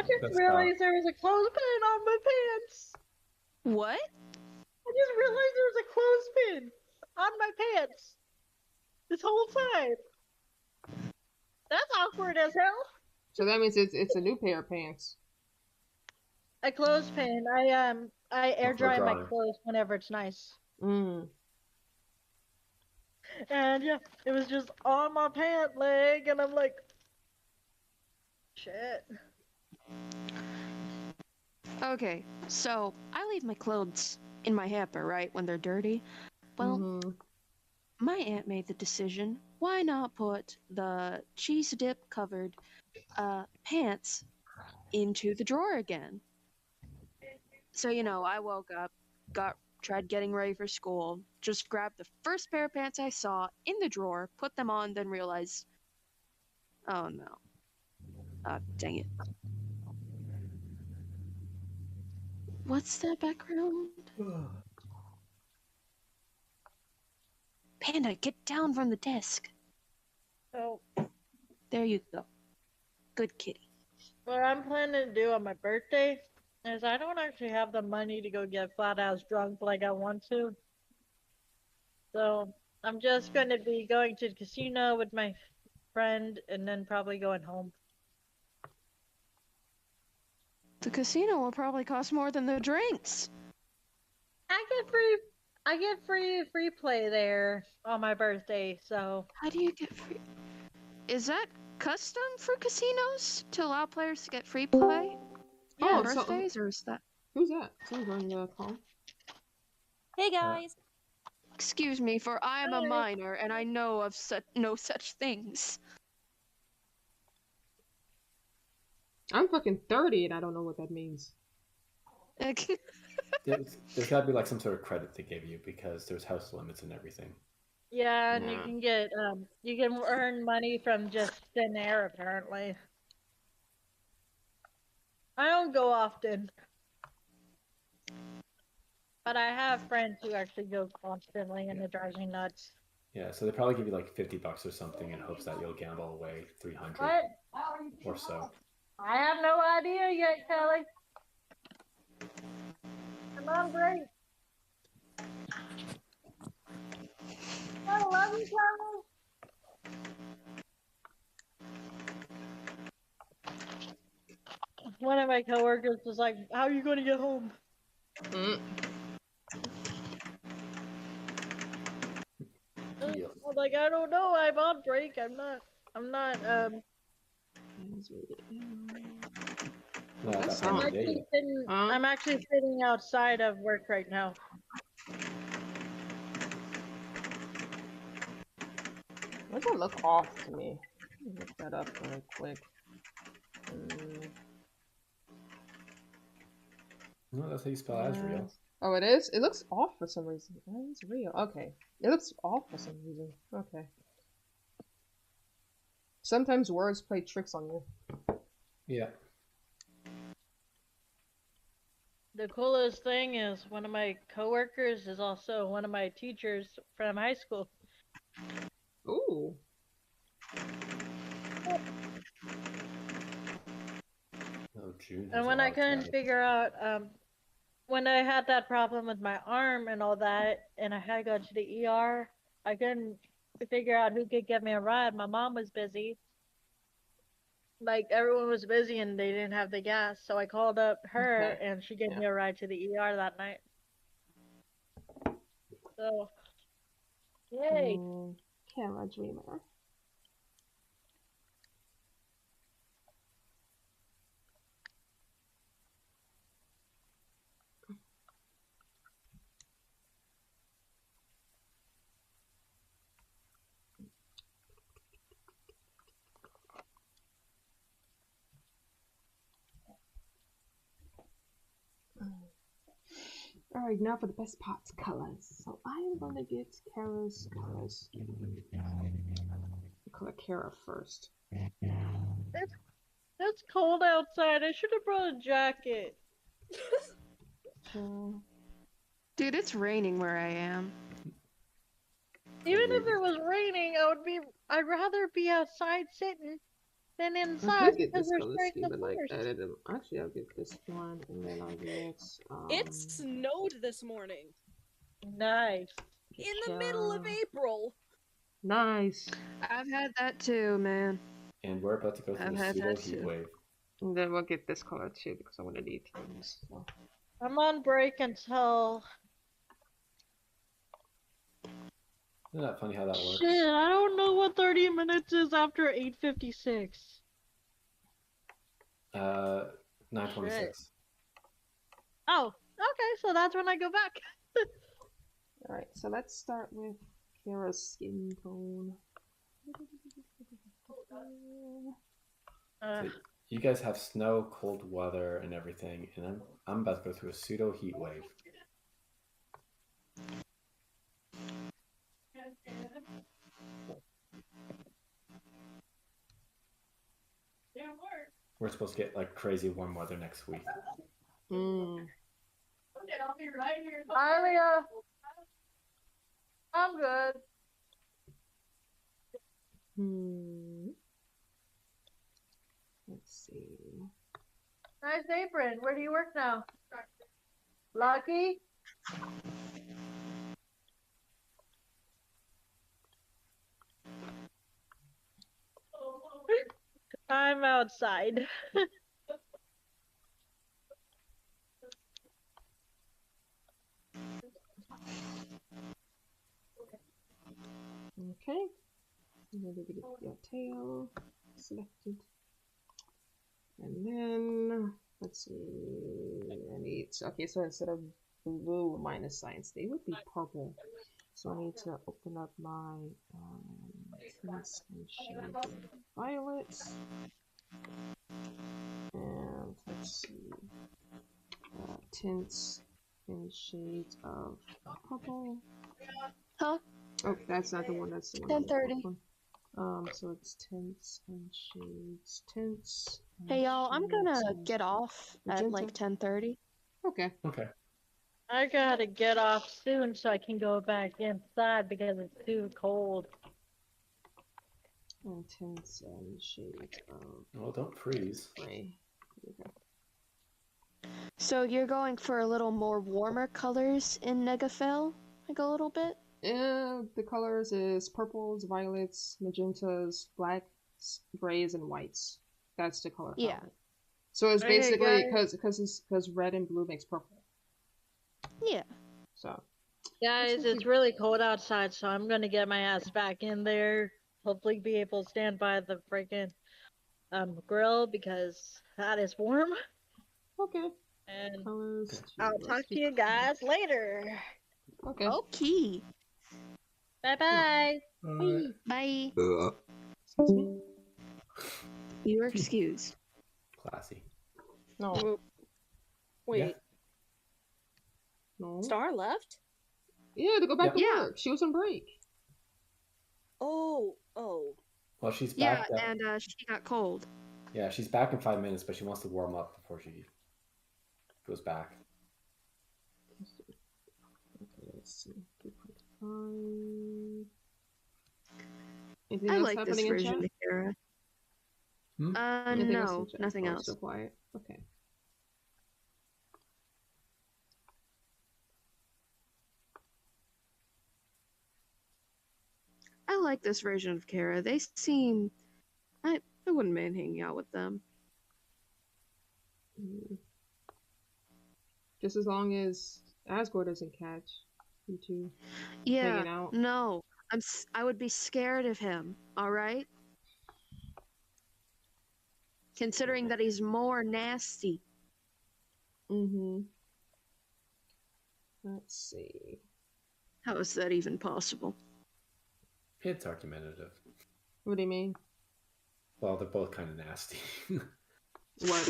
just realized there was a clothespin on my pants. What? I just realized there was a clothespin on my pants this whole time. That's awkward as hell. So that means it's a new pair of pants. A clothespin. I air dry my clothes whenever it's nice. And yeah, it was just on my pant leg, and I'm like, shit. Okay, so I leave my clothes in my hamper, right, when they're dirty. Well, my aunt made the decision, why not put the cheese dip covered pants into the drawer again? So, I woke up, tried getting ready for school, just grabbed the first pair of pants I saw in the drawer, put them on, then realized, oh no. Dang it. What's that background? Panda, get down from the desk. Oh. There you go. Good kitty. What I'm planning to do on my birthday is I don't actually have the money to go get flat ass drunk like I want to. So I'm just going to be going to the casino with my friend and then probably going home. The casino will probably cost more than the drinks. I get free play there on my birthday, so. How do you get free? Is that custom for casinos to allow players to get free play on birthdays, or is that? Who's that? Someone's on the call. Hey guys. Excuse me, for I am a minor and I know of no such things. I'm fucking 30 and I don't know what that means. There's gotta be like some sort of credit they give you because there's house limits and everything. Yeah, and you can get you can earn money from just thin air apparently. I don't go often. But I have friends who actually go constantly and it drives me nuts. Yeah, so they probably give you like $50 or something in hopes that you'll gamble away 300 or so. I have no idea yet, Kelly. I'm on break. I love you, Kelly. One of my coworkers was like, "How are you going to get home?" Yeah. I'm like, I don't know. I'm on break. I'm not. I'm actually sitting outside of work right now. Why does that look off to me? Let me look that up really quick. No, that's how you spell Asriel. Oh, it is? It looks off for some reason. It's real. Okay. It looks off for some reason. Okay. Sometimes words play tricks on you. Yeah. The coolest thing is one of my coworkers is also one of my teachers from high school. Ooh. Oh, June. And when I couldn't figure out, when I had that problem with my arm and all that, and I had to go to the ER, I couldn't figure out who could give me a ride. My mom was busy. Like, everyone was busy and they didn't have the gas, so I called up her and she gave me a ride to the ER that night. So, yay! Camera Dreamer. Alright, now for the best parts, colors. So I am gonna get Kara's colors. Color Kara first. It's cold outside. I should have brought a jacket. Dude, it's raining where I am. Even if it was raining, I'd rather be outside sitting than inside. I could get this color scheme, but like actually I'll get this one and then I'll get It snowed this morning. Nice. In the middle of April. Nice. I've had that too, man. And we're about to go through the pseudo heat wave. And then we'll get this color too because I'm gonna need things. So. I'm on break until. Isn't that funny how that works? Shit, I don't know what 30 minutes is after 8:56. 9:26. Oh, okay, so that's when I go back. Alright, so let's start with Kara's skin tone. So you guys have snow, cold weather, and everything, and I'm about to go through a pseudo heat wave. We're supposed to get like crazy warm weather next week. Aria, I'm good. Let's see. Nice apron. Where do you work now? Lucky? I'm outside. Okay. Maybe get your tail selected. And then, let's see, I need, okay, so instead of blue minus signs, they would be purple. So I need to open up my tints and shades of violet. And let's see, tints and shades of purple. Huh? Oh, that's not the one, that's the one. 10:30. So it's tints and shades, tints. Hey y'all, I'm gonna get off at like 10:30. Okay. Okay. I gotta get off soon so I can go back inside because it's too cold. And tints and shades of Well, don't freeze. gray. Okay. So you're going for a little more warmer colors in NegaFell? Like a little bit? The colors is purples, violets, magentas, blacks, grays, and whites. That's the color palette. Yeah. So it's Okay, basically guys. because red and blue makes purple. Yeah. So Guys, it's really cold outside, so I'm gonna get my ass back in there. Hopefully be able to stand by the freaking grill because that is warm. okay. And Colors. I'll talk to you guys later. Okay. Okay. Bye-bye. Bye. Excuse me. You are excused. Classy. No. Wait, Yeah. No. Star left? Yeah, to go back to Yeah. work. She was on break. Oh. Well, she's Yeah, back. and she got cold. Yeah, she's back in 5 minutes, but she wants to warm up before she goes back. Okay, let's see. 2.5. Anything I else like this happening in version chat? of Kara. Hmm? Anything else No, in chat? nothing Oh, else. Still quiet. Okay. I like this version of Kara. They seem... I wouldn't mind hanging out with them. Just as long as Asgore doesn't catch you two Yeah, hanging out. no. I would be scared of him, alright? Considering that he's more nasty. Let's see. How is that even possible? It's argumentative. What do you mean? Well, they're both kind of nasty. What,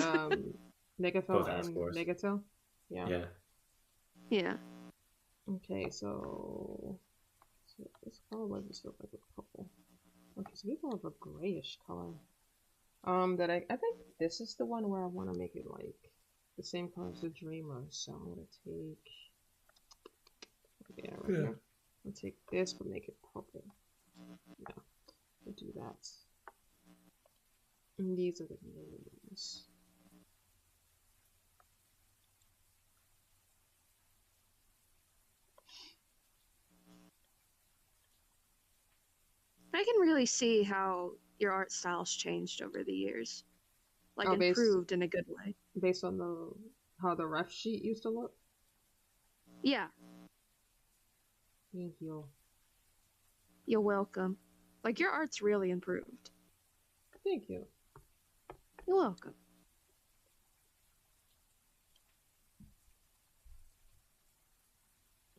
NegaFell Both and Asgores. Negatale? Yeah. Yeah. Yeah. Okay, so this color was just look like a purple. Okay, so we have a grayish color. That I think this is the one where I want to make it like the same color as the Dreamer. So I'm gonna take right here. I'll take this but make it purple. Yeah, we'll do that. And these are the names. I can really see how your art style's changed over the years. Like, Oh, improved in a good way. Based on how the ref sheet used to look? Yeah. Thank you. You're welcome. Like, your art's really improved. Thank you. You're welcome.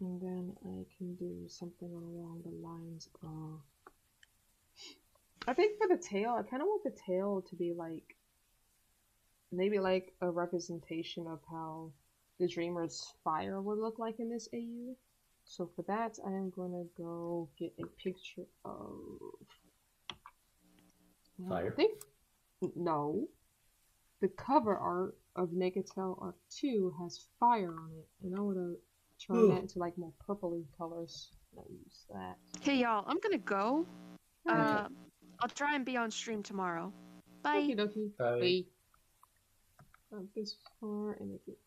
And then I can do something along the lines of... I think for the tail, I kind of want the tail to be like... maybe like a representation of how the Dreamer's fire would look like in this AU. So for that, I am going to go get a picture of... Fire? I think... no. The cover art of Negatale AU has fire on it, and I want to turn that into like more purpley colors. I'll use that. Hey y'all, I'm gonna go. Okay. I'll try and be on stream tomorrow. Bye. Okie dokie. Bye. This far and make it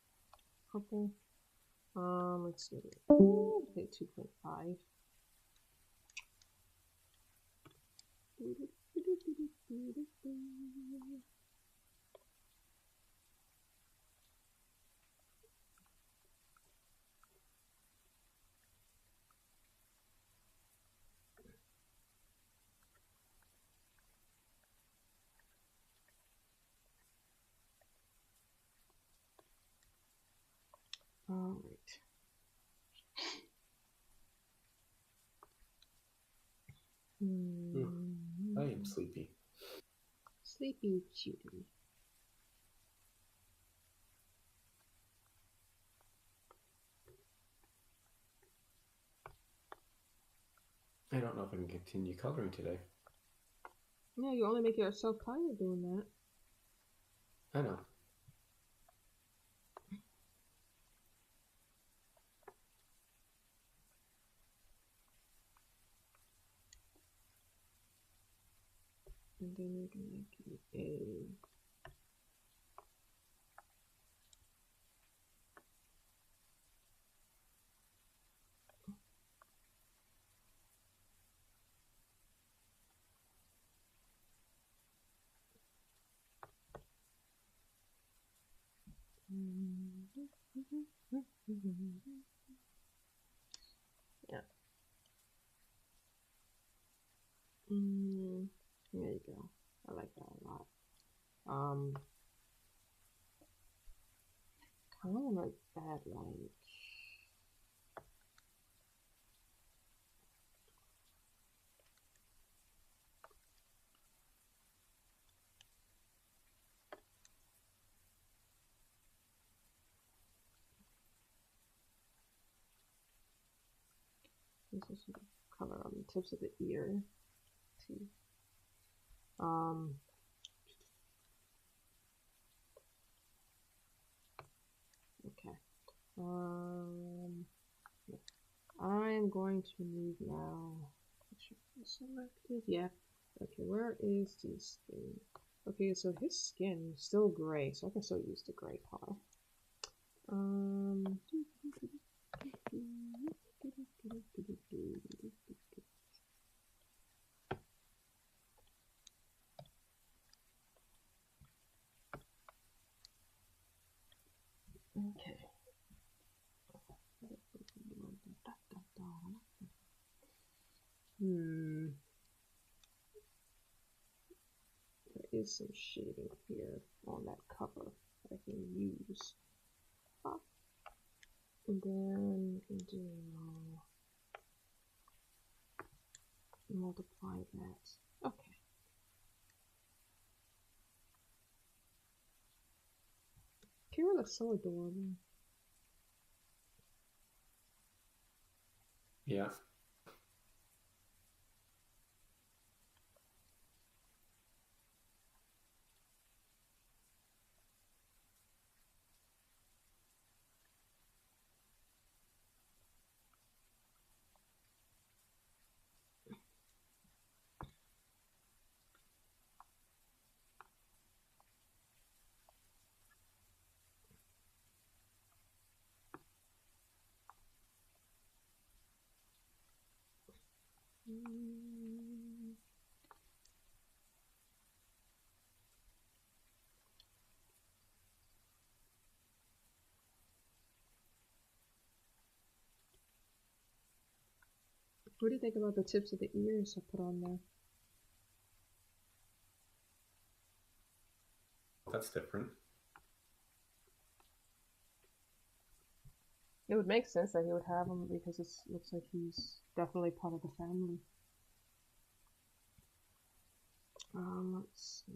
purple. Let's see. Okay, 2.5. All right. I am sleepy. Sleepy cutie. I don't know if I can continue coloring today. Yeah, you only make yourself tired doing that. I know. And then you're gonna give a yeah. There you go. I like that a lot. Kind of want to add like this is some color on the tips of the ear too. Okay. I am going to move now. Selected. Yeah. Okay, where is this thing? Okay, so his skin is still gray, so I can still use the gray color. Okay. There is some shading here on that cover that I can use. And then do multiply that. Okay. Kira looks so adorable. Yeah. What do you think about the tips of the ears I put on there? That's different. It would make sense that he would have him because it looks like he's definitely part of the family. Let's see.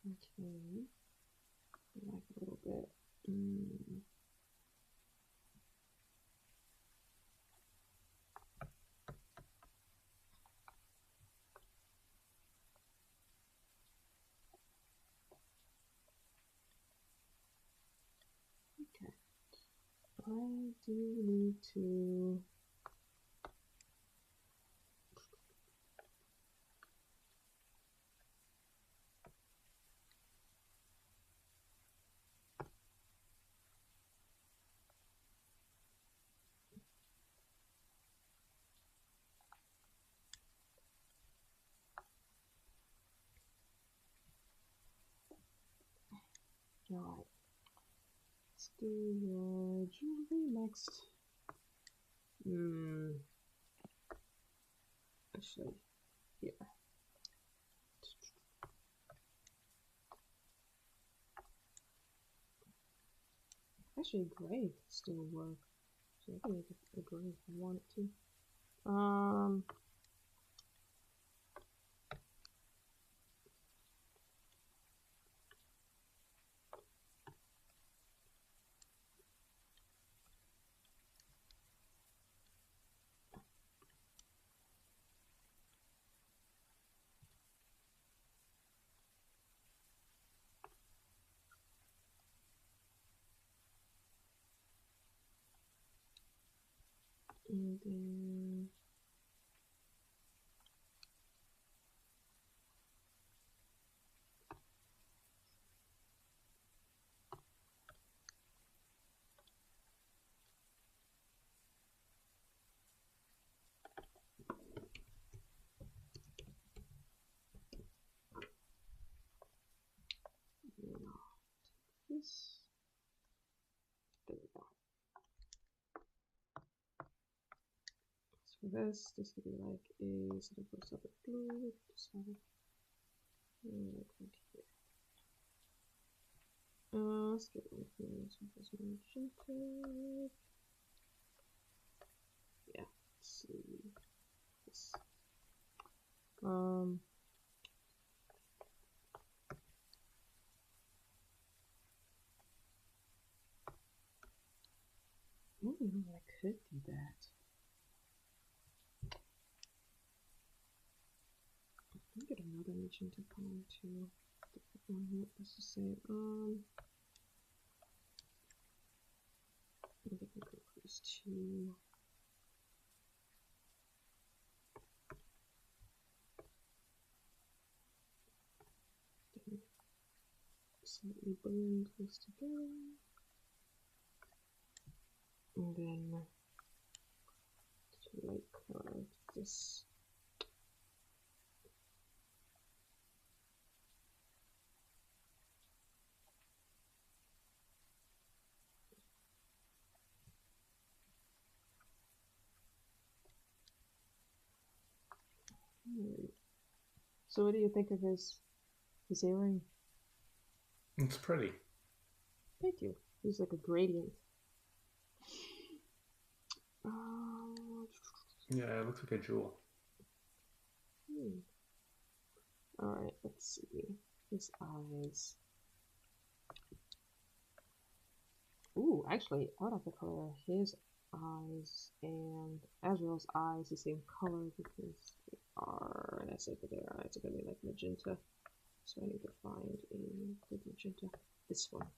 Okay. Like a little bit. Okay. I do need to. Alright. Let's do your jewelry next. Actually, yeah. Actually, gray could still work. So I can make a gray if I wanted to. And then this. There we go. So for this could be like a sort of solid blue, just have it like right here. Let's get one here, so there's magenta. Yeah, let's see this. I don't know if I could do that. Let me get another magenta color too. Different one here. Let's just say, I think I can go for these two. Then slightly blend this together. And then light color this. So what do you think of his earring? It's pretty. Thank you. He's like a gradient. Yeah, it looks like a jewel. Alright, let's see. His eyes. Ooh, actually, I would have to color his eyes and Azrael's eyes the same color because they are, and I said that their eyes are going to be like magenta. So I need to find a good magenta. This one.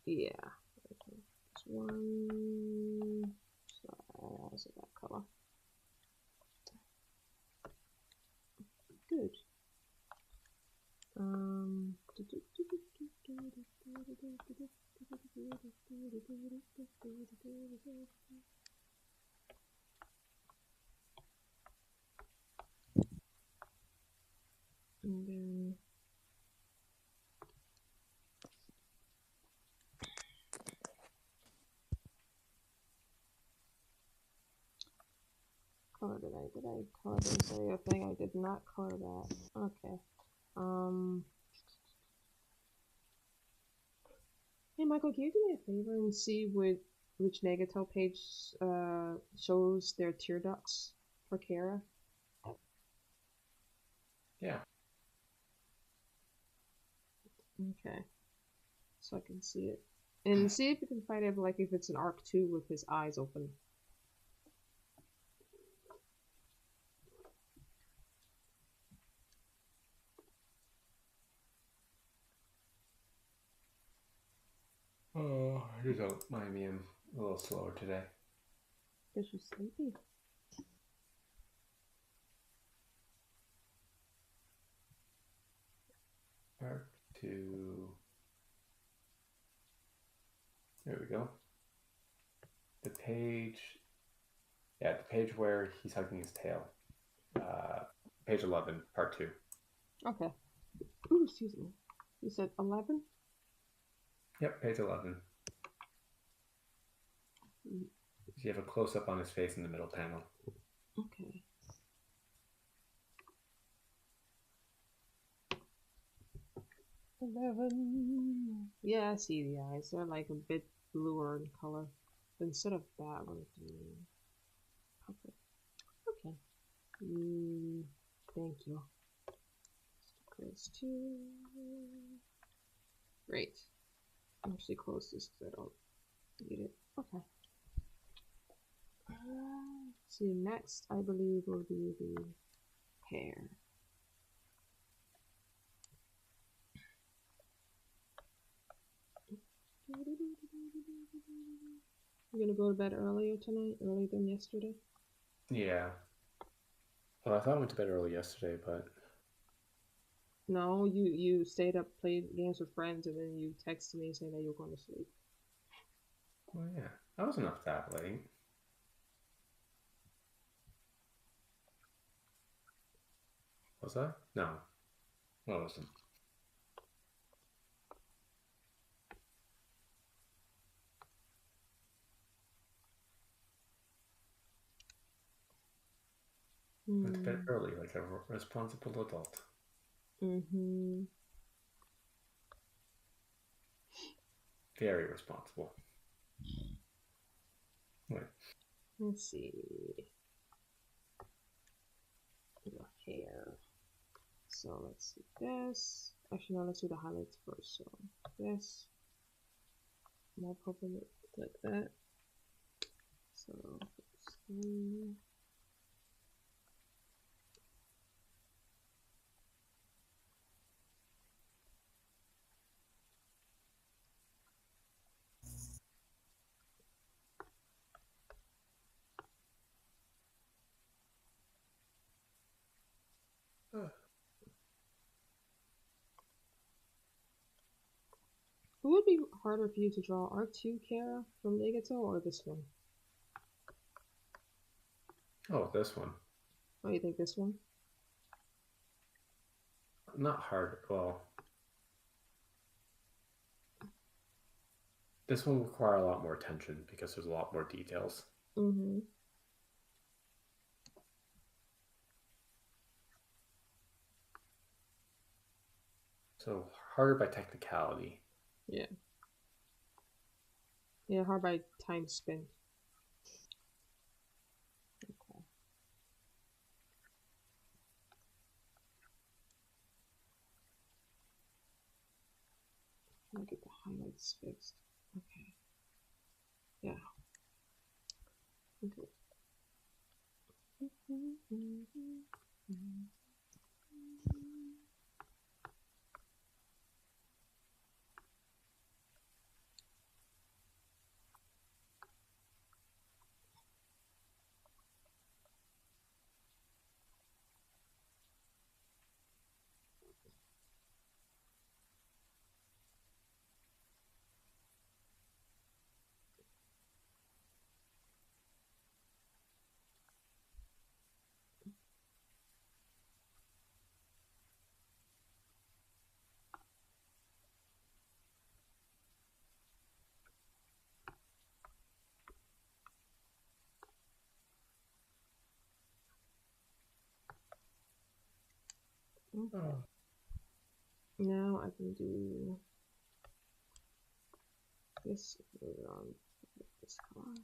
Yeah. This one. Sorry, I said that color. Good. And then color did I? Did I color the entire thing? I did not color that. Okay. Hey Michael, can you do me a favor and see which Negatale page shows their tear ducts for Kara? Yeah. Okay. So I can see it. And see if you can find it, like, if it's an arc 2 with his eyes open. Oh, you don't mind me. I'm a little slower today. Because you're sleepy. Arc 2. There we go. The page. Yeah, the page where he's hugging his tail. Page 11, part 2. Okay. Ooh, excuse me. You said 11? Yep, page 11. You have a close-up on his face in the middle panel. Okay. Yeah, I see the eyes. They're like a bit bluer in color. But instead of that, we're doing purple. Okay. Thank you. Close to. Great. I'll actually close this because I don't need it. Okay. See, next I believe will be the hair. You're gonna go to bed earlier tonight, earlier than yesterday? Yeah. Well, I thought I went to bed early yesterday, but... No, you stayed up, played games with friends, and then you texted me saying that you were going to sleep. Well, yeah. I wasn't up that late. Was I? No. I wasn't. Went to bed early like a responsible adult. Mm-hmm. Very responsible. Wait. Let's see. Your hair. So let's see this. Actually, no, let's do the highlights first. So this. More purple like that. So let's see. Who would be harder for you to draw, R2 Kara from Negatale or this one? Oh, this one. Oh, you think this one? Not hard. Well, this one will require a lot more attention because there's a lot more details. Mm-hmm. So harder by technicality. Yeah. Yeah, hard by time spent. Okay. I'll get the highlights fixed. Okay. Yeah. Okay. Okay. Now I can do this. Move it on this color.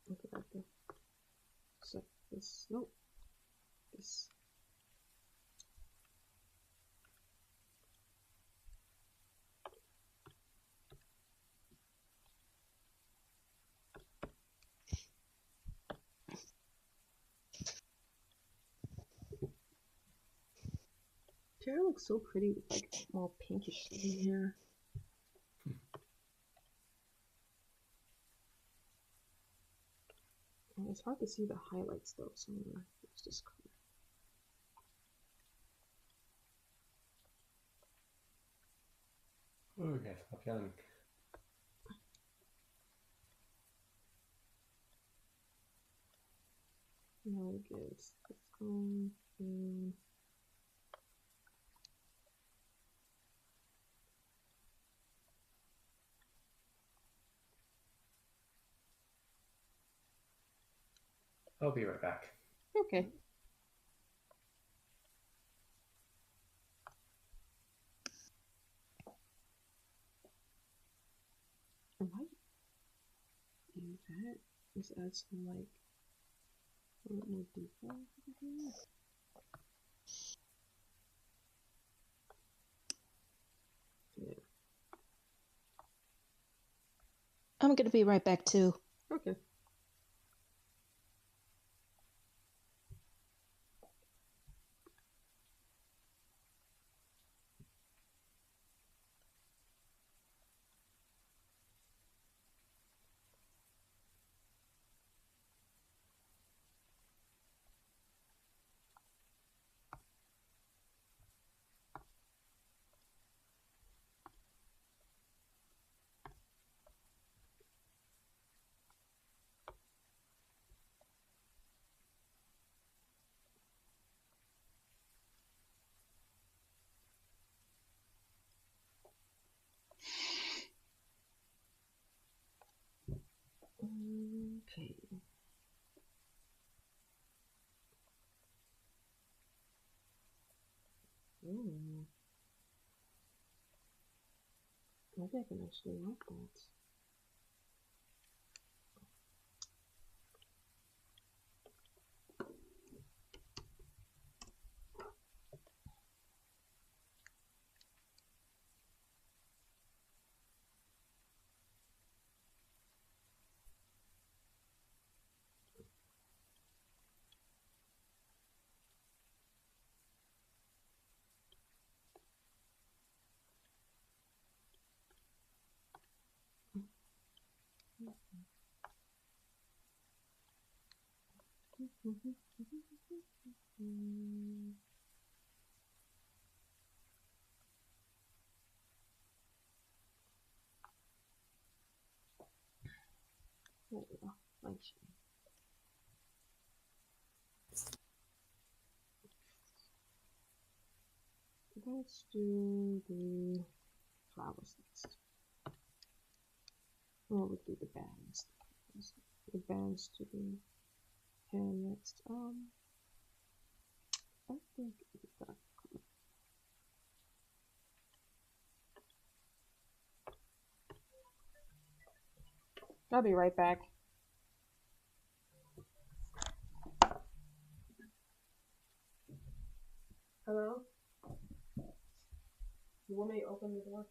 Look at that. So this. Nope. This. Tara looks so pretty with like more pinkish in here. It's hard to see the highlights though, so I'm gonna use this color. Okay, stop yelling. Now I guess it's going to. I'll be right back. Okay. I might do that. Just add some like a little more detail over here. Yeah. I'm gonna be right back too. Okay. Okay. Ooh. Maybe I can actually like that. There we go. Like, let's do the flowers next. Or we'll do the bands. The bands to the hair next. I think that color. I'll be right back. Hello? You want me to open the door?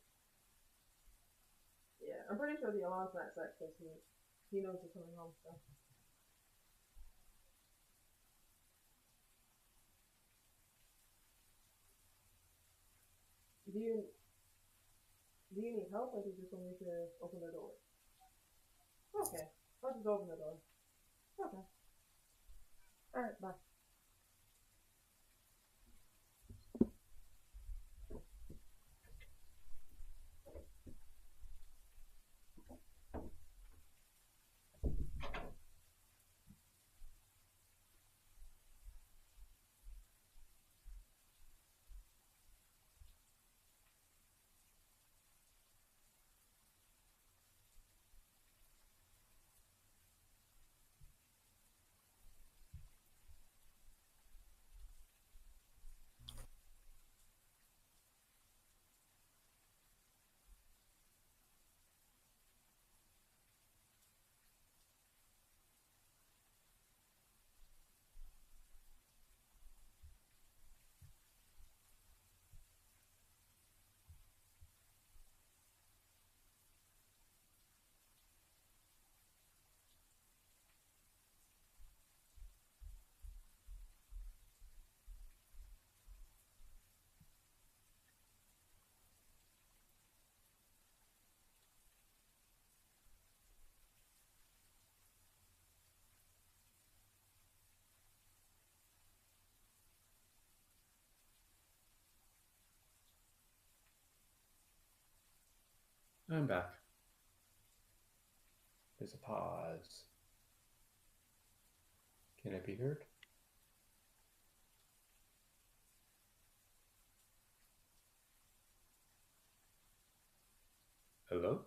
Yeah, I'm pretty sure the alarm's not set because he knows you're coming home, so. Do you need help, or do you just want me to open the door? Okay, I'll just open the door. Okay. Alright, bye. I'm back. There's a pause. Can I be heard? Hello?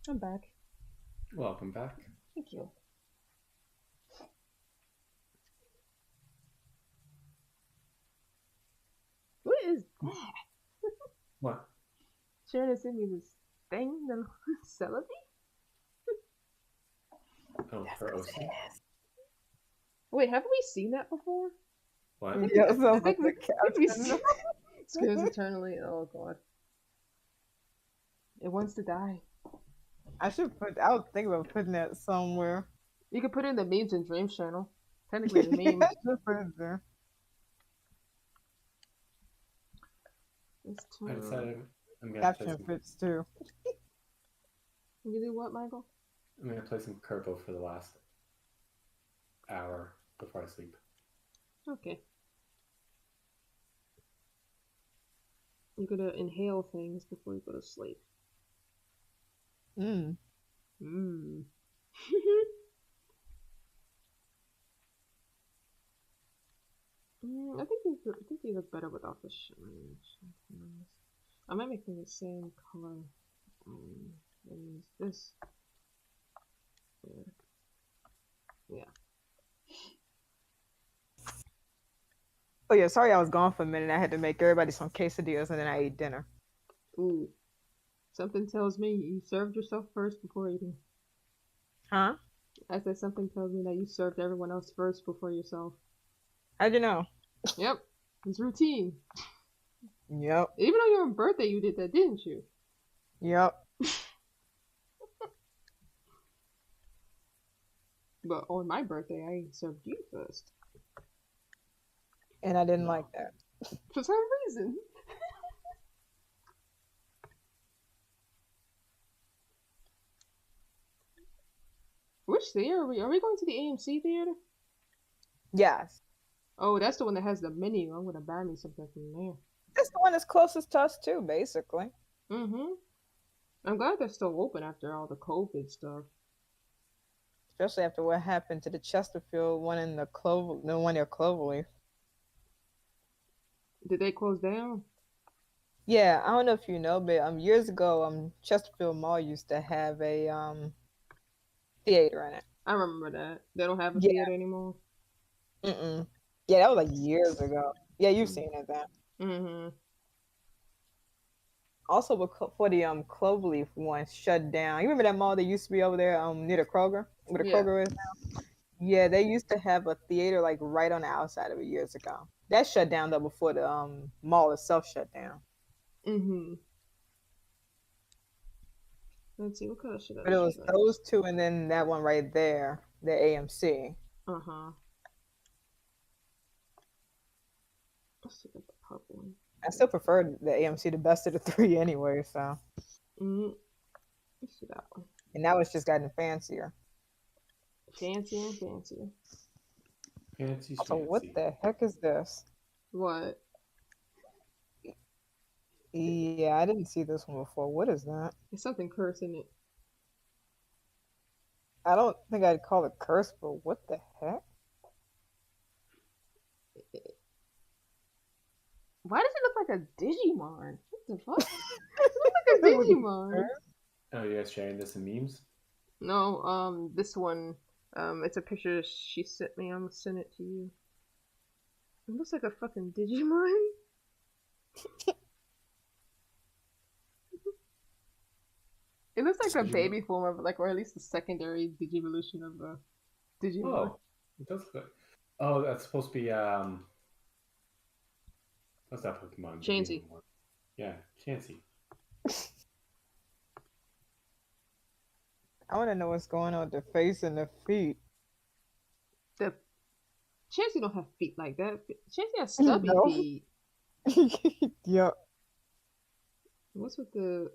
I'm back. Welcome back. Thank you. What is that? What? Sharon sent me this thing, the celebi? Oh, for usin? Wait, haven't we seen that before? What? Yeah, I think the we caption. Screams eternally. Oh god. It wants to die. I was thinking about putting that somewhere. You could put it in the memes and dreams channel. Technically it's a meme. I should put it there. I decided I'm gonna play Caption some, fits too. You do what, Michael? I'm gonna play some Kerbal for the last hour before I sleep. Okay. You're gonna inhale things before you go to sleep. Mm. Mmm. I think they look better without the shine. I might make them the same color. And use this. Yeah. Oh yeah, sorry I was gone for a minute. I had to make everybody some quesadillas and then I ate dinner. Ooh. Something tells me you served yourself first before eating. Huh? I said something tells me that you served everyone else first before yourself. How'd you know? Yep. It's routine. Yep. Even on your birthday you did that, didn't you? Yep. But on my birthday I served you first. And I didn't like that. For some reason. Which theater are we? Are we going to the AMC theater? Yes. Oh, that's the one that has the menu. I'm gonna buy me something from there. That's the one that's closest to us too, basically. Mm-hmm. I'm glad they're still open after all the COVID stuff. Especially after what happened to the Chesterfield one in the one near Cloverleaf. Did they close down? Yeah, I don't know if you know, but years ago, Chesterfield Mall used to have a theater in it. I remember that. They don't have a Yeah. theater anymore. Mm-mm. Yeah, that was like years ago. Yeah, you've seen it then. Mm-hmm. Also, for the Cloverleaf one shut down. You remember that mall that used to be over there near the Kroger, where the Kroger is now? Yeah, they used to have a theater like right on the outside of it years ago. That shut down though before the mall itself shut down. Mm-hmm. Let's see, what color should I? But it was those two, and then that one right there, the AMC. Uh-huh. Let's look at the purple one. I still prefer the AMC the best of the three anyway, so. Let's see that one. And now it's just gotten fancier. Fancier and fancier. Fancy. So what the heck is this? What? Yeah, I didn't see this one before. What is that? There's something cursing it. I don't think I'd call it curse, but what the heck? Why does it look like a Digimon? What the fuck? It looks like a Digimon. Oh, you guys sharing this in memes? No, this one, it's a picture she sent me. I'm gonna send it to you. It looks like a fucking Digimon. It looks like a baby form of, like, or at least the secondary Digivolution of a Digimon. Oh, it does look. Oh, that's supposed to be what's that Pokemon? Chansey. Yeah, Chansey. I want to know what's going on with the face and the feet. The Chansey don't have feet like that. Chansey has stubby feet. Yep. What's with the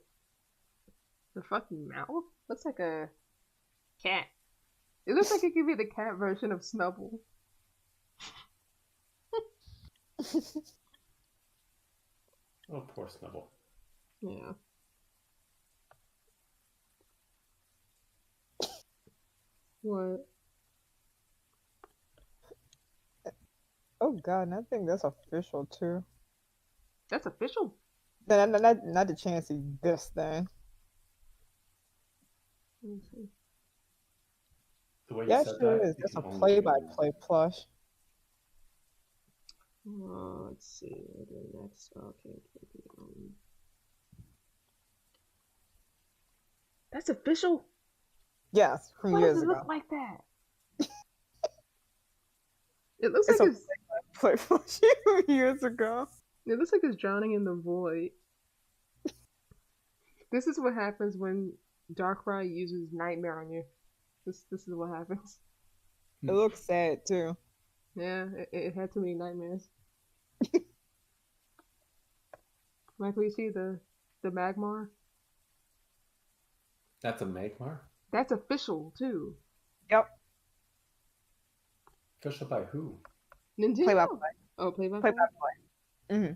fucking mouth? Looks like a cat. It looks like it could be the cat version of Snubble. Oh, poor Snubble. Yeah. What? Oh god, and I think that's official too. That's official? Not the Chansey, this thing. Let me see. The way you Yeah, said sure that, is. That's a it can only play-by-play plush. Let's see. The next. Okay. That's official? Yes, from Why years does it ago. look like that? It looks It's like a play plush from years ago. It looks like it's drowning in the void. This is what happens when Darkrai uses Nightmare on you. This is what happens. It looks sad too. Yeah, it had too many nightmares. Michael, you see the Magmar? That's a Magmar? That's official too. Yep. Official by who? Nintendo. Play-by-play. Oh, play-by-play? Play-by-play. Mm-hmm.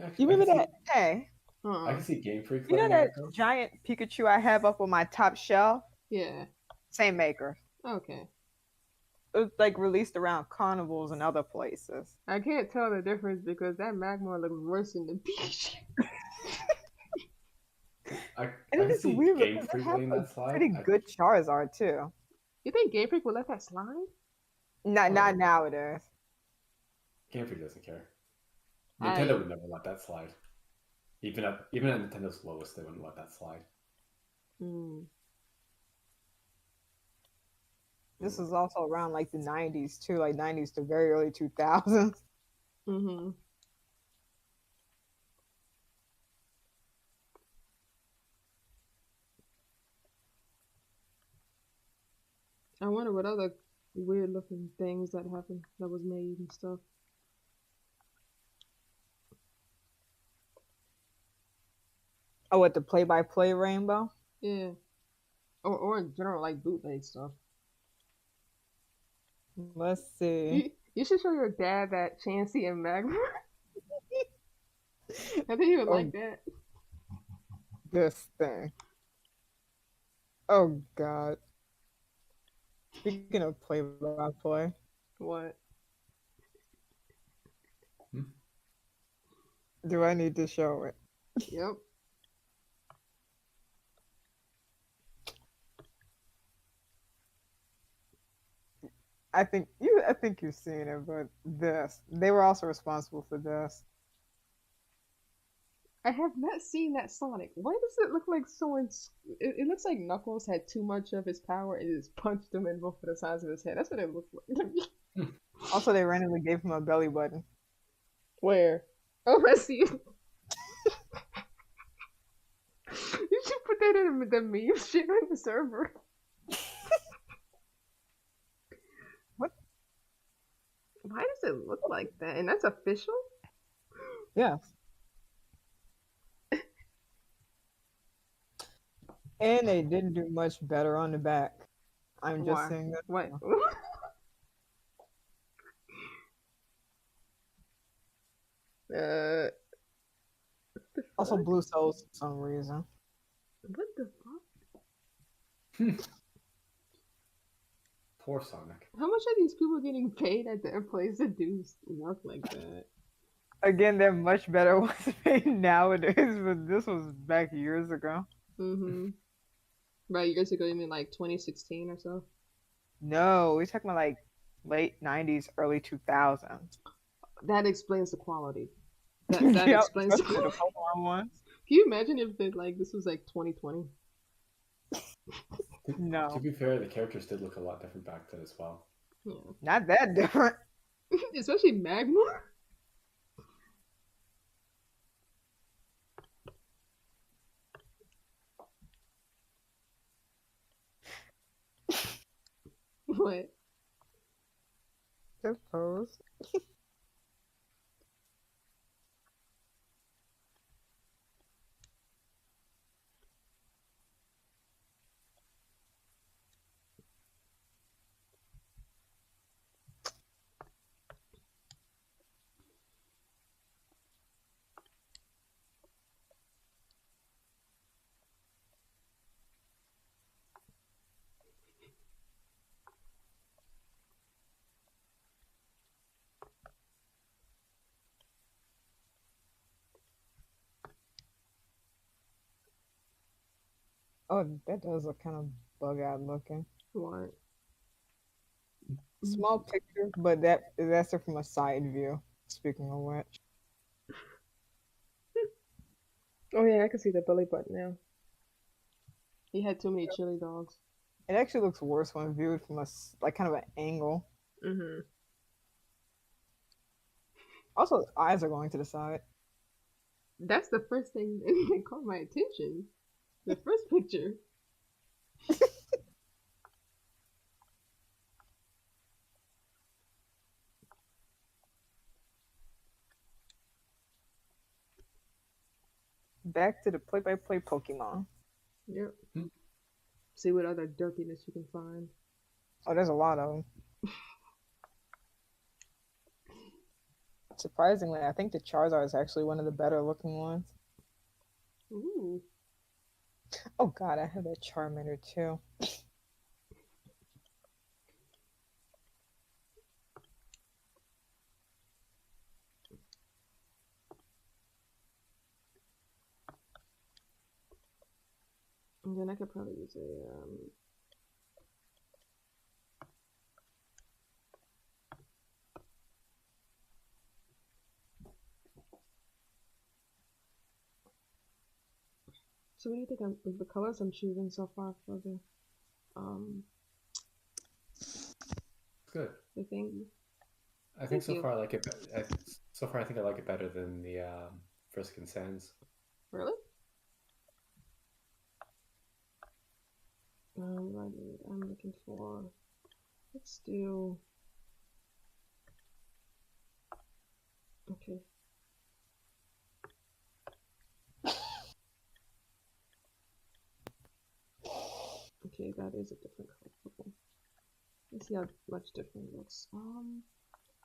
Actually, You remember that? Hey. I can see Game Freak. You know that giant Pikachu I have up on my top shelf? Yeah. Same maker. Okay. It was like released around carnivals and other places. I can't tell the difference because that Magmar looks worse than the Pikachu. I can see weird Game Freak letting that slide. Pretty good Charizard too. You think Game Freak would let that slide? Not nowadays. Game Freak doesn't care. Nintendo would never let that slide. Even at Nintendo's lowest, they wouldn't let that slide. This was also around like the 90s too, like 90s to very early 2000s. I wonder what other weird looking things that happened that was made and stuff. Oh, what, the play-by-play rainbow? Yeah. Or in general, like bootleg stuff. Let's see. You should show your dad that Chansey and Magmar. I think he would like that. This thing. Oh, God. Speaking of play-by-play. What? Do I need to show it? Yep. I think you've seen it, but they were also responsible for this. I have not seen that Sonic. Why does it look like someone's... It looks like Knuckles had too much of his power and just punched him in both of the sides of his head. That's what it looked like to me. Also, they randomly gave him a belly button. Where? Oh, I see. You should put that in the meme shit on the server. Why does does it look like that? And that's official? Yeah. And they didn't do much better on the back. I'm just saying that. What? Also blue souls for some reason. What the fuck? Poor Sonic. How much are these people getting paid at their place to do work like that? Again, they're much better ones made nowadays, but this was back years ago. Mm-hmm. Right, years ago, you mean like 2016 or so? No, we're talking about like late 90s, early 2000s. That explains the quality. That explains the quality. Pokemon ones. Can you imagine if this was like 2020? No. To be fair, the characters did look a lot different back then as well. Yeah. Not that different. Especially Magmar. What? Suppose. Oh, that does look kind of bug out looking. What? Small picture, but that's it from a side view. Speaking of which. Oh yeah, I can see the belly button now. He had too many chili dogs. It actually looks worse when viewed from a like kind of an angle. Mm-hmm. Also, his eyes are going to the side. That's the first thing that caught my attention. The first picture. Back to the play-by-play Pokemon. Yep. See what other dirtiness you can find. Oh, there's a lot of them. Surprisingly, I think the Charizard is actually one of the better looking ones. Ooh. Oh god, I have that Charmander too. And then I could probably use a So what do you think of the colors I'm choosing so far for the Good. the thing? I think so far I like it. So far I think I like it better than the Frisk and Sands. Really? Right, I'm looking for. Let's do. Okay. Okay, that is a different color purple. Let's see how much different it looks. I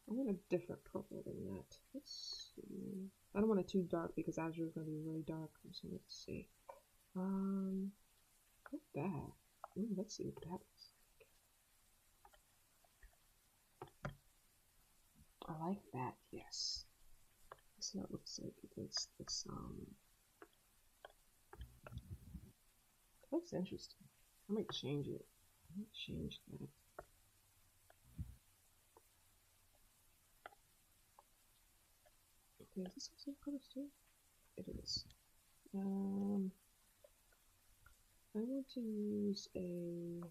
want a different purple than that. Let's see. I don't want it too dark because Azure is going to be really dark. So let's see. What's that? Ooh, let's see what that is. I like that. Yes. Let's see how it looks like against this. That's interesting. I might change it. I might change that. Okay, is this also colors too? It is. I want to use a.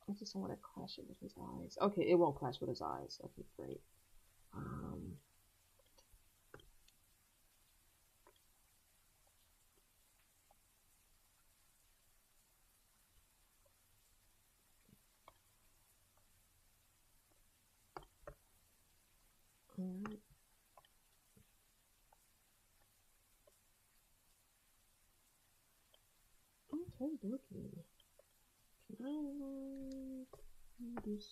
I just don't want to clash it with his eyes. Okay, it won't clash with his eyes. Okay, great. I'm looking. Can I do this?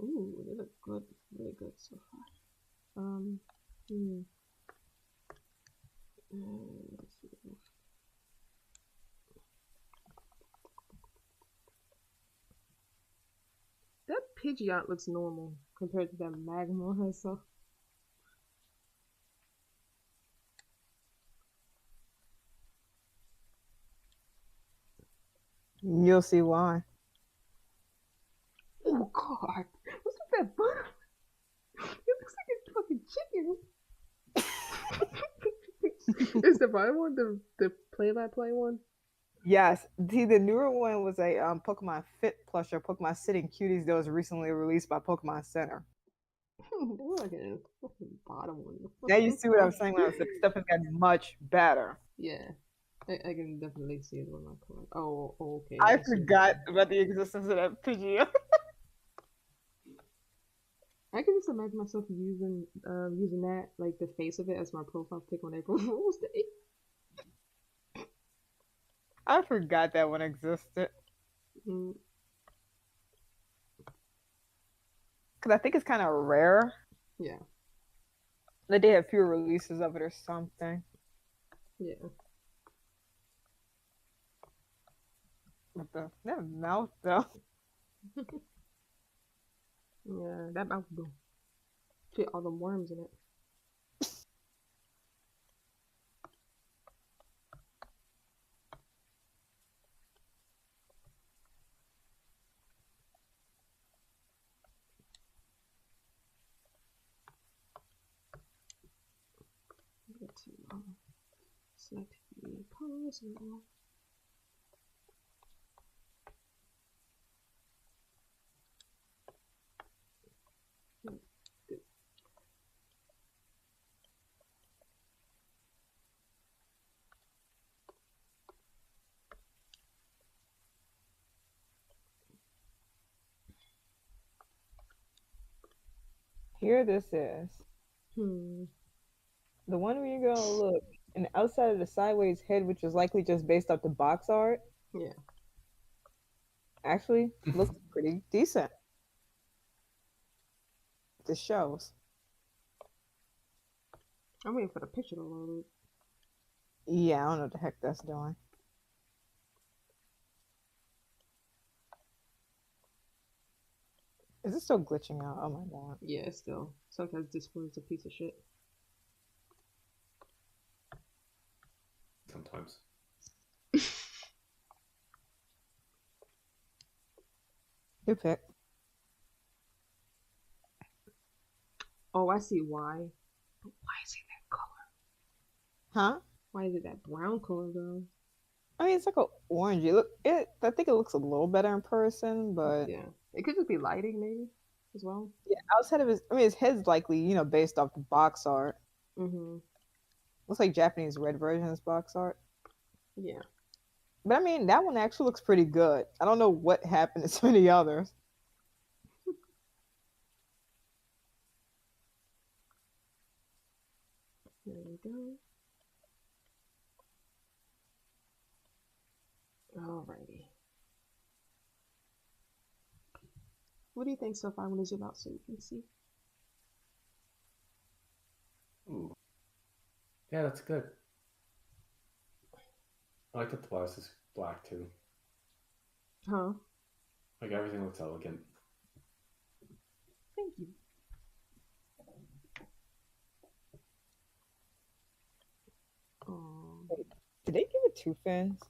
Ooh, they look good, really good so far. Let's see. That Pidgeot looks normal compared to that Magma herself. You'll see why. Oh God, what's with that butter? It looks like a fucking chicken. Is the bottom one the play-by-play one? Yes. See, the newer one was a Pokemon Fit plush or Pokemon Sitting Cuties that was recently released by Pokemon Center. Look at the fucking bottom one. Now you see what I'm saying when I was like, stuff has gotten much better. Yeah. I can definitely see it when I collect. Oh, okay. I forgot about the existence of that Pidgeot. I can just imagine myself using that, like the face of it as my profile pic on April Fool's Day. I forgot that one existed. Mm. Because I think it's kind of rare. Yeah. Like they have fewer releases of it or something. Yeah. What the? That mouth though. Yeah, that mouth though. Fit all the worms in it. Select the pose and all. Good. Here this is. The one where you're gonna look, and outside of the sideways head, which is likely just based off the box art. Yeah. Actually, looks pretty decent. This shows. I'm waiting for the picture to load. Yeah, I don't know what the heck that's doing. Is it still glitching out? Oh my god. Yeah, it's still. Sometimes Discord's a piece of shit. Sometimes. Good pick. Oh, I see why. But why is it that color? Huh? Why is it that brown color though? I mean, it's like a orangey. I think it looks a little better in person, but yeah, it could just be lighting maybe as well. Yeah, outside of his head's likely based off the box art. Mm-hmm. Looks like Japanese red version's box art. Yeah. But I mean, that one actually looks pretty good. I don't know what happened to so many others. There we go. Alrighty. What do you think so far? When is it out so you can see? Ooh. Yeah, that's good. I like that the blouse is black too. Huh? Like everything looks elegant. Thank you. Wait, did they give it 2 fins?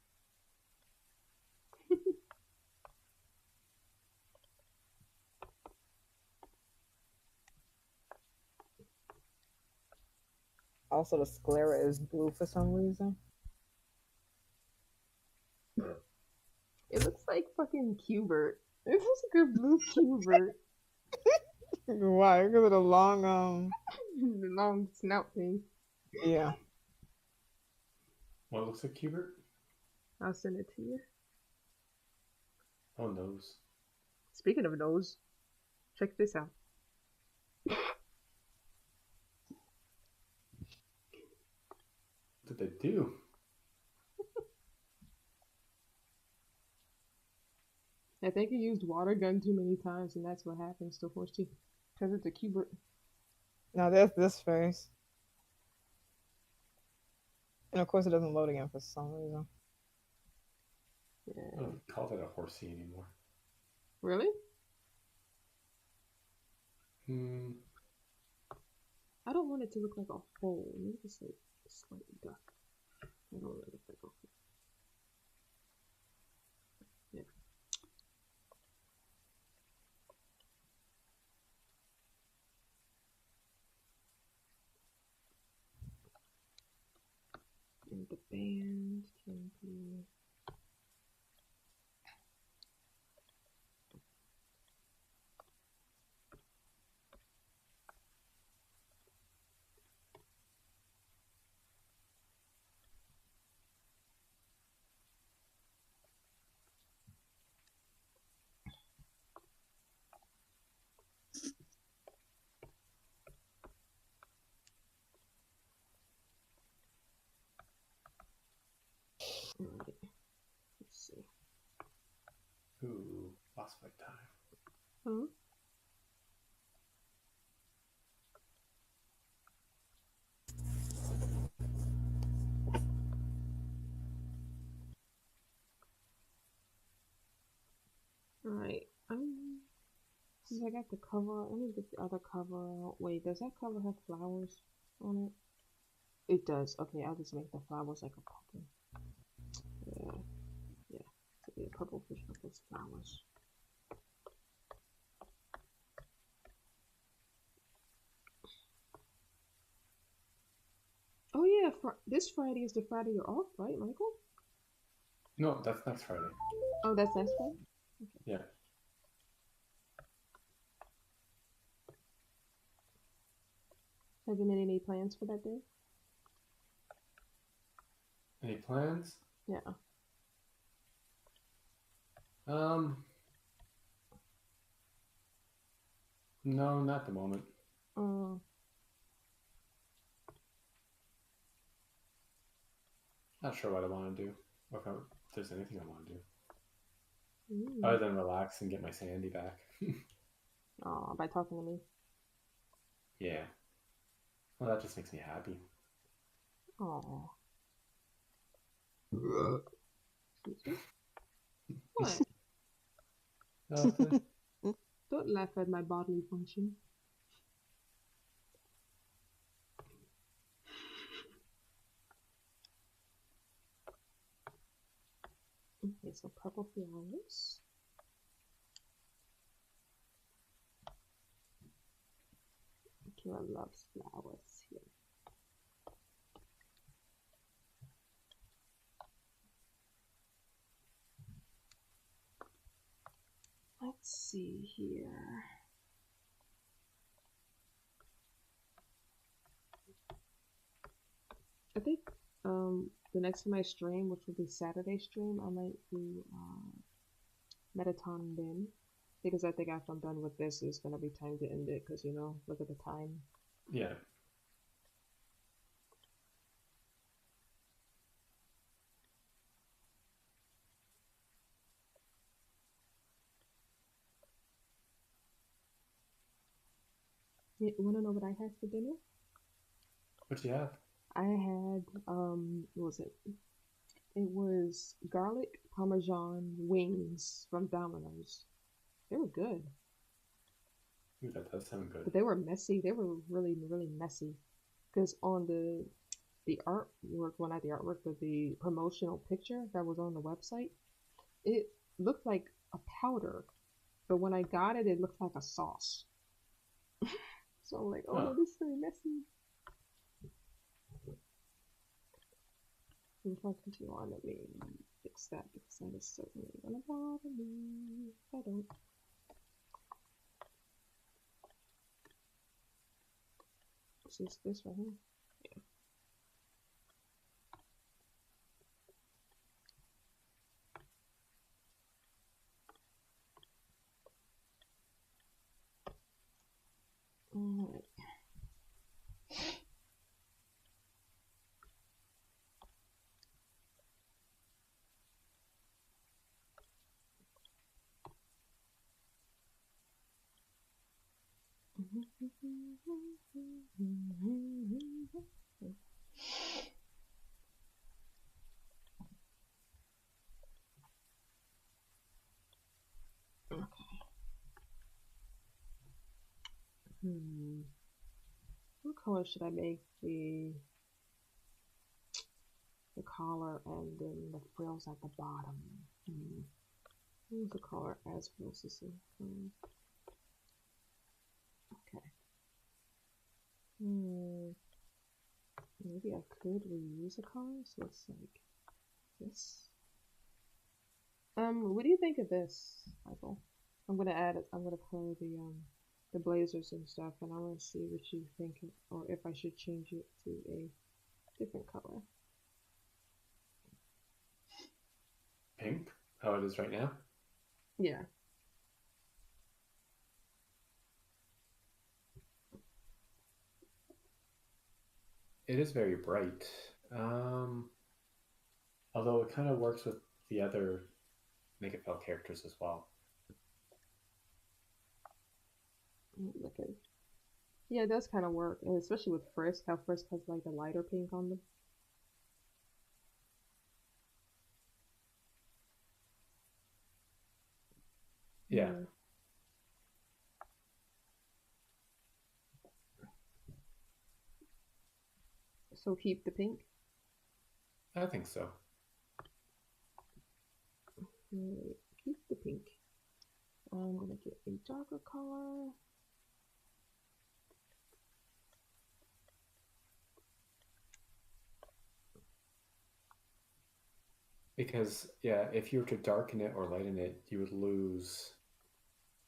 Also, the sclera is blue for some reason. It looks like fucking Cubert. It looks like a blue Cubert. Why? Because of the long the long snout thing. Yeah. What looks like Cubert? I'll send it to you. Oh, nose. Speaking of nose, check this out. What did they do? I think he used water gun too many times, and that's what happens to Horsey. Because it's a Cubert. Now there's this face. And of course it doesn't load again for some reason. Yeah. I don't call that a horsey anymore. Really? I don't want it to look like a hole. Maybe just like slightly dark. I don't want it to look like a hole. Yeah. And the band can be. Alright. Let's see. Ooh, boss fight time. Huh? Alright. Since I got the cover, let me get the other cover out. Wait, does that cover have flowers on it? It does. Okay, I'll just make the flowers like a purple. Yeah. Yeah. It'll be a purple fish with those flowers. Oh yeah, this Friday is the Friday you're off, right, Michael? No, that's next Friday. Oh, that's next Friday? Okay. Yeah. Have you made any plans for that day? Any plans? Yeah. No, not at the moment. Not sure what I want to do. Or if there's anything I want to do. Other than relax and get my sandy back. Oh, by talking to me? Yeah. Well, that just makes me happy. Oh. Excuse me? What? Nothing. Don't laugh at my bodily function. Okay, so purple flowers. Kira loves flowers here. Let's see here. I think the next time I stream, which will be Saturday stream, I might do Metaton then, because I think after I'm done with this, it's gonna be time to end it. Because you know, look at the time. Yeah. You wanna know what I had for dinner? What you have? I had what was it? It was garlic parmesan wings from Domino's. They were good. Ooh, that does sound good. But they were messy. They were really, really messy. Because on the artwork, well, not the artwork, but the promotional picture that was on the website, it looked like a powder. But when I got it, it looked like a sauce. So I'm like, oh, no, this is really messy. If I continue on, let me fix that because that is certainly gonna bother me if I don't. Is this right here? Yeah. What color should I make the collar and then the frills at the bottom? What's the color as frills to see? Okay. Maybe I could reuse a color, so it's like this. What do you think of this, Michael? I'm gonna add it. I'm gonna color the blazers and stuff, and I want to see what you think, or if I should change it to a different color. Pink? How it is right now? Yeah. It is very bright. Although it kind of works with the other NegaFell characters as well. Okay. Yeah, it does kind of work, and especially with Frisk, how Frisk has like the lighter pink on them. Yeah. So keep the pink? I think so. Keep the pink. I'm gonna get a darker color. Because, yeah, if you were to darken it or lighten it, you would lose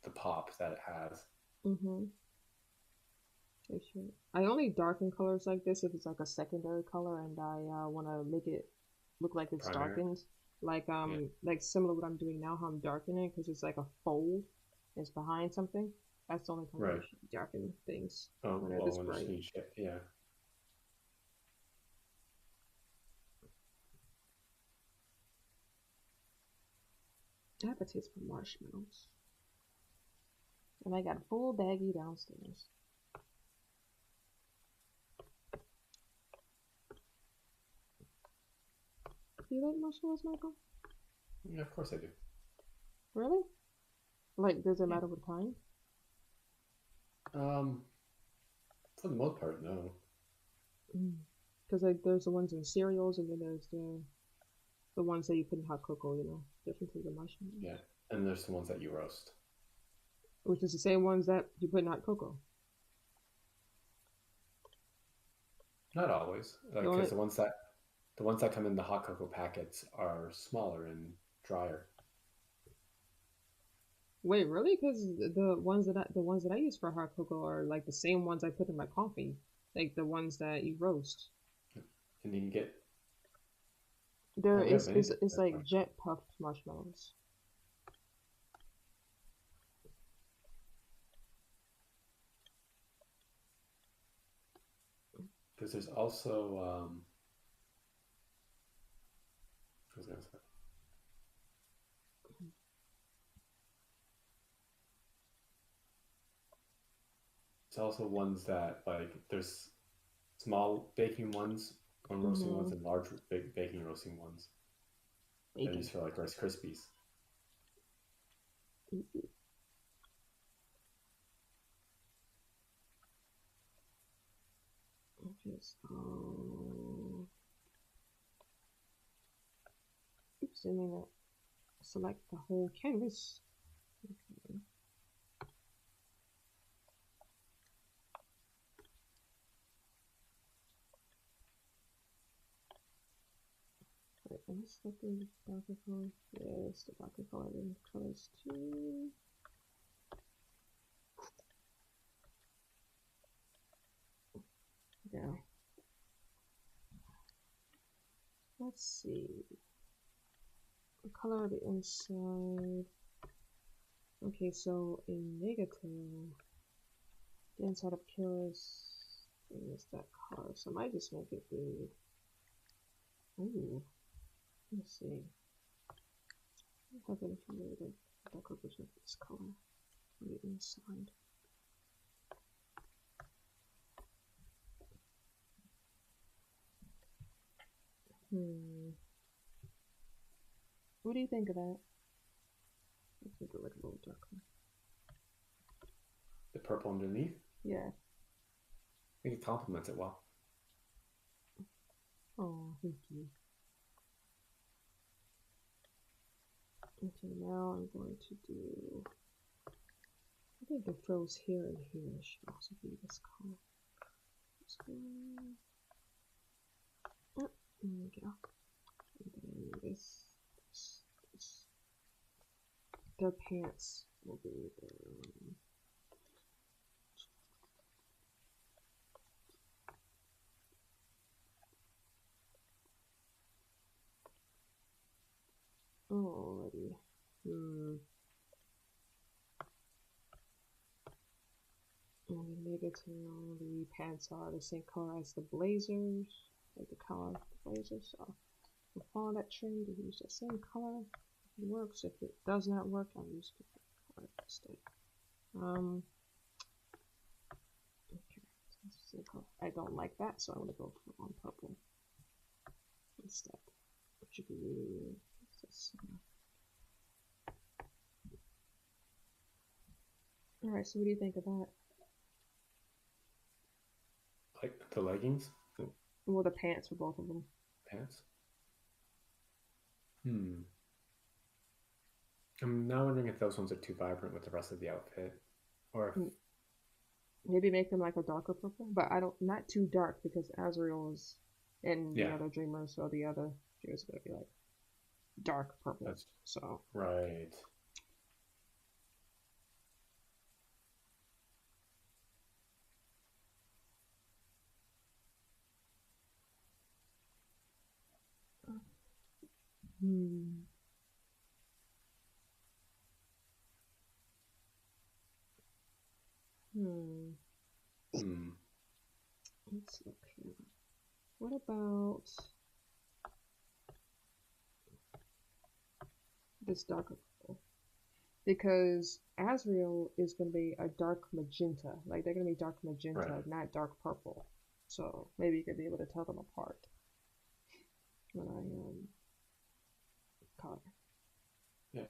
the pop that it has. I only darken colors like this if it's like a secondary color and I want to make it look like it's Primary. darkened. Like like similar to what I'm doing now, how I'm darkening it because it's like a fold. It's behind something. That's the only time I darken things. Oh, when well, it's when bright. yeah. I have a taste for marshmallows. And I got a full baggie downstairs. Do you like marshmallows, Michael? Yeah, of course I do. Really? Like, does it matter what kind? For the most part, no. Because like, there's the ones in cereals, and then there's the ones that you put in hot cocoa. You know, different types of marshmallows. Yeah, and there's the ones that you roast. Which is the same ones that you put in hot cocoa. Not always, because the ones that come in the hot cocoa packets are smaller and drier. Wait, really? Because the ones that I use for hot cocoa are like the same ones I put in my coffee, like the ones that you roast. And you can get it's like jet puffed marshmallows. Because there's also I was gonna say. It's also ones that, like, there's small baking ones, roasting ones, and large baking roasting ones. They're used for like Rice Krispies. Okay, so oops, I mean select the whole canvas. Okay. Wait, am I selecting the darker color? Yes, the darker color in colors too. Yeah. Let's see. The color of the inside. Okay, so in Negatale, the inside of Kira's thing is that color. So I might just make it the. Ooh. Let's see. I have any familiar with darker version of this color on the inside. What do you think of that? Let's make it look a little darker. The purple underneath? Yeah. I think it complements it well. Oh, thank you. Okay, now I'm going to do... I think the frills here and here should also be this color. Oh, there we go. And then this. The pants will be the... Alrighty. And the Negatale, the pants are the same color as the blazers, like the color of the blazers, so we'll follow that trend to use the same color. If it works, if it does not work, I'll use different color instead. Okay, so it's the same color. I don't like that, so I'm gonna go for on purple instead. Which you can use this. Alright, so what do you think of that? Like the leggings? Well, the pants for both of them. Pants? I'm now wondering if those ones are too vibrant with the rest of the outfit. Or if... Maybe make them like a darker purple, but not too dark because Azrael is in the other Dreamers, so the other Dreamers are going to be like dark purple. So right. Let's look here. What about this darker purple? Because Azrael is going to be a dark magenta. Like, they're going to be dark magenta, not dark purple. So maybe you could be able to tell them apart when I color. Yeah.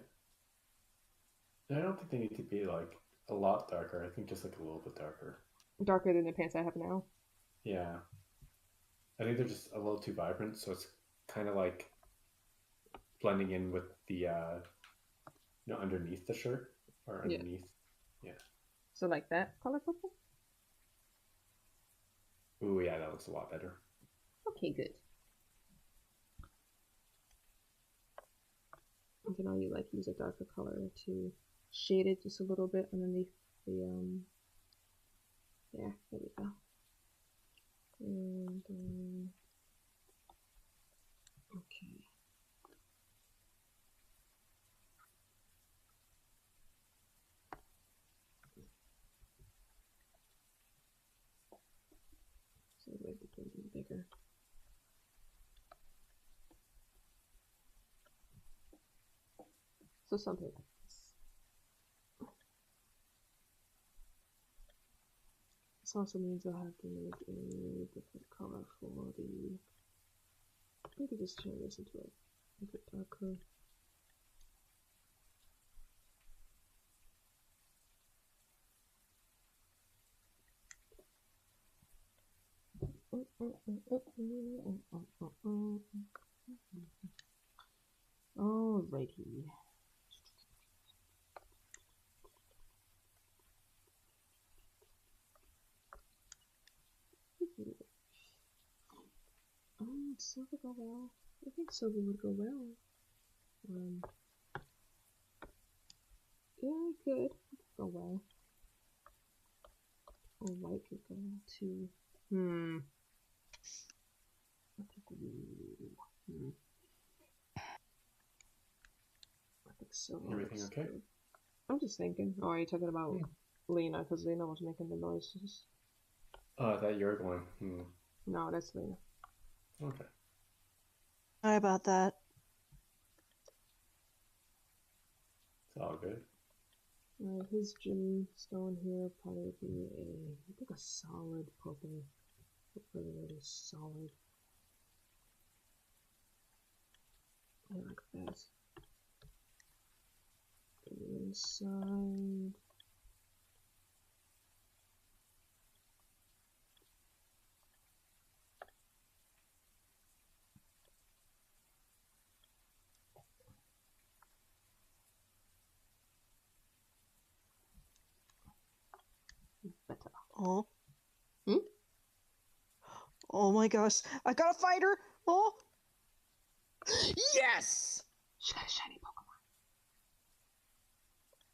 I don't think they need to be like a lot darker. I think just like a little bit darker. Darker than the pants I have now? Yeah. I think they're just a little too vibrant, so it's kind of like blending in with the underneath the shirt or underneath. Yeah. So like that color purple? Ooh, yeah, that looks a lot better. Okay, good. And then you like use a darker color to shade it just a little bit underneath the yeah, there we go. And okay. So make the thing bigger. So something like this. This also means I'll have to make a different color for the... Maybe just turn this into a bit darker. Alrighty. Silver go well. I think silver would go well. Yeah, it could go well. Or white could go well too. I think silver. Everything okay? Good. I'm just thinking. Oh, are you talking about Lena? Because Lena was making the noises. Oh, I thought you were going. No, that's Lena. Okay. Sorry about that. It's all good. His gemstone here probably would be I think a solid purple. Really, really solid. like that. Inside. Better. Oh. Hmm? Oh my gosh. I got a fighter! Oh! Yes! Shiny Pokemon.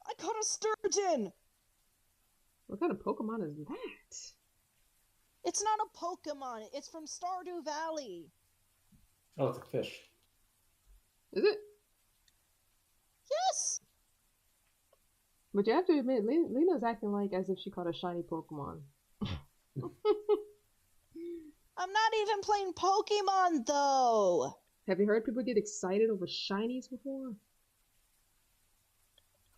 I caught a sturgeon! What kind of Pokemon is that? It's not a Pokemon. It's from Stardew Valley. Oh, it's a fish. Is it? Yes! But you have to admit, Lena's acting like as if she caught a shiny Pokemon. I'm not even playing Pokemon, though. Have you heard people get excited over shinies before?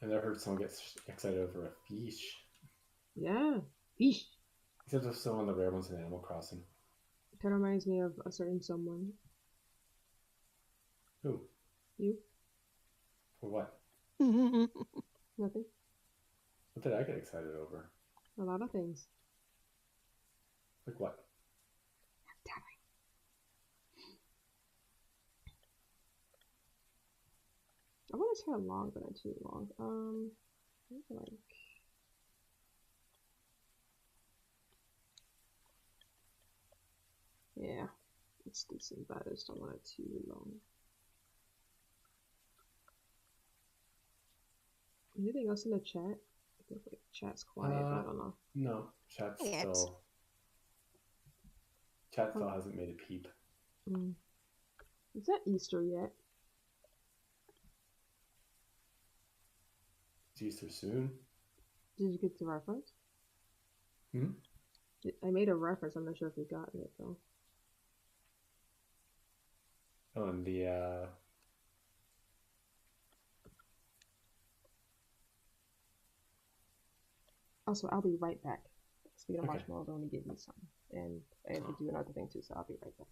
I've never heard someone get excited over a fish. Yeah. Eesh. Except for some of the rare ones in Animal Crossing. Kind of reminds me of a certain someone. Who? You? For what? Nothing. What did I get excited over? A lot of things. Like what? I want to try long, but not too long. Like. Yeah, it's decent, but I just don't want it too long. Anything else in the chat? I feel like chat's quiet, but I don't know. No, chat still hasn't made a peep. Is that Easter yet? It's Easter soon. Did you get the reference? I made a reference. I'm not sure if you got it though. Oh, and the Also, I'll be right back. Speaking of Okay. marshmallows, only give me some, and I have to do another thing too. So I'll be right back.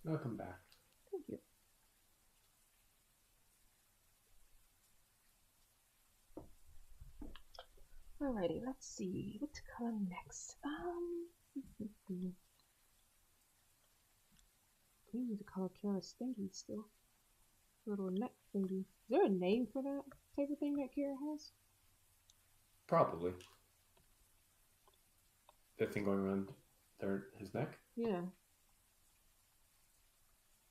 Welcome back. Thank you. Alrighty, let's see what color next. We need to color Kara's thingy still. Little neck thingy. Is there a name for that type of thing that Kara has? Probably. The thing going around his neck? Yeah.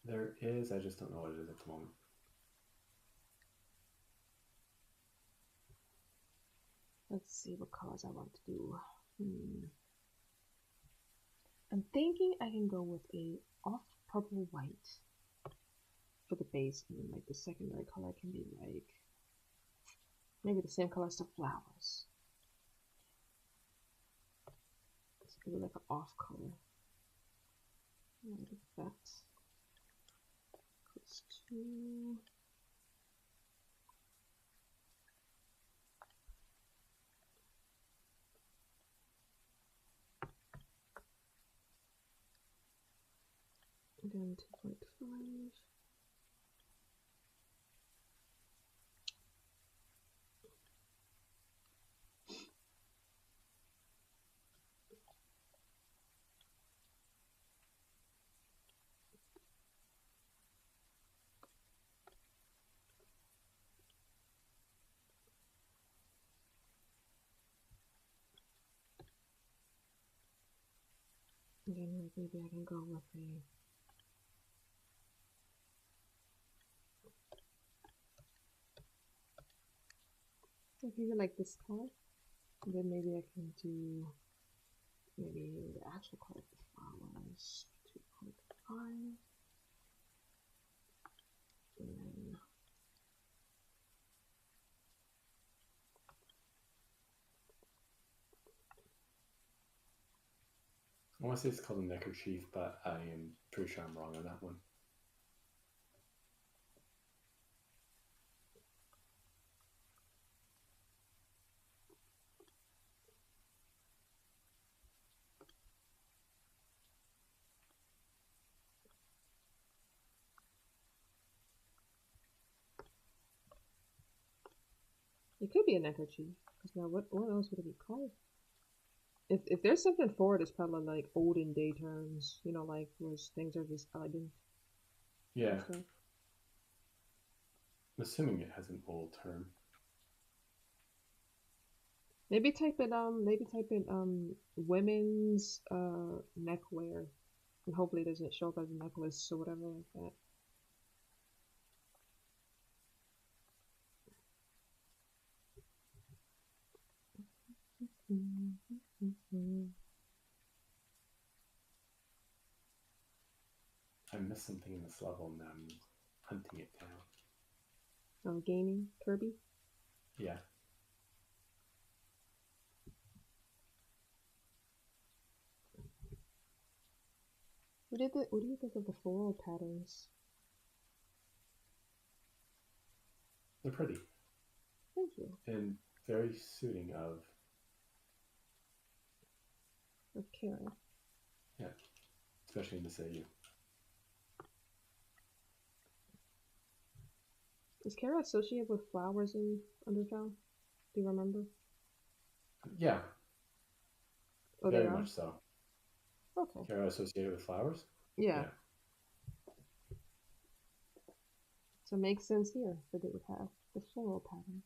There is, I just don't know what it is at the moment. Let's see what colors I want to do. I'm thinking I can go with a off purple white for the base, and then like the secondary color can be like maybe the same color as the flowers. Let's give it like an off color. Like that. Close to. Again, 2.5. Again, maybe I can go with a I think I like this color, and then maybe I can do maybe the actual color of the flowers, 2.5, and then I want to say it's called a neckerchief, but I am pretty sure I'm wrong on that one. it could be a neckerchief. Because now, what else would it be called? If there's something for it, it's probably like olden day terms, you know, like where things are just elegant. Yeah. I'm assuming it has an old term. Maybe type in women's neckwear, and hopefully it doesn't show up as a necklace or whatever like that. I missed something in this level and I'm hunting it down. Oh, gaming Kirby. Yeah. What do you think of the floral patterns? They're pretty. Thank you. And very suiting of Kara. Yeah. Especially in this AU. Is Kara associated with flowers in UnderTale? Do you remember? Yeah. Oh, very much so. Okay. Kara associated with flowers? Yeah. So it makes sense here that they would have the floral pattern.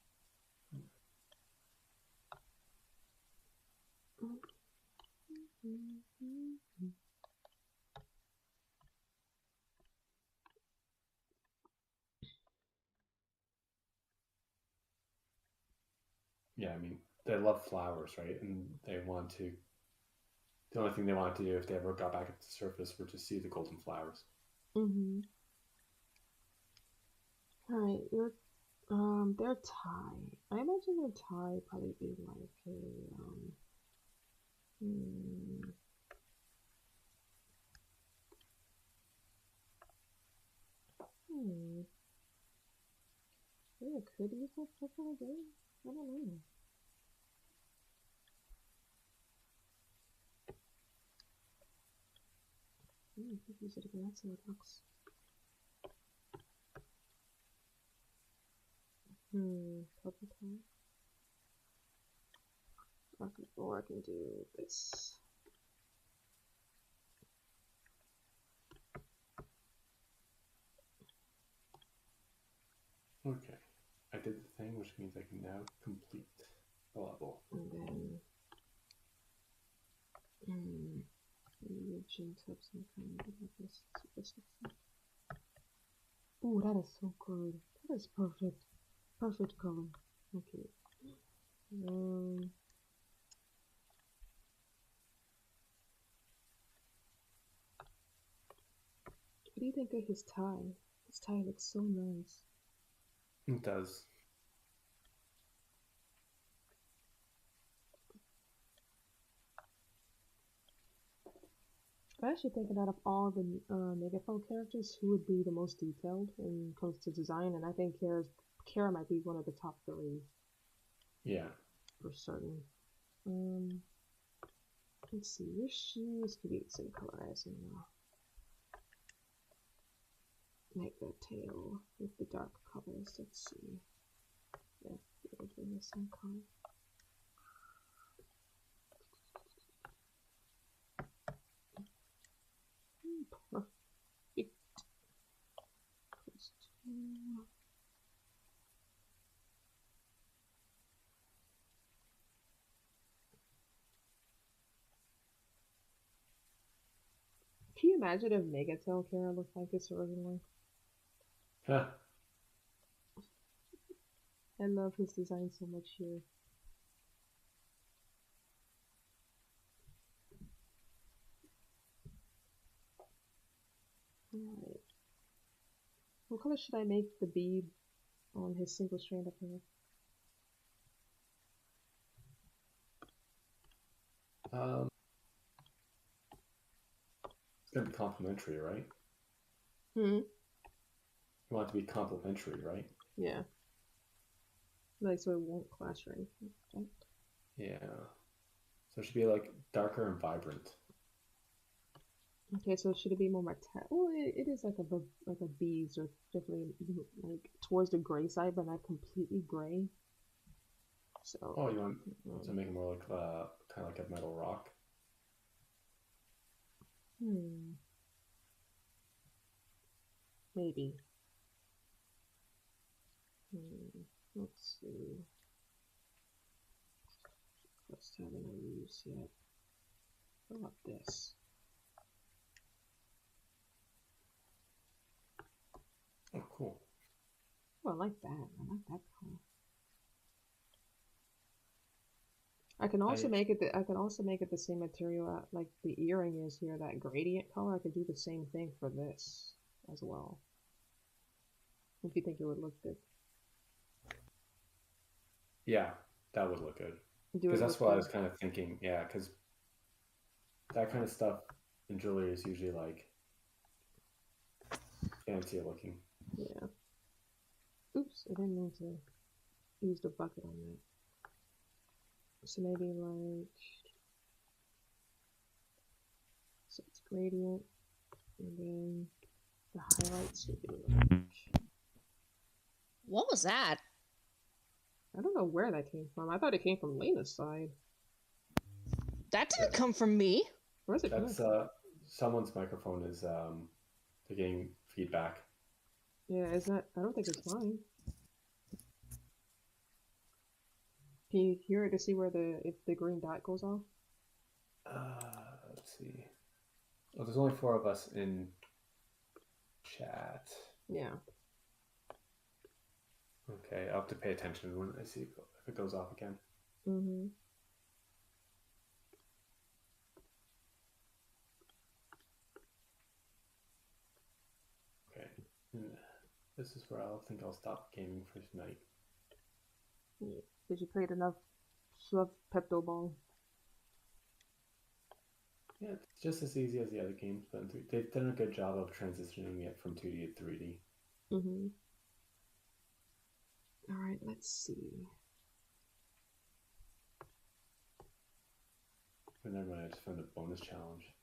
Yeah, I mean, they love flowers, right? And they want to, the only thing they wanted to do if they ever got back up to the surface were to see the golden flowers. Mm-hmm. Alright, their tie. I imagine their tie probably be like a, Yeah, could use that purple again? I don't know. use it again. That's how it looks. Purple color. Okay, or I can do this. Okay, I did the thing, which means I can now complete the level. And then, region types and kind of this. Ooh, that is so good. That is perfect. Perfect color. Okay. What do you think of his tie? His tie looks so nice. It does. I'm actually thinking out of all the NegaFell characters, who would be the most detailed when it comes to design, and I think Kara might be one of the top 3. Yeah. For certain. Let's see, your shoes could be the same color as Negatale with the dark colors. Let's see. Yeah, they're the same color. Perfect. Can you imagine if Negatale Kara looked like this originally? Huh. I love his design so much here. Alright. What color should I make the bead on his single strand of hair? It's gonna be complementary, right? You want it to be complementary, right? Yeah. Like, so it won't clash or anything, right? Yeah. So it should be like darker and vibrant. Okay, so should it be more metallic? Well, it is like a beige, or definitely like towards the gray side, but not completely gray. So. Oh, you want to make it more like kind of like a metal rock? Maybe. Let's see. First time I use yet. What about this? Oh, cool. Oh, I like that. I like that color. I can also make it. I can also make it the same material like the earring is here. That gradient color. I could do the same thing for this as well. If you think it would look good. Yeah, that would look good. Because that's what I was kind of thinking. Yeah, because that kind of stuff in jewelry is usually like fancier looking. Yeah. Oops, I didn't mean to use the bucket on that. So maybe like, so it's gradient, and then the highlights would be like. What was that? I don't know where that came from. I thought it came from Lena's side. That didn't come from me. Where's it coming from? Someone's microphone is they're getting feedback. Yeah, is that? I don't think it's mine. Can you hear it to see where if the green dot goes off? Let's see. Oh, there's only 4 of us in chat. Yeah. Okay, I'll have to pay attention when I see if it goes off again. Mm-hmm. Okay. This is where I'll think I'll stop gaming for tonight. Yeah. Did you play enough Pepto Ball? Yeah, it's just as easy as the other games, but they've done a good job of transitioning it from 2D to 3D. Mm-hmm. Alright, let's see. But never mind, I just found a bonus challenge.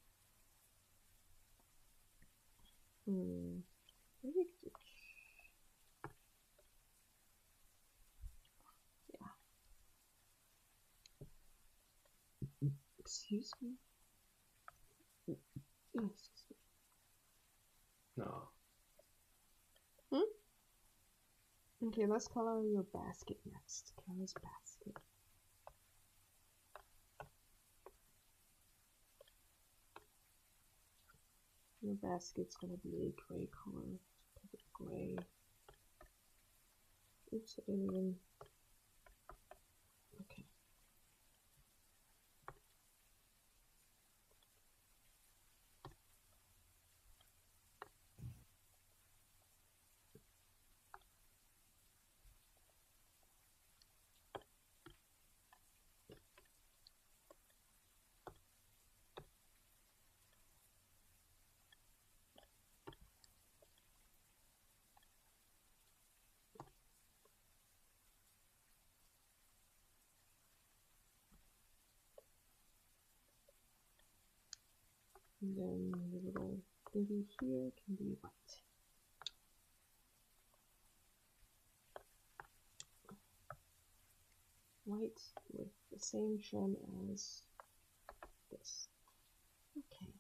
Maybe we could do... Yeah. Excuse me? Excuse me. No. Okay, let's color your basket next. Kara's basket. Your basket's gonna be a gray color. Pick it gray. Oops, I didn't even... Okay. And then the little thingy here can be white. White with the same trim as this. Okay.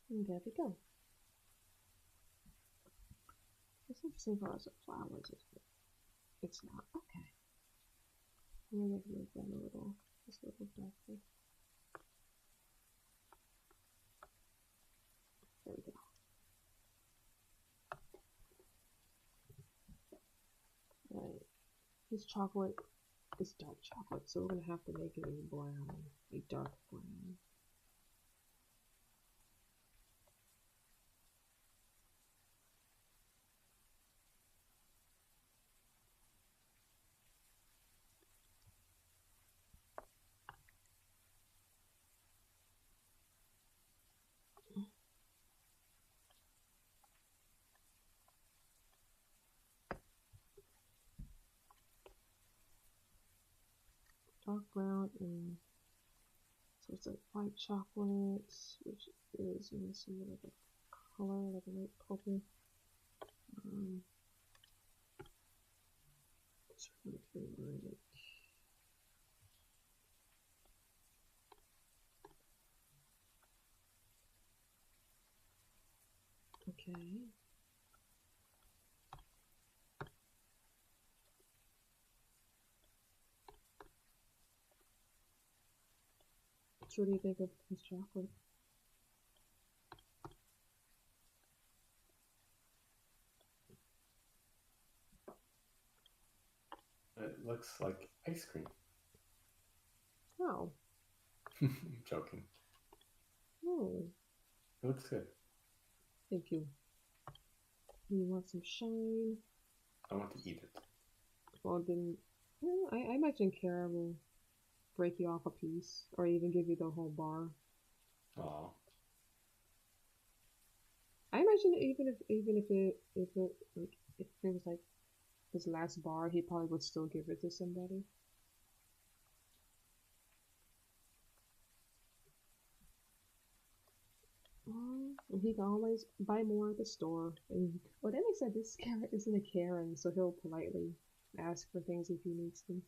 And there we go. It's interesting for us as flowers, isn't it? It's not. Okay. I'm gonna move that a little, just a little darker. There we go. Right. This chocolate is dark chocolate, so we're gonna have to make it a brown, a dark brown. Dark brown, and so it's like white chocolate, which is, let me see, like a color, like a light purple. It's really flavor, like, okay. So what do you think of this chocolate? It looks like ice cream. Oh. Joking. Oh. It looks good. Thank you. You want some shine? I want to eat it. Well, then, well, I imagine Kara will break you off a piece, or even give you the whole bar. Aw. I imagine even if it was like his last bar, he probably would still give it to somebody. And he can always buy more at the store. And well, then he said this Karen isn't a Karen, so he'll politely ask for things if he needs them.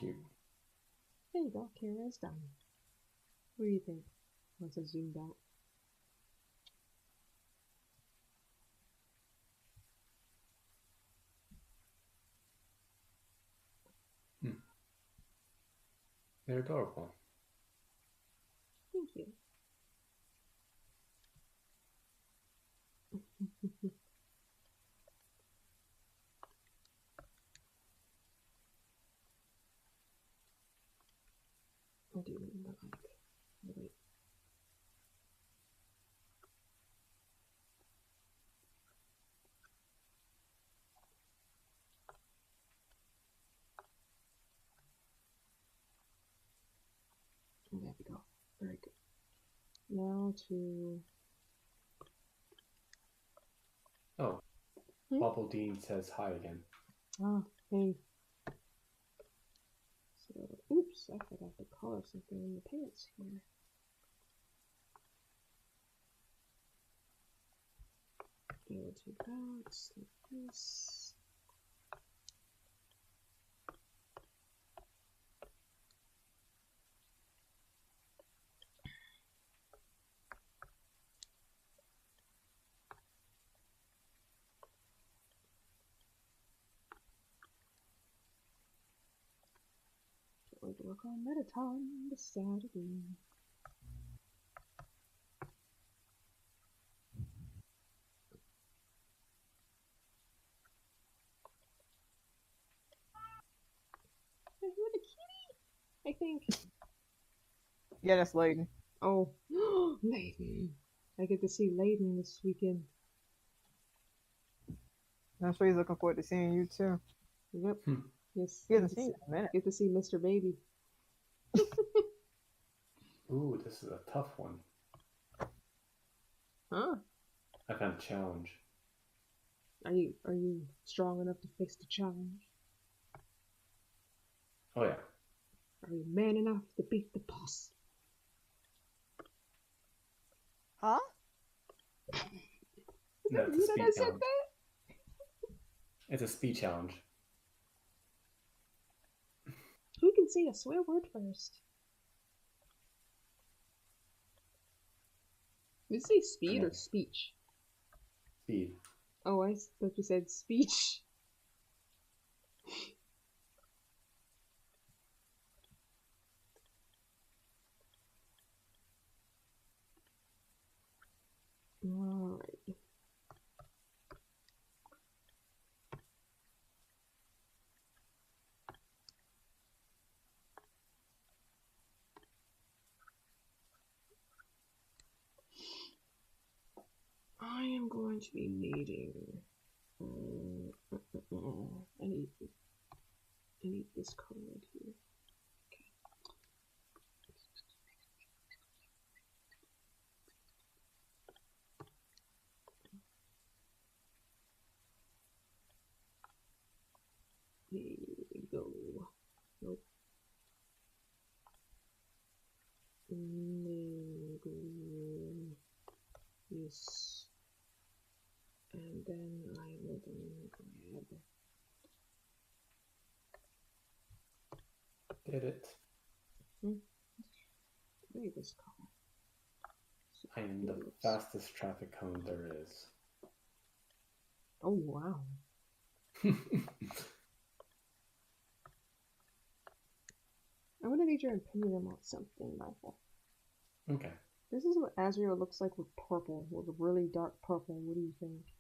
Cute. There you go, Kara's done. What do you think? Once it's zoomed out. They're adorable. Thank you. I do remember like, wait. There we go. Very good. Now to... Oh, Bubble Dean says hi again. Ah, hey. So, oops, I forgot to color something in the pants here. Go to that, like this. Going to work on Negatale this Saturday. Hey, who the kitty? I think. Yeah, that's Layden. Oh, Layden. I get to see Layden this weekend. I'm sure he's looking forward to seeing you too. Yep. Yes. He hasn't seen you in a minute. Get to see Mr. Baby. Ooh, this is a tough one. Huh? I found a challenge. Are you strong enough to face the challenge? Oh yeah. Are you man enough to beat the boss? Huh? No, it's a You speed know that said challenge. that? It's a speed challenge. Who can say a swear word first? Did you say speed or speech? Speed. Oh, I thought you said speech. Alright. I am going to be needing. I need this color right here. Okay. Here we go. Nope. Yes. And then I will grab. Did it. Maybe this color. So I am the fastest traffic cone there is. Oh wow. I'm gonna need your opinion on something, Michael. Okay. This is what Azrael looks like with purple, with a really dark purple. What do you think?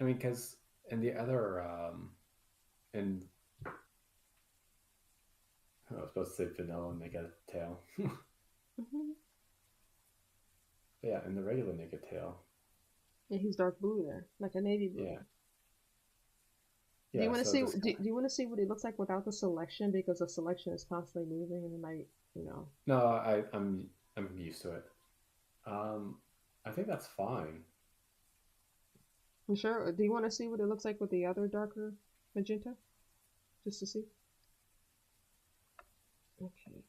I mean, because in the other, in I was supposed to say vanilla Negatale. Yeah, in the regular Negatale. Yeah, he's dark blue there, like a navy blue. Yeah. Do you want to so see? this Do you want to see what it looks like without the selection? Because the selection is constantly moving, and it might, you know. No, I'm used to it. I think that's fine. You sure? Do you want to see what it looks like with the other darker magenta, just to see? Okay.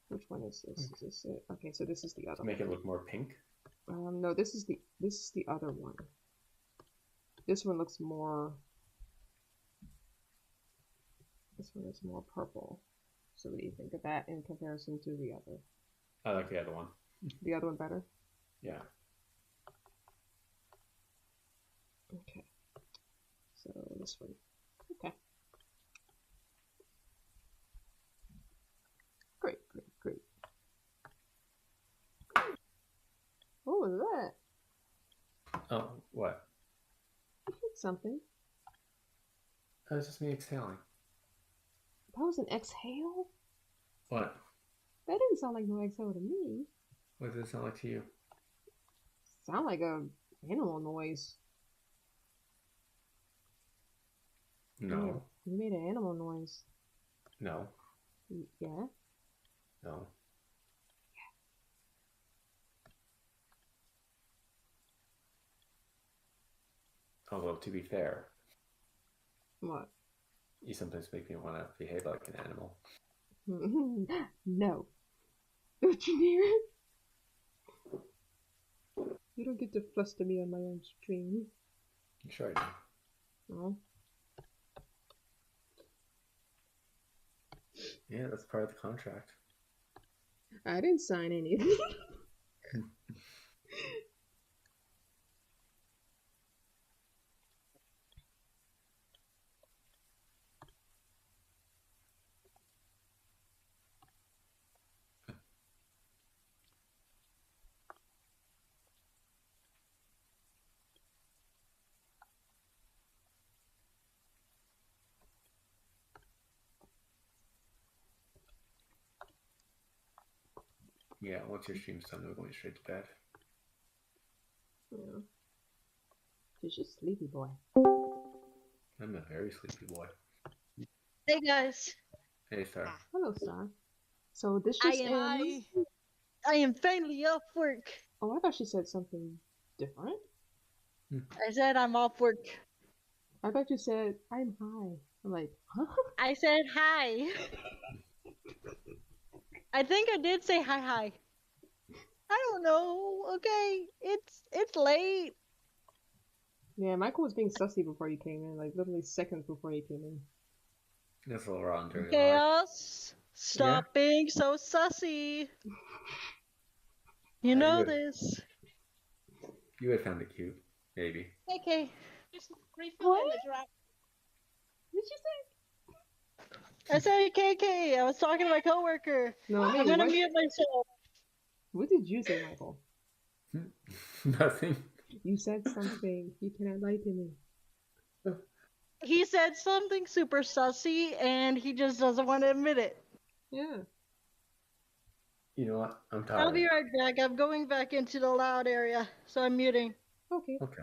Which one is this? Is this it? Okay, so this is the other. To make it look more pink. No, this is the other one. This one looks more. This one is more purple. So what do you think of that in comparison to the other? I like the other one. The other one better? Yeah. Okay. So this one. Okay. Great. What was that? Oh, what? You hit something. That was just me exhaling. That was an exhale? What? That didn't sound like no exhale to me. What does it sound like to you? Sound like a animal noise. No. You made an animal noise. No. Yeah. No. Although, to be fair, What? you sometimes make me want to behave like an animal. No. Don't you hear? You don't get to fluster me on my own stream. Sure I do. No. Yeah, that's part of the contract. I didn't sign anything. Yeah, once your stream's done, we're going straight to bed. Yeah. You're just sleepy boy. I'm a very sleepy boy. Hey guys. Hey, Star. Hello, Star. So this just I am finally off work. Oh, I thought she said something different. I said I'm off work. I thought you said I'm high. I'm like, huh? I said hi. I think I did say hi. I don't know. Okay, it's late. Yeah, Michael was being sussy before you came in, like literally seconds before you came in. That's a little wrong during Chaos, stop being so sussy. You know this. You would have found it cute, maybe. Okay. Just refill in the drop. What did you say? I said KK. I was talking to my coworker. No, I'm gonna mute myself. What did you say, Michael? Nothing. You said something. You cannot lie to me. He said something super sussy, and he just doesn't want to admit it. Yeah. You know what? I'm tired. I'll be right back. I'm going back into the loud area, so I'm muting. Okay. Okay.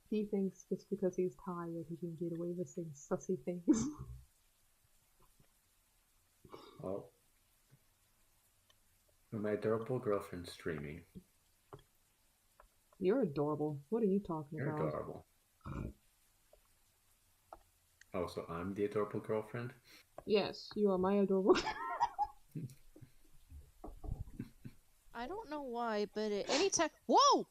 He thinks just because he's tired, he can get away with saying sussy things. Well, my adorable girlfriend's streaming. You're adorable. What are you talking You're about? adorable. Oh, so I'm the adorable girlfriend? Yes, you are my adorable. I don't know why, but anytime. Whoa!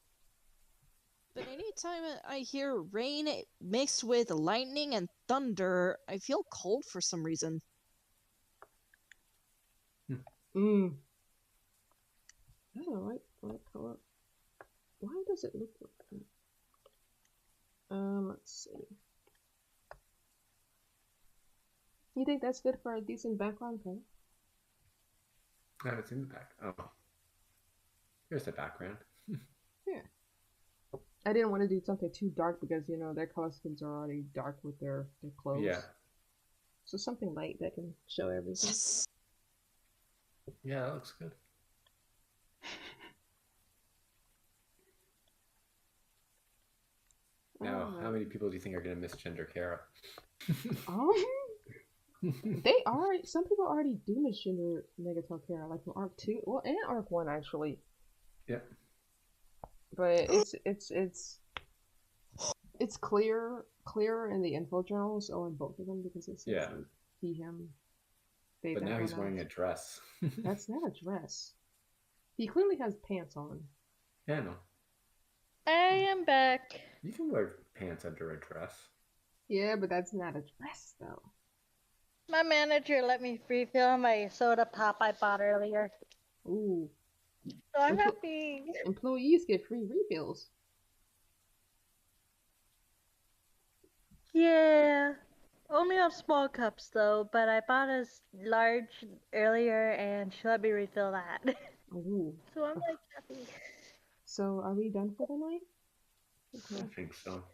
But anytime I hear rain mixed with lightning and thunder, I feel cold for some reason. I don't like color. Why does it look like that? Let's see. You think that's good for a decent background color? No, it's in the back. Oh. Here's the background. Yeah. I didn't want to do something too dark because, you know, their color schemes are already dark with their clothes. Yeah. So something light that can show everything. Yes. Yeah, that looks good. Now, how many people do you think are going to misgender Kara? Some people already do misgender Negatale Kara, like from Arc 2, well, and Arc 1 actually. Yeah. But it's clearer in the info journals, in both of them, because it says like, he, him, they. But now he's wearing a dress. That's not a dress. He clearly has pants on. Yeah, I know. I am back. You can wear pants under a dress. Yeah, but that's not a dress, though. My manager let me refill my soda pop I bought earlier. Ooh. So I'm happy. Employees get free refills. Yeah. Only on small cups, though, but I bought a large earlier, and she let me refill that. Ooh. So I'm like happy. So are we done for the night? Okay. I think so.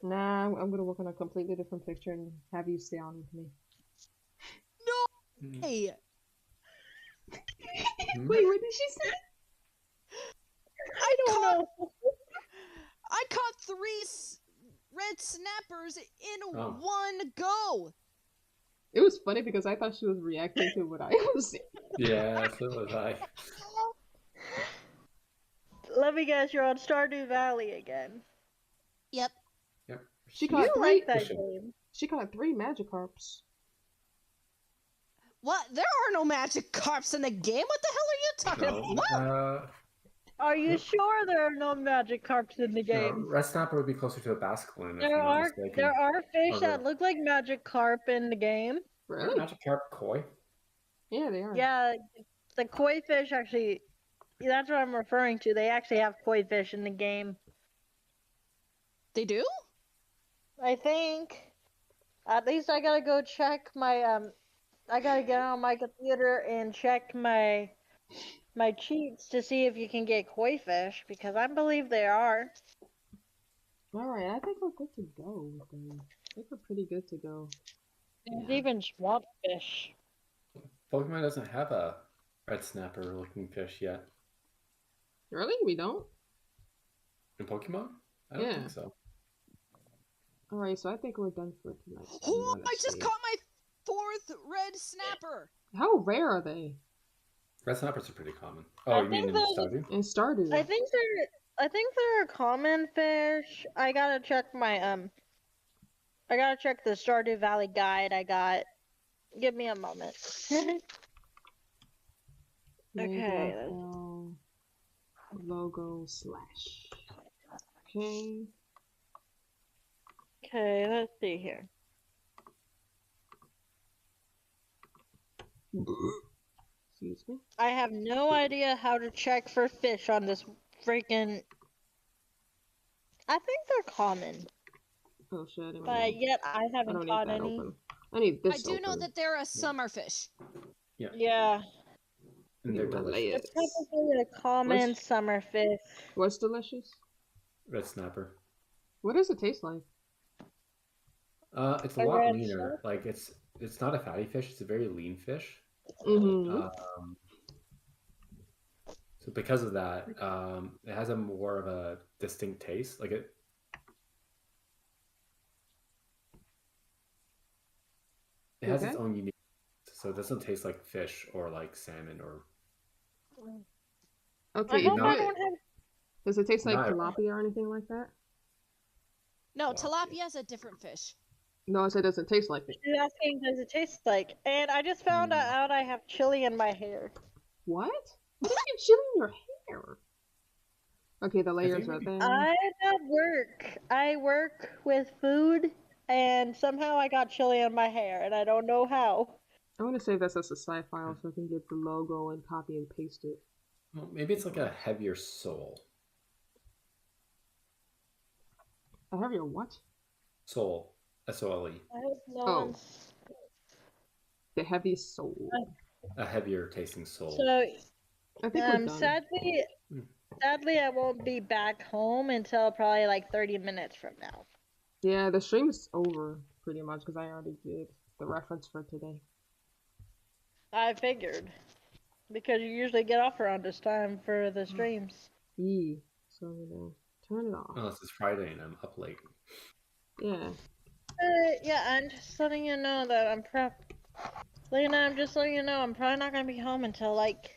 Nah, I'm gonna work on a completely different picture and have you stay on with me. No! Hey! Wait, what did she say? I don't know! I caught 3 red snappers in one go. It was funny because I thought she was reacting to what I was saying. Yeah, so was I. Let me guess, you're on Stardew Valley again. Yep. She You caught like 3. that game. She caught 3 Magikarps. What? There are no Magikarps in the game. What the hell are you talking about? Are you sure there are no Magikarps in the game? Red Snapper would be closer to a Basculin, if There I'm not are mistaken. there are fish that look like Magikarp in the game. Really? Magikarp koi? Yeah, they are. Yeah, the koi fish actually. That's what I'm referring to. They actually have koi fish in the game. They do? I think. At least I gotta go check my I gotta get on my computer and check my cheats to see if you can get koi fish, because I believe they are. Alright, I think we're good to go with them. I think we're pretty good to go. There's even swamp fish. Pokemon doesn't have a red snapper looking fish yet. Really? We don't? In Pokemon? I don't think so. Alright, so I think we're done for tonight. Oh, I just caught my 4th red snapper. How rare are they? Red snappers are pretty common. Oh, you mean in Stardew? In Stardew. I think they're a common fish. I gotta check my I gotta check the Stardew Valley guide I got. Give me a moment. Okay. NegaFell logo / Okay. Okay, let's see here. Excuse me. I have no idea how to check for fish on this freaking. I think they're common, Oh shit! but yet I haven't caught any. Open. I need this. I do know that they're a summer fish. Yeah. And they're delicious. It's probably a common summer fish. What's delicious? Red snapper. What does it taste like? It's a lot leaner. Like it's not a fatty fish. It's a very lean fish. Mm-hmm. So because of that, it has a more of a distinct taste. Like it has its own unique. So it doesn't taste like fish or like salmon or. Okay. Does it taste like tilapia or anything like that? No, tilapia is a different fish. No, I said does it taste like it? She's asking, does it taste like? And I just found out I have chili in my hair. What? What do you have chili in your hair? Okay, the layers are there. I'm at work. I work with food, and somehow I got chili in my hair, and I don't know how. I want to save this as a sci file so I can get the logo and copy and paste it. Well, maybe it's like a heavier sole. A heavier what? Sole. S-O-L-E. I hope no one's... The heavy sole. A heavier tasting sole. So, I think we're done. sadly, I won't be back home until probably like 30 minutes from now. Yeah, the stream is over pretty much because I already did the reference for today. I figured. Because you usually get off around this time for the streams. Yeah, so I'm gonna turn it off. Unless it's Friday and I'm up late. Yeah. Yeah, I'm just letting you know that I'm I'm just letting you know I'm probably not gonna be home until like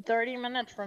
30 minutes from now.